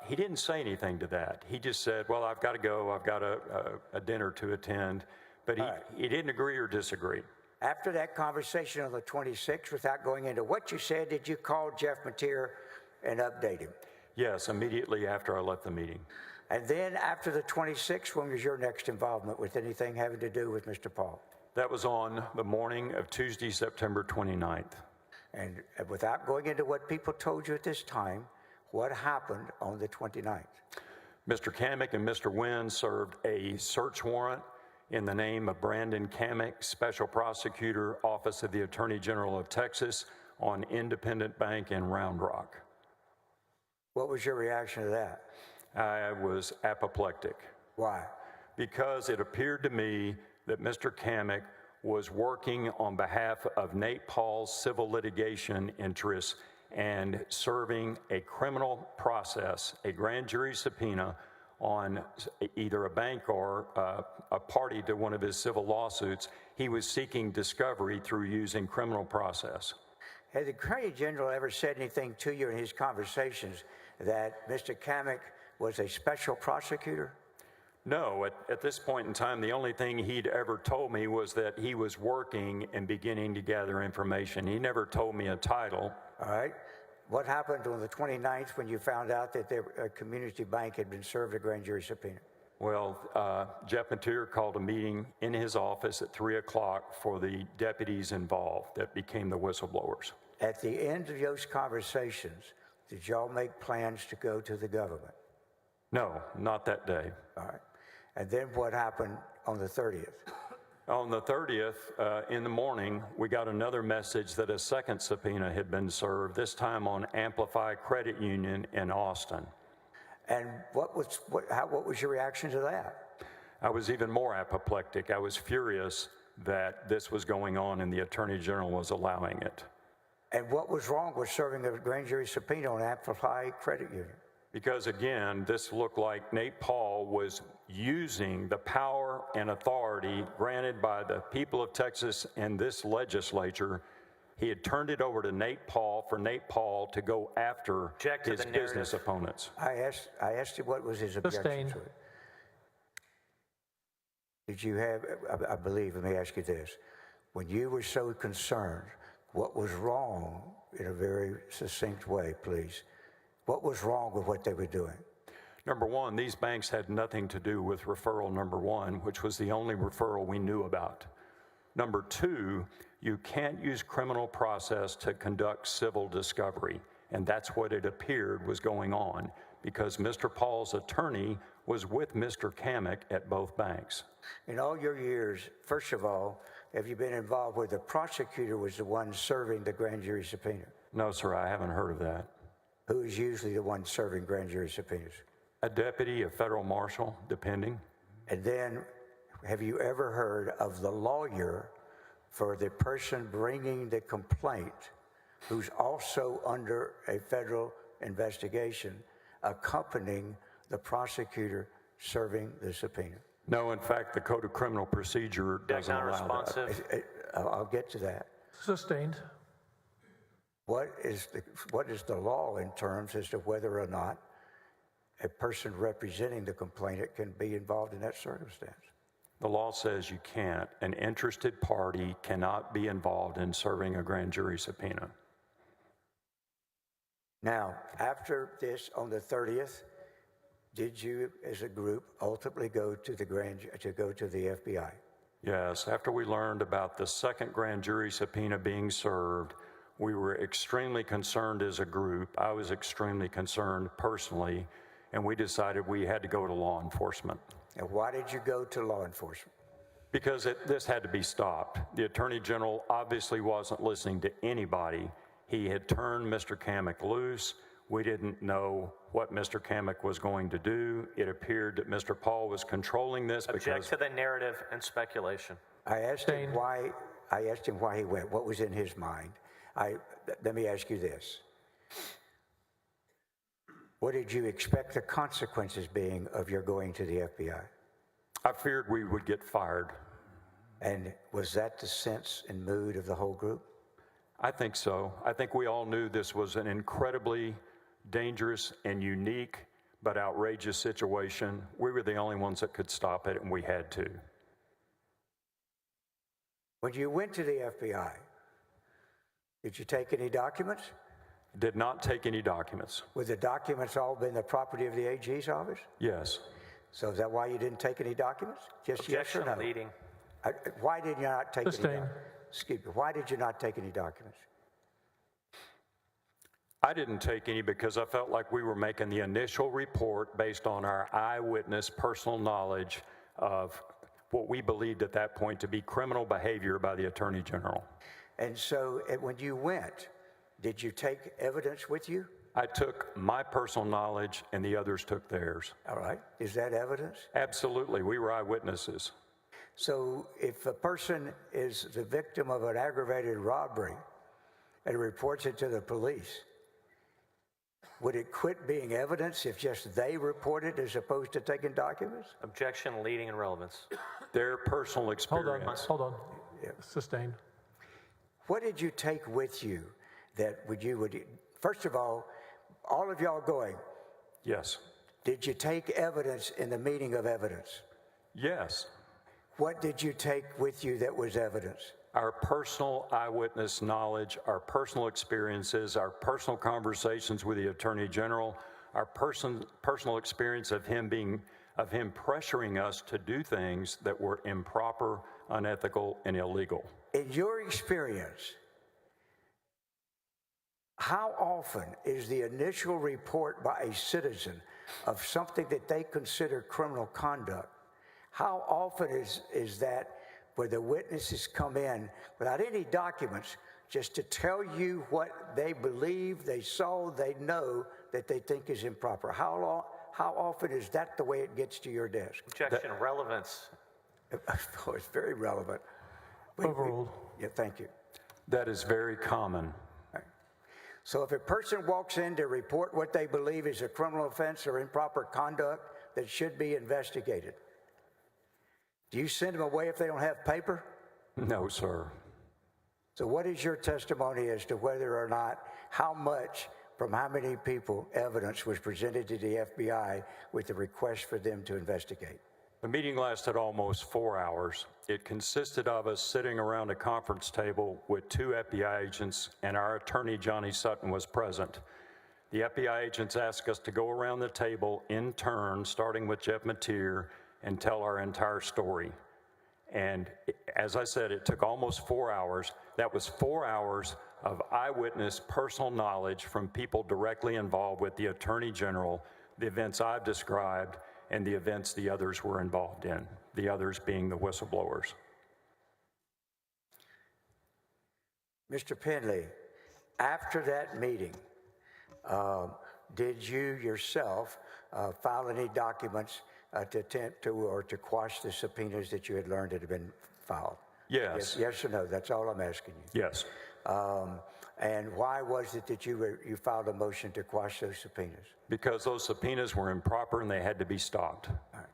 Speaker 3: He didn't say anything to that. He just said, well, I've got to go. I've got a dinner to attend. But he didn't agree or disagree.
Speaker 2: After that conversation on the 26th, without going into what you said, did you call Jeff Mateer and update him?
Speaker 3: Yes, immediately after I left the meeting.
Speaker 2: And then after the 26th, when was your next involvement with anything having to do with Mr. Paul?
Speaker 3: That was on the morning of Tuesday, September 29th.
Speaker 2: And without going into what people told you at this time, what happened on the 29th?
Speaker 3: Mr. Kamek and Mr. Wynn served a search warrant in the name of Brandon Kamek, Special Prosecutor, Office of the Attorney General of Texas, on Independent Bank in Round Rock.
Speaker 2: What was your reaction to that?
Speaker 3: I was apoplectic.
Speaker 2: Why?
Speaker 3: Because it appeared to me that Mr. Kamek was working on behalf of Nate Paul's civil litigation interests and serving a criminal process, a grand jury subpoena, on either a bank or a party to one of his civil lawsuits. He was seeking discovery through using criminal process.
Speaker 2: Has the Attorney General ever said anything to you in his conversations that Mr. Kamek was a special prosecutor?
Speaker 3: No, at this point in time, the only thing he'd ever told me was that he was working and beginning to gather information. He never told me a title.
Speaker 2: All right. What happened on the 29th when you found out that a community bank had been served a grand jury subpoena?
Speaker 3: Well, Jeff Mateer called a meeting in his office at 3 o'clock for the deputies involved that became the whistleblowers.
Speaker 2: At the end of those conversations, did y'all make plans to go to the government?
Speaker 3: No, not that day.
Speaker 2: All right. And then what happened on the 30th?
Speaker 3: On the 30th, in the morning, we got another message that a second subpoena had been served, this time on Amplify Credit Union in Austin.
Speaker 2: And what was your reaction to that?
Speaker 3: I was even more apoplectic. I was furious that this was going on and the Attorney General was allowing it.
Speaker 2: And what was wrong with serving a grand jury subpoena on Amplify Credit Union?
Speaker 3: Because again, this looked like Nate Paul was using the power and authority granted by the people of Texas and this legislature. He had turned it over to Nate Paul for Nate Paul to go after his business opponents.
Speaker 2: I asked you what was his objection
Speaker 1: Sustained.
Speaker 2: to it. Did you have, I believe, let me ask you this. When you were so concerned, what was wrong, in a very succinct way, please, what was wrong with what they were doing?
Speaker 3: Number one, these banks had nothing to do with referral number one, which was the only referral we knew about. Number two, you can't use criminal process to conduct civil discovery. And that's what it appeared was going on because Mr. Paul's attorney was with Mr. Kamek at both banks.
Speaker 2: In all your years, first of all, have you been involved where the prosecutor was the one serving the grand jury subpoena?
Speaker 3: No, sir, I haven't heard of that.
Speaker 2: Who is usually the one serving grand jury subpoenas?
Speaker 3: A deputy, a federal marshal, depending.
Speaker 2: And then, have you ever heard of the lawyer for the person bringing the complaint who's also under a federal investigation accompanying the prosecutor serving the subpoena?
Speaker 3: No, in fact, the Code of Criminal Procedure doesn't
Speaker 4: Not
Speaker 3: allow
Speaker 4: responsive.
Speaker 3: that.
Speaker 2: I'll get to that.
Speaker 1: Sustained.
Speaker 2: What is the law in terms as to whether or not a person representing the complainant can be involved in that circumstance?
Speaker 3: The law says you can't. An interested party cannot be involved in serving a grand jury subpoena.
Speaker 2: Now, after this, on the 30th, did you, as a group, ultimately go to the FBI?
Speaker 3: Yes, after we learned about the second grand jury subpoena being served, we were extremely concerned as a group. I was extremely concerned personally, and we decided we had to go to law enforcement.
Speaker 2: And why did you go to law enforcement?
Speaker 3: Because this had to be stopped. The Attorney General obviously wasn't listening to anybody. He had turned Mr. Kamek loose. We didn't know what Mr. Kamek was going to do. It appeared that Mr. Paul was controlling this
Speaker 4: Object to the narrative and speculation.
Speaker 2: I asked him why he went. What was in his mind? Let me ask you this. What did you expect the consequences being of your going to the FBI?
Speaker 3: I feared we would get fired.
Speaker 2: And was that the sense and mood of the whole group?
Speaker 3: I think so. I think we all knew this was an incredibly dangerous and unique but outrageous situation. We were the only ones that could stop it, and we had to.
Speaker 2: When you went to the FBI, did you take any documents?
Speaker 3: Did not take any documents.
Speaker 2: Would the documents all been the property of the AG's office?
Speaker 3: Yes.
Speaker 2: So is that why you didn't take any documents? Just
Speaker 4: Objection
Speaker 2: yes or no?
Speaker 4: leading.
Speaker 2: Why did you not take any
Speaker 1: Sustained.
Speaker 2: documents? Excuse me. Why did you not take any documents?
Speaker 3: I didn't take any because I felt like we were making the initial report based on our eyewitness personal knowledge of what we believed at that point to be criminal behavior by the Attorney General.
Speaker 2: And so when you went, did you take evidence with you?
Speaker 3: I took my personal knowledge and the others took theirs.
Speaker 2: All right. Is that evidence?
Speaker 3: Absolutely. We were eyewitnesses.
Speaker 2: So if a person is the victim of an aggravated robbery and reports it to the police, would it quit being evidence if just they report it as opposed to taking documents?
Speaker 4: Objection leading and relevance.
Speaker 3: Their personal experience.
Speaker 1: Hold on. Sustained.
Speaker 2: What did you take with you that first of all of y'all going,
Speaker 3: Yes.
Speaker 2: did you take evidence in the meeting of evidence?
Speaker 3: Yes.
Speaker 2: What did you take with you that was evidence?
Speaker 3: our personal eyewitness knowledge, our personal experiences, our personal conversations with the Attorney General, our personal experience of him pressuring us to do things that were improper, unethical, and illegal.
Speaker 2: In your experience, how often is the initial report by a citizen of something that they consider criminal conduct, how often is that where the witnesses come in without any documents just to tell you what they believe, they saw, they know that they think is improper? How often is that the way it gets to your desk?
Speaker 4: Objection, relevance.
Speaker 2: Oh, it's very relevant.
Speaker 1: Overruled.
Speaker 2: Yeah, thank you.
Speaker 3: That is very common.
Speaker 2: So if a person walks in to report what they believe is a criminal offense or improper conduct that should be investigated, do you send them away if they don't have paper?
Speaker 3: No, sir.
Speaker 2: So what is your testimony as to whether or not, how much, from how many people, evidence was presented to the FBI with the request for them to investigate?
Speaker 3: The meeting lasted almost 4 hours. It consisted of us sitting around a conference table with 2 FBI agents, and our attorney, Johnny Sutton, was present. The FBI agents asked us to go around the table in turn, starting with Jeff Mateer, and tell our entire story. And as I said, it took almost 4 hours. That was 4 hours of eyewitness personal knowledge from people directly involved with the Attorney General, the events I've described, and the events the others were involved in, the others being the whistleblowers.
Speaker 2: Mr. Penley, after that meeting, did you yourself file any documents to attempt to or to quash the subpoenas that you had learned had been filed?
Speaker 3: Yes.
Speaker 2: Yes or no? That's all I'm asking you.
Speaker 3: Yes.
Speaker 2: And why was it that you filed a motion to quash those subpoenas?
Speaker 3: Because those subpoenas were improper and they had to be stopped.
Speaker 2: All right.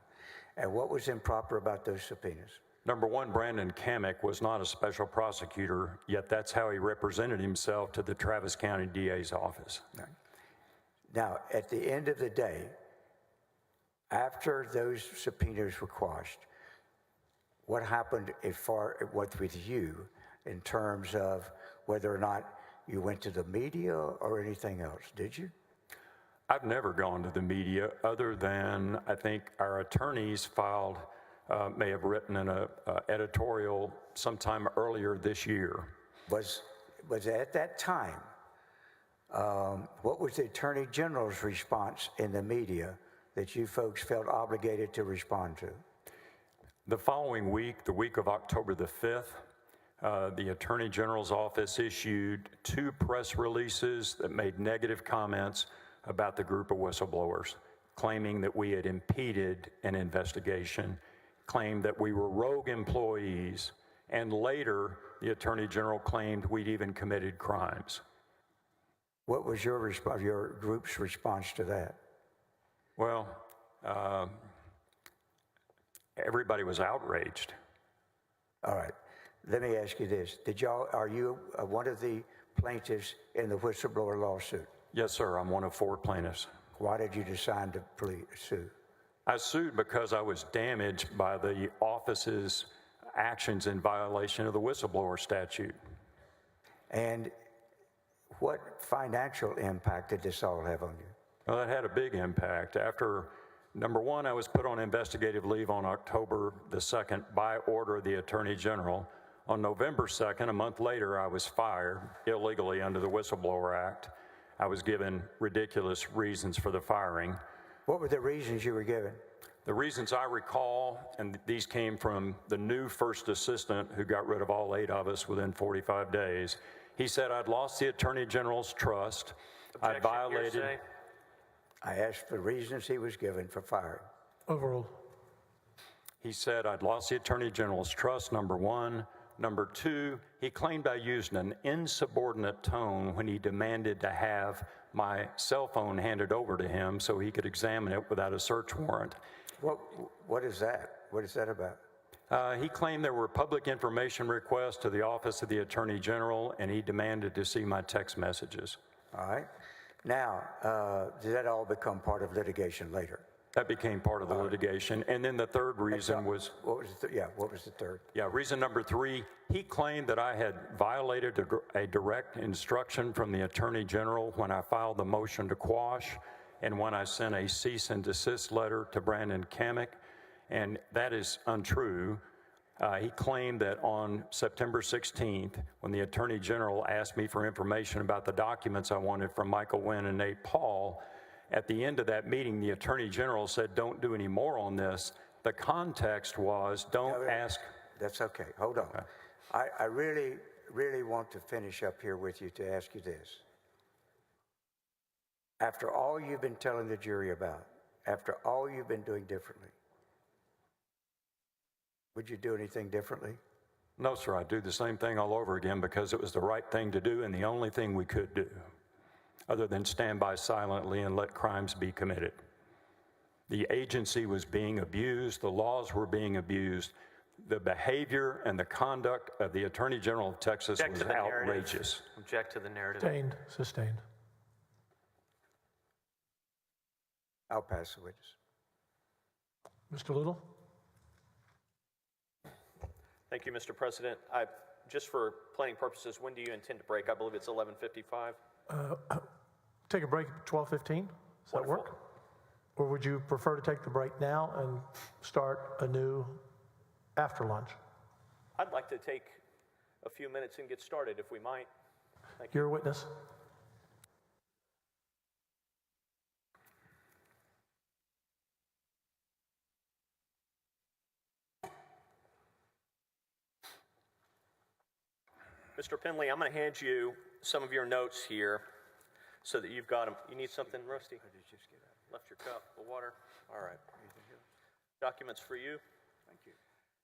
Speaker 2: And what was improper about those subpoenas?
Speaker 3: Number one, Brandon Kamek was not a special prosecutor, yet that's how he represented himself to the Travis County DA's office.
Speaker 2: All right. Now, at the end of the day, after those subpoenas were quashed, what happened with you in terms of whether or not you went to the media or anything else? Did you?
Speaker 3: I've never gone to the media other than I think our attorneys filed, may have written in an editorial sometime earlier this year.
Speaker 2: Was at that time, what was the Attorney General's response in the media that you folks felt obligated to respond to?
Speaker 3: The following week, the week of October the 5th, the Attorney General's office issued 2 press releases that made negative comments about the group of whistleblowers, claiming that we had impeded an investigation, claimed that we were rogue employees, and later the Attorney General claimed we'd even committed crimes.
Speaker 2: What was your group's response to that?
Speaker 3: Well, everybody was outraged.
Speaker 2: All right. Let me ask you this. Are you one of the plaintiffs in the whistleblower lawsuit?
Speaker 3: Yes, sir. I'm one of 4 plaintiffs.
Speaker 2: Why did you decide to sue?
Speaker 3: I sued because I was damaged by the office's actions in violation of the whistleblower statute.
Speaker 2: And what financial impact did this all have on you?
Speaker 3: Well, that had a big impact. After, number one, I was put on investigative leave on October the 2nd by order of the Attorney General. On November 2nd, a month later, I was fired illegally under the Whistleblower Act. I was given ridiculous reasons for the firing.
Speaker 2: What were the reasons you were given?
Speaker 3: The reasons I recall, and these came from the new first assistant who got rid of all 8 of us within 45 days. He said I'd lost the Attorney General's trust. I violated.
Speaker 4: Hearsay.
Speaker 2: I asked for reasons he was given for firing.
Speaker 1: Overruled.
Speaker 3: He said I'd lost the Attorney General's trust, number one. Number two, he claimed I used an insubordinate tone when he demanded to have my cell phone handed over to him so he could examine it without a search warrant.
Speaker 2: What is that? What is that about?
Speaker 3: He claimed there were public information requests to the Office of the Attorney General, and he demanded to see my text messages.
Speaker 2: All right. Now, did that all become part of litigation later?
Speaker 3: That became part of the litigation. And then the third reason was,
Speaker 2: What was the third?
Speaker 3: reason number 3, he claimed that I had violated a direct instruction from the Attorney General when I filed the motion to quash and when I sent a cease and desist letter to Brandon Kamek, and that is untrue. He claimed that on September 16th, when the Attorney General asked me for information about the documents I wanted from Michael Wynn and Nate Paul, at the end of that meeting, the Attorney General said, "Don't do any more on this." The context was, don't ask.
Speaker 2: That's okay. Hold on. Okay. I really, really want to finish up here with you to ask you this. After all you've been telling the jury about, after all you've been doing differently, would you do anything differently?
Speaker 3: No, sir, I'd do the same thing all over again because it was the right thing to do and the only thing we could do, other than stand by silently and let crimes be committed. The agency was being abused, the laws were being abused, the behavior and the conduct of the Attorney General of Texas was outrageous.
Speaker 4: Object to the narrative.
Speaker 1: Sustained.
Speaker 2: I'll pass the witness.
Speaker 1: Mr. Little?
Speaker 4: Thank you, Mr. President. Just for planning purposes, when do you intend to break? I believe it's 11:55.
Speaker 1: Take a break at 12:15. Does that work? Or would you prefer to take the break now and start anew after lunch?
Speaker 4: I'd like to take a few minutes and get started, if we might. Thank you.
Speaker 1: You're a witness.
Speaker 4: Mr. Penley, I'm going to hand you some of your notes here so that you've got them. You need something, Rusty?
Speaker 2: I did just get out.
Speaker 4: Left your cup of water? All right. Documents for you.
Speaker 2: Thank you.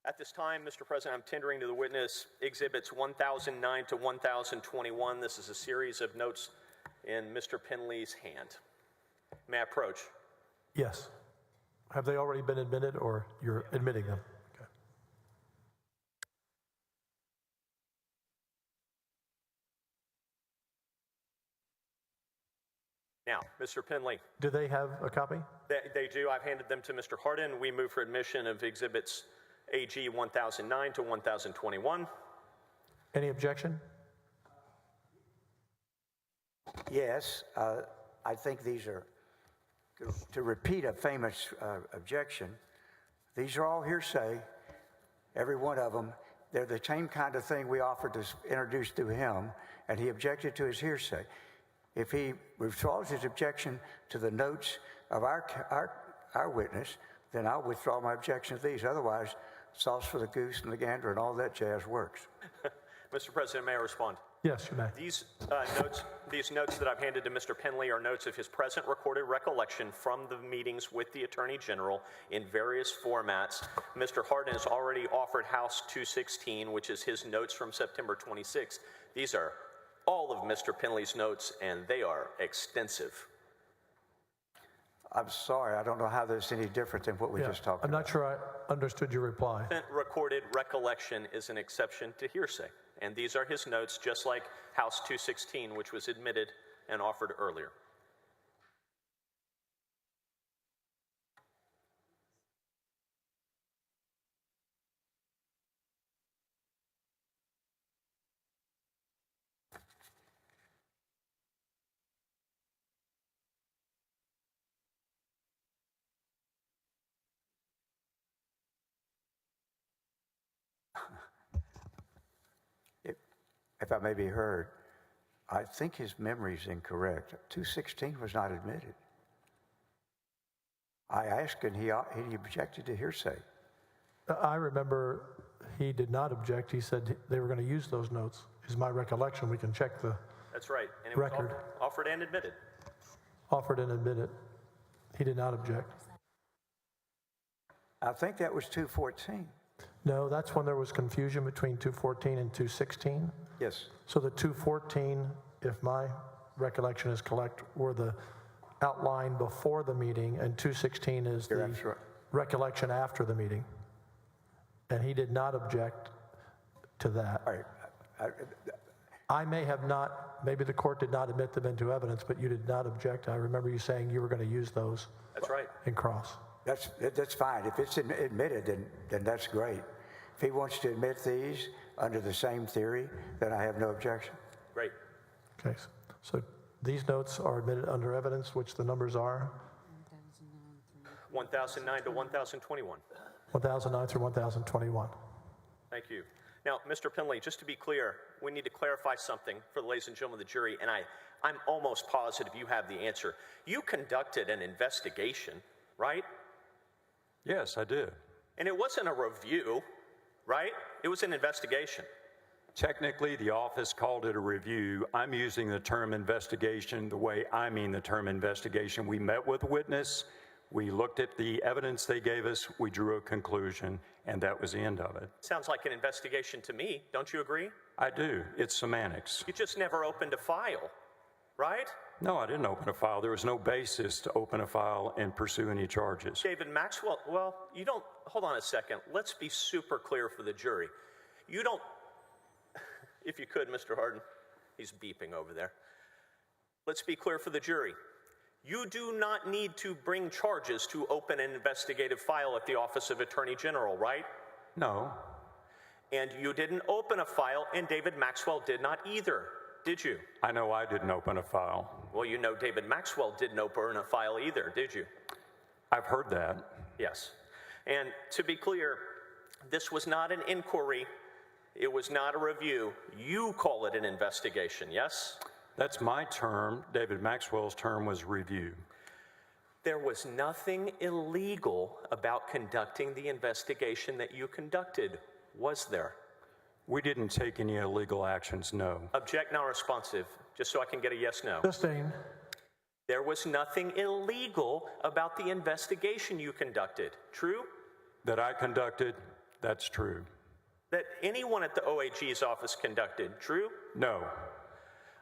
Speaker 4: At this time, Mr. President, I'm tendering to the witness exhibits 1009 to 1021. This is a series of notes in Mr. Penley's hand. May I approach?
Speaker 1: Yes. Have they already been admitted or you're admitting them? Okay.
Speaker 4: Now, Mr. Penley.
Speaker 1: Do they have a copy?
Speaker 4: They do. I've handed them to Mr. Hardin. We move for admission of exhibits AG 1009 to 1021.
Speaker 1: Any objection?
Speaker 2: Yes, I think these are, to repeat a famous objection, these are all hearsay, every one of them. They're the same kind of thing we offered to introduce to him, and he objected to his hearsay. If he withdraws his objection to the notes of our witness, then I'll withdraw my objection to these. Otherwise, sauce for the goose and the gander and all that jazz works.
Speaker 4: Mr. President, may I respond?
Speaker 1: Yes, you may.
Speaker 4: These notes that I've handed to Mr. Penley are notes of his present recorded recollection from the meetings with the Attorney General in various formats. Mr. Hardin has already offered House 216, which is his notes from September 26. These are all of Mr. Penley's notes, and they are extensive.
Speaker 2: I'm sorry, I don't know how that's any different than what we just talked
Speaker 1: I'm
Speaker 2: about.
Speaker 1: not sure I understood your reply.
Speaker 4: Recorded recollection is an exception to hearsay, and these are his notes, just like House 216, which was admitted and offered earlier.
Speaker 2: If I may be heard, I think his memory is incorrect. 216 was not admitted. I asked and he objected to hearsay.
Speaker 1: I remember he did not object. He said they were going to use those notes, is my recollection. We can check the
Speaker 4: That's right. And it
Speaker 1: record.
Speaker 4: was offered and admitted.
Speaker 1: Offered and admitted. He did not object.
Speaker 2: I think that was 214.
Speaker 1: No, that's when there was confusion between 214 and 216.
Speaker 2: Yes.
Speaker 1: So the 214, if my recollection is correct, were the outline before the meeting, and 216 is
Speaker 2: You're
Speaker 1: the
Speaker 2: absolutely right.
Speaker 1: recollection after the meeting. And he did not object to that.
Speaker 2: All right.
Speaker 1: I may have not, maybe the court did not admit them into evidence, but you did not object. I remember you saying you were going to use those.
Speaker 4: That's right.
Speaker 1: In cross.
Speaker 2: That's fine. If it's admitted, then that's great. If he wants to admit these under the same theory, then I have no objection.
Speaker 4: Great.
Speaker 1: Okay, so these notes are admitted under evidence, which the numbers are
Speaker 4: 1009 to 1021.
Speaker 1: 1009 through 1021.
Speaker 4: Thank you. Now, Mr. Penley, just to be clear, we need to clarify something for the ladies and gentlemen of the jury, and I'm almost positive you have the answer. You conducted an investigation, right?
Speaker 3: Yes, I did.
Speaker 4: And it wasn't a review, right? It was an investigation.
Speaker 3: Technically, the office called it a review. I'm using the term investigation the way I mean the term investigation. We met with a witness, we looked at the evidence they gave us, we drew a conclusion, and that was the end of it.
Speaker 4: Sounds like an investigation to me. Don't you agree?
Speaker 3: I do. It's semantics.
Speaker 4: You just never opened a file, right?
Speaker 3: No, I didn't open a file. There was no basis to open a file and pursue any charges.
Speaker 4: David Maxwell, well, you don't, hold on a second. Let's be super clear for the jury. You don't, if you could, Mr. Harden, he's beeping over there. Let's be clear for the jury. You do not need to bring charges to open an investigative file at the Office of Attorney General, right?
Speaker 3: No.
Speaker 4: And you didn't open a file, and David Maxwell did not either, did you?
Speaker 3: I know I didn't open a file.
Speaker 4: Well, you know David Maxwell didn't open a file either, did you?
Speaker 3: I've heard that.
Speaker 4: Yes. And to be clear, this was not an inquiry. It was not a review. You call it an investigation, yes?
Speaker 3: That's my term. David Maxwell's term was review.
Speaker 4: There was nothing illegal about conducting the investigation that you conducted, was there?
Speaker 3: We didn't take any illegal actions, no.
Speaker 4: Object not responsive, just so I can get a yes, no.
Speaker 1: Sustained.
Speaker 4: There was nothing illegal about the investigation you conducted, true?
Speaker 3: That I conducted, that's true.
Speaker 4: That anyone at the OAG's office conducted, true?
Speaker 3: No.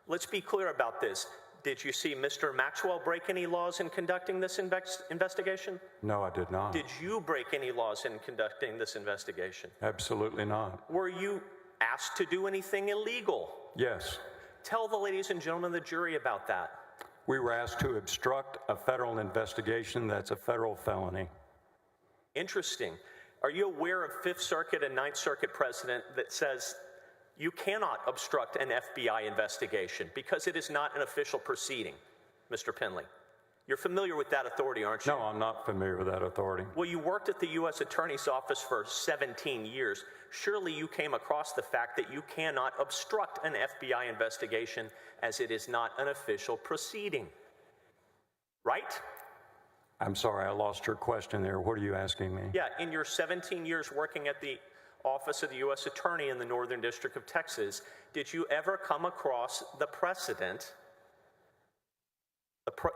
Speaker 4: Let's be clear about this. Did you see Mr. Maxwell break any laws in conducting this investigation?
Speaker 3: No, I did not.
Speaker 4: Did you break any laws in conducting this investigation?
Speaker 3: Absolutely not.
Speaker 4: Were you asked to do anything illegal?
Speaker 3: Yes.
Speaker 4: Tell the ladies and gentlemen of the jury about that.
Speaker 3: We were asked to obstruct a federal investigation. That's a federal felony.
Speaker 4: Interesting. Are you aware of Fifth Circuit and Ninth Circuit precedent that says you cannot obstruct an FBI investigation because it is not an official proceeding, Mr. Penley? You're familiar with that authority, aren't you?
Speaker 3: No, I'm not familiar with that authority.
Speaker 4: Well, you worked at the U.S. Attorney's Office for 17 years. Surely you came across the fact that you cannot obstruct an FBI investigation as it is not an official proceeding, right?
Speaker 3: I'm sorry, I lost your question there. What are you asking me?
Speaker 4: Yeah, in your 17 years working at the Office of the U.S. Attorney in the Northern District of Texas, did you ever come across the precedent,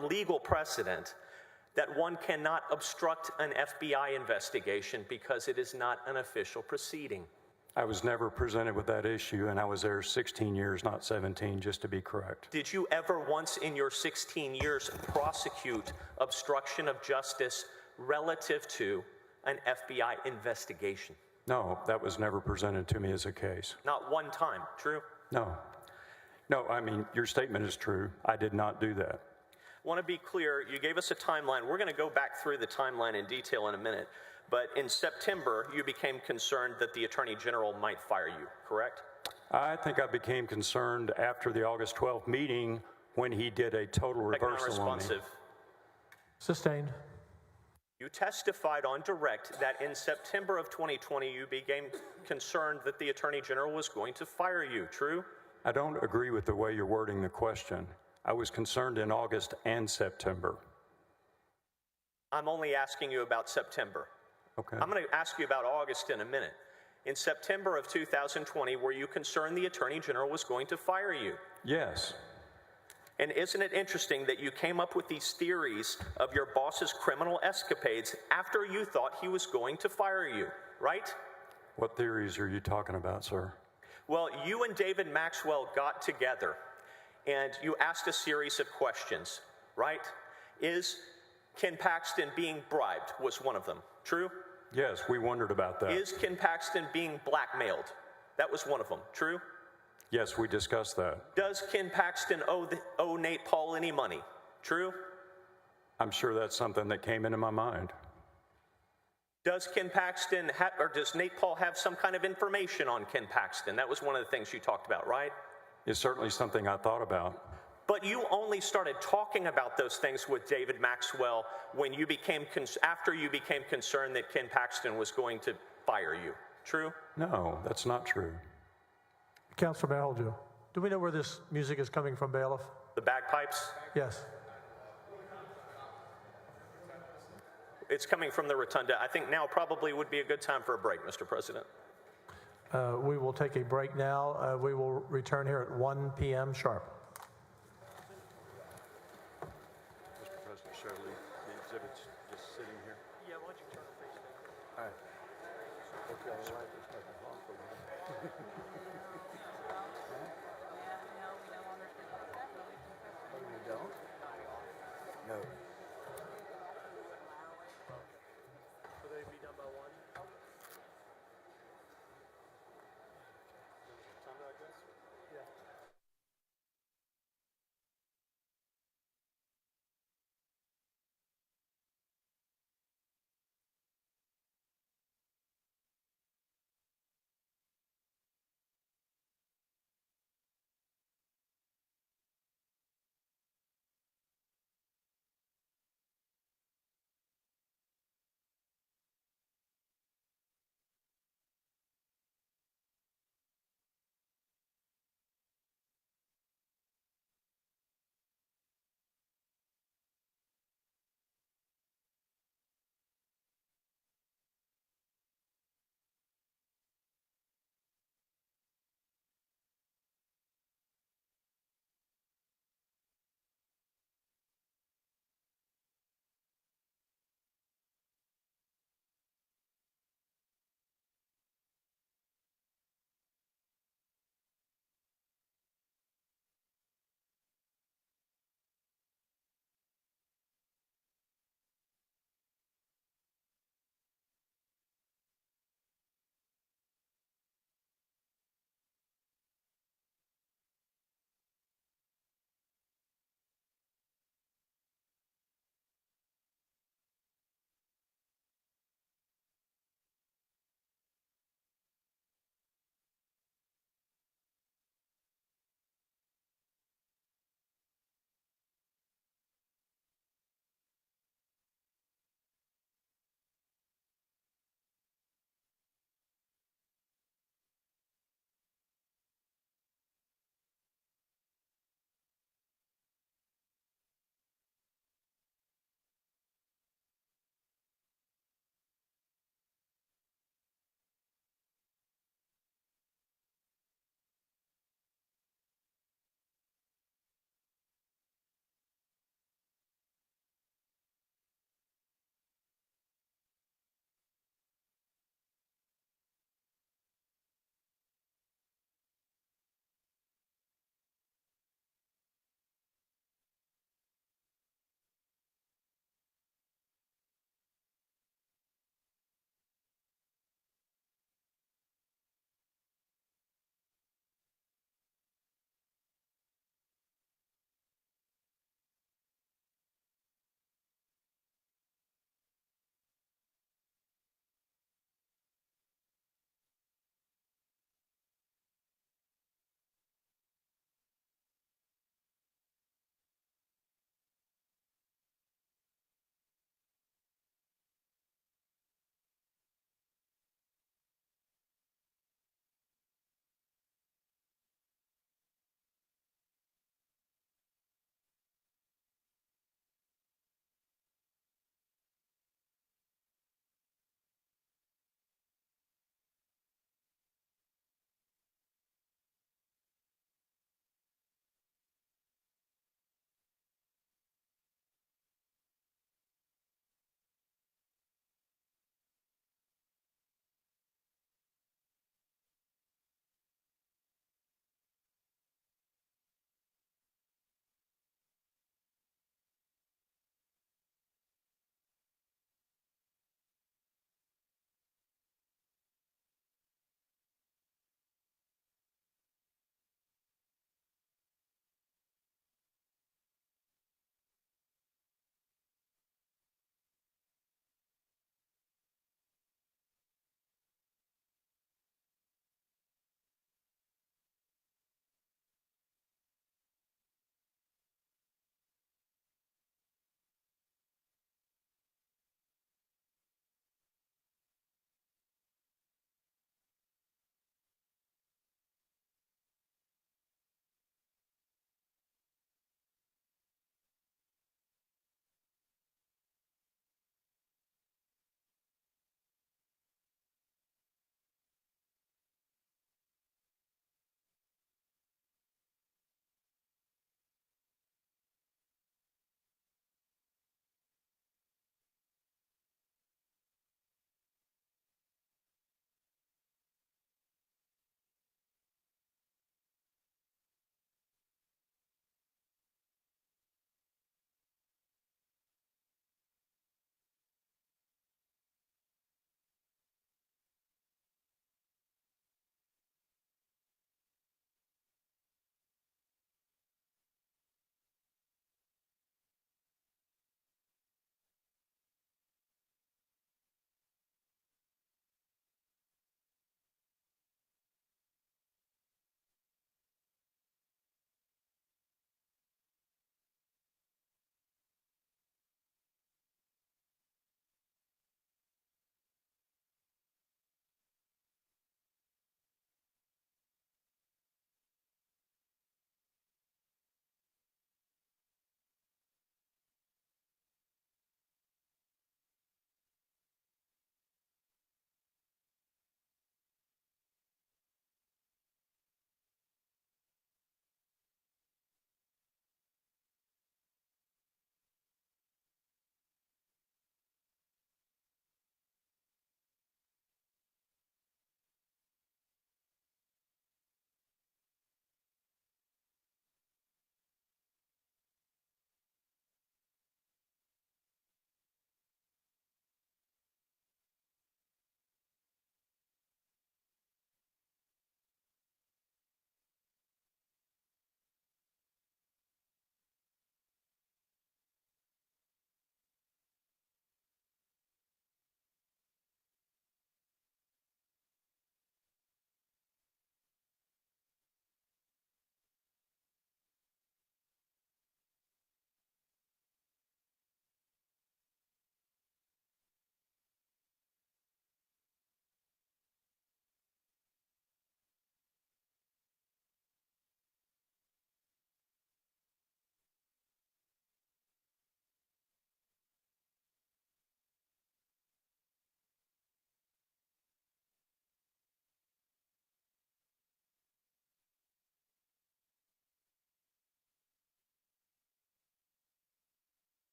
Speaker 4: legal precedent, that one cannot obstruct an FBI investigation because it is not an official proceeding?
Speaker 3: I was never presented with that issue, and I was there 16 years, not 17, just to be correct.
Speaker 4: Did you ever once in your 16 years prosecute obstruction of justice relative to an FBI investigation?
Speaker 3: No, that was never presented to me as a case.
Speaker 4: Not one time, true?
Speaker 3: No. No, I mean, your statement is true. I did not do that.
Speaker 4: I want to be clear, you gave us a timeline. We're going to go back through the timeline in detail in a minute. But in September, you became concerned that the Attorney General might fire you, correct?
Speaker 3: I think I became concerned after the August 12th meeting when he did a total reversal on me.
Speaker 1: Sustained.
Speaker 4: You testified on direct that in September of 2020, you became concerned that the Attorney General was going to fire you, true?
Speaker 3: I don't agree with the way you're wording the question. I was concerned in August and September.
Speaker 4: I'm only asking you about September.
Speaker 3: Okay.
Speaker 4: I'm going to ask you about August in a minute. In September of 2020, were you concerned the Attorney General was going to fire you?
Speaker 3: Yes.
Speaker 4: And isn't it interesting that you came up with these theories of your boss's criminal escapades after you thought he was going to fire you, right?
Speaker 3: What theories are you talking about, sir?
Speaker 4: Well, you and David Maxwell got together and you asked a series of questions, right? Is Ken Paxton being bribed was one of them, true?
Speaker 3: Yes, we wondered about that.
Speaker 4: Is Ken Paxton being blackmailed? That was one of them, true?
Speaker 3: Yes, we discussed that.
Speaker 4: Does Ken Paxton owe Nate Paul any money? True?
Speaker 3: I'm sure that's something that came into my mind.
Speaker 4: Does Ken Paxton or does Nate Paul have some kind of information on Ken Paxton? That was one of the things you talked about, right?
Speaker 3: It's certainly something I thought about.
Speaker 4: But you only started talking about those things with David Maxwell when you after you became concerned that Ken Paxton was going to fire you. True?
Speaker 3: No, that's not true.
Speaker 1: Councilor Maljo, do we know where this music is coming from, bailiff?
Speaker 4: The bagpipes?
Speaker 1: Yes.
Speaker 4: It's coming from the rotunda. I think now probably would be a good time for a break, Mr. President.
Speaker 1: We will take a break now. We will return here at 1 p.m. sharp.
Speaker 3: Mr. President, should I leave the exhibits just sitting here?
Speaker 4: Yeah, why don't you turn the face down?
Speaker 3: All right. Okay, all right. There's nothing wrong with it.
Speaker 2: No.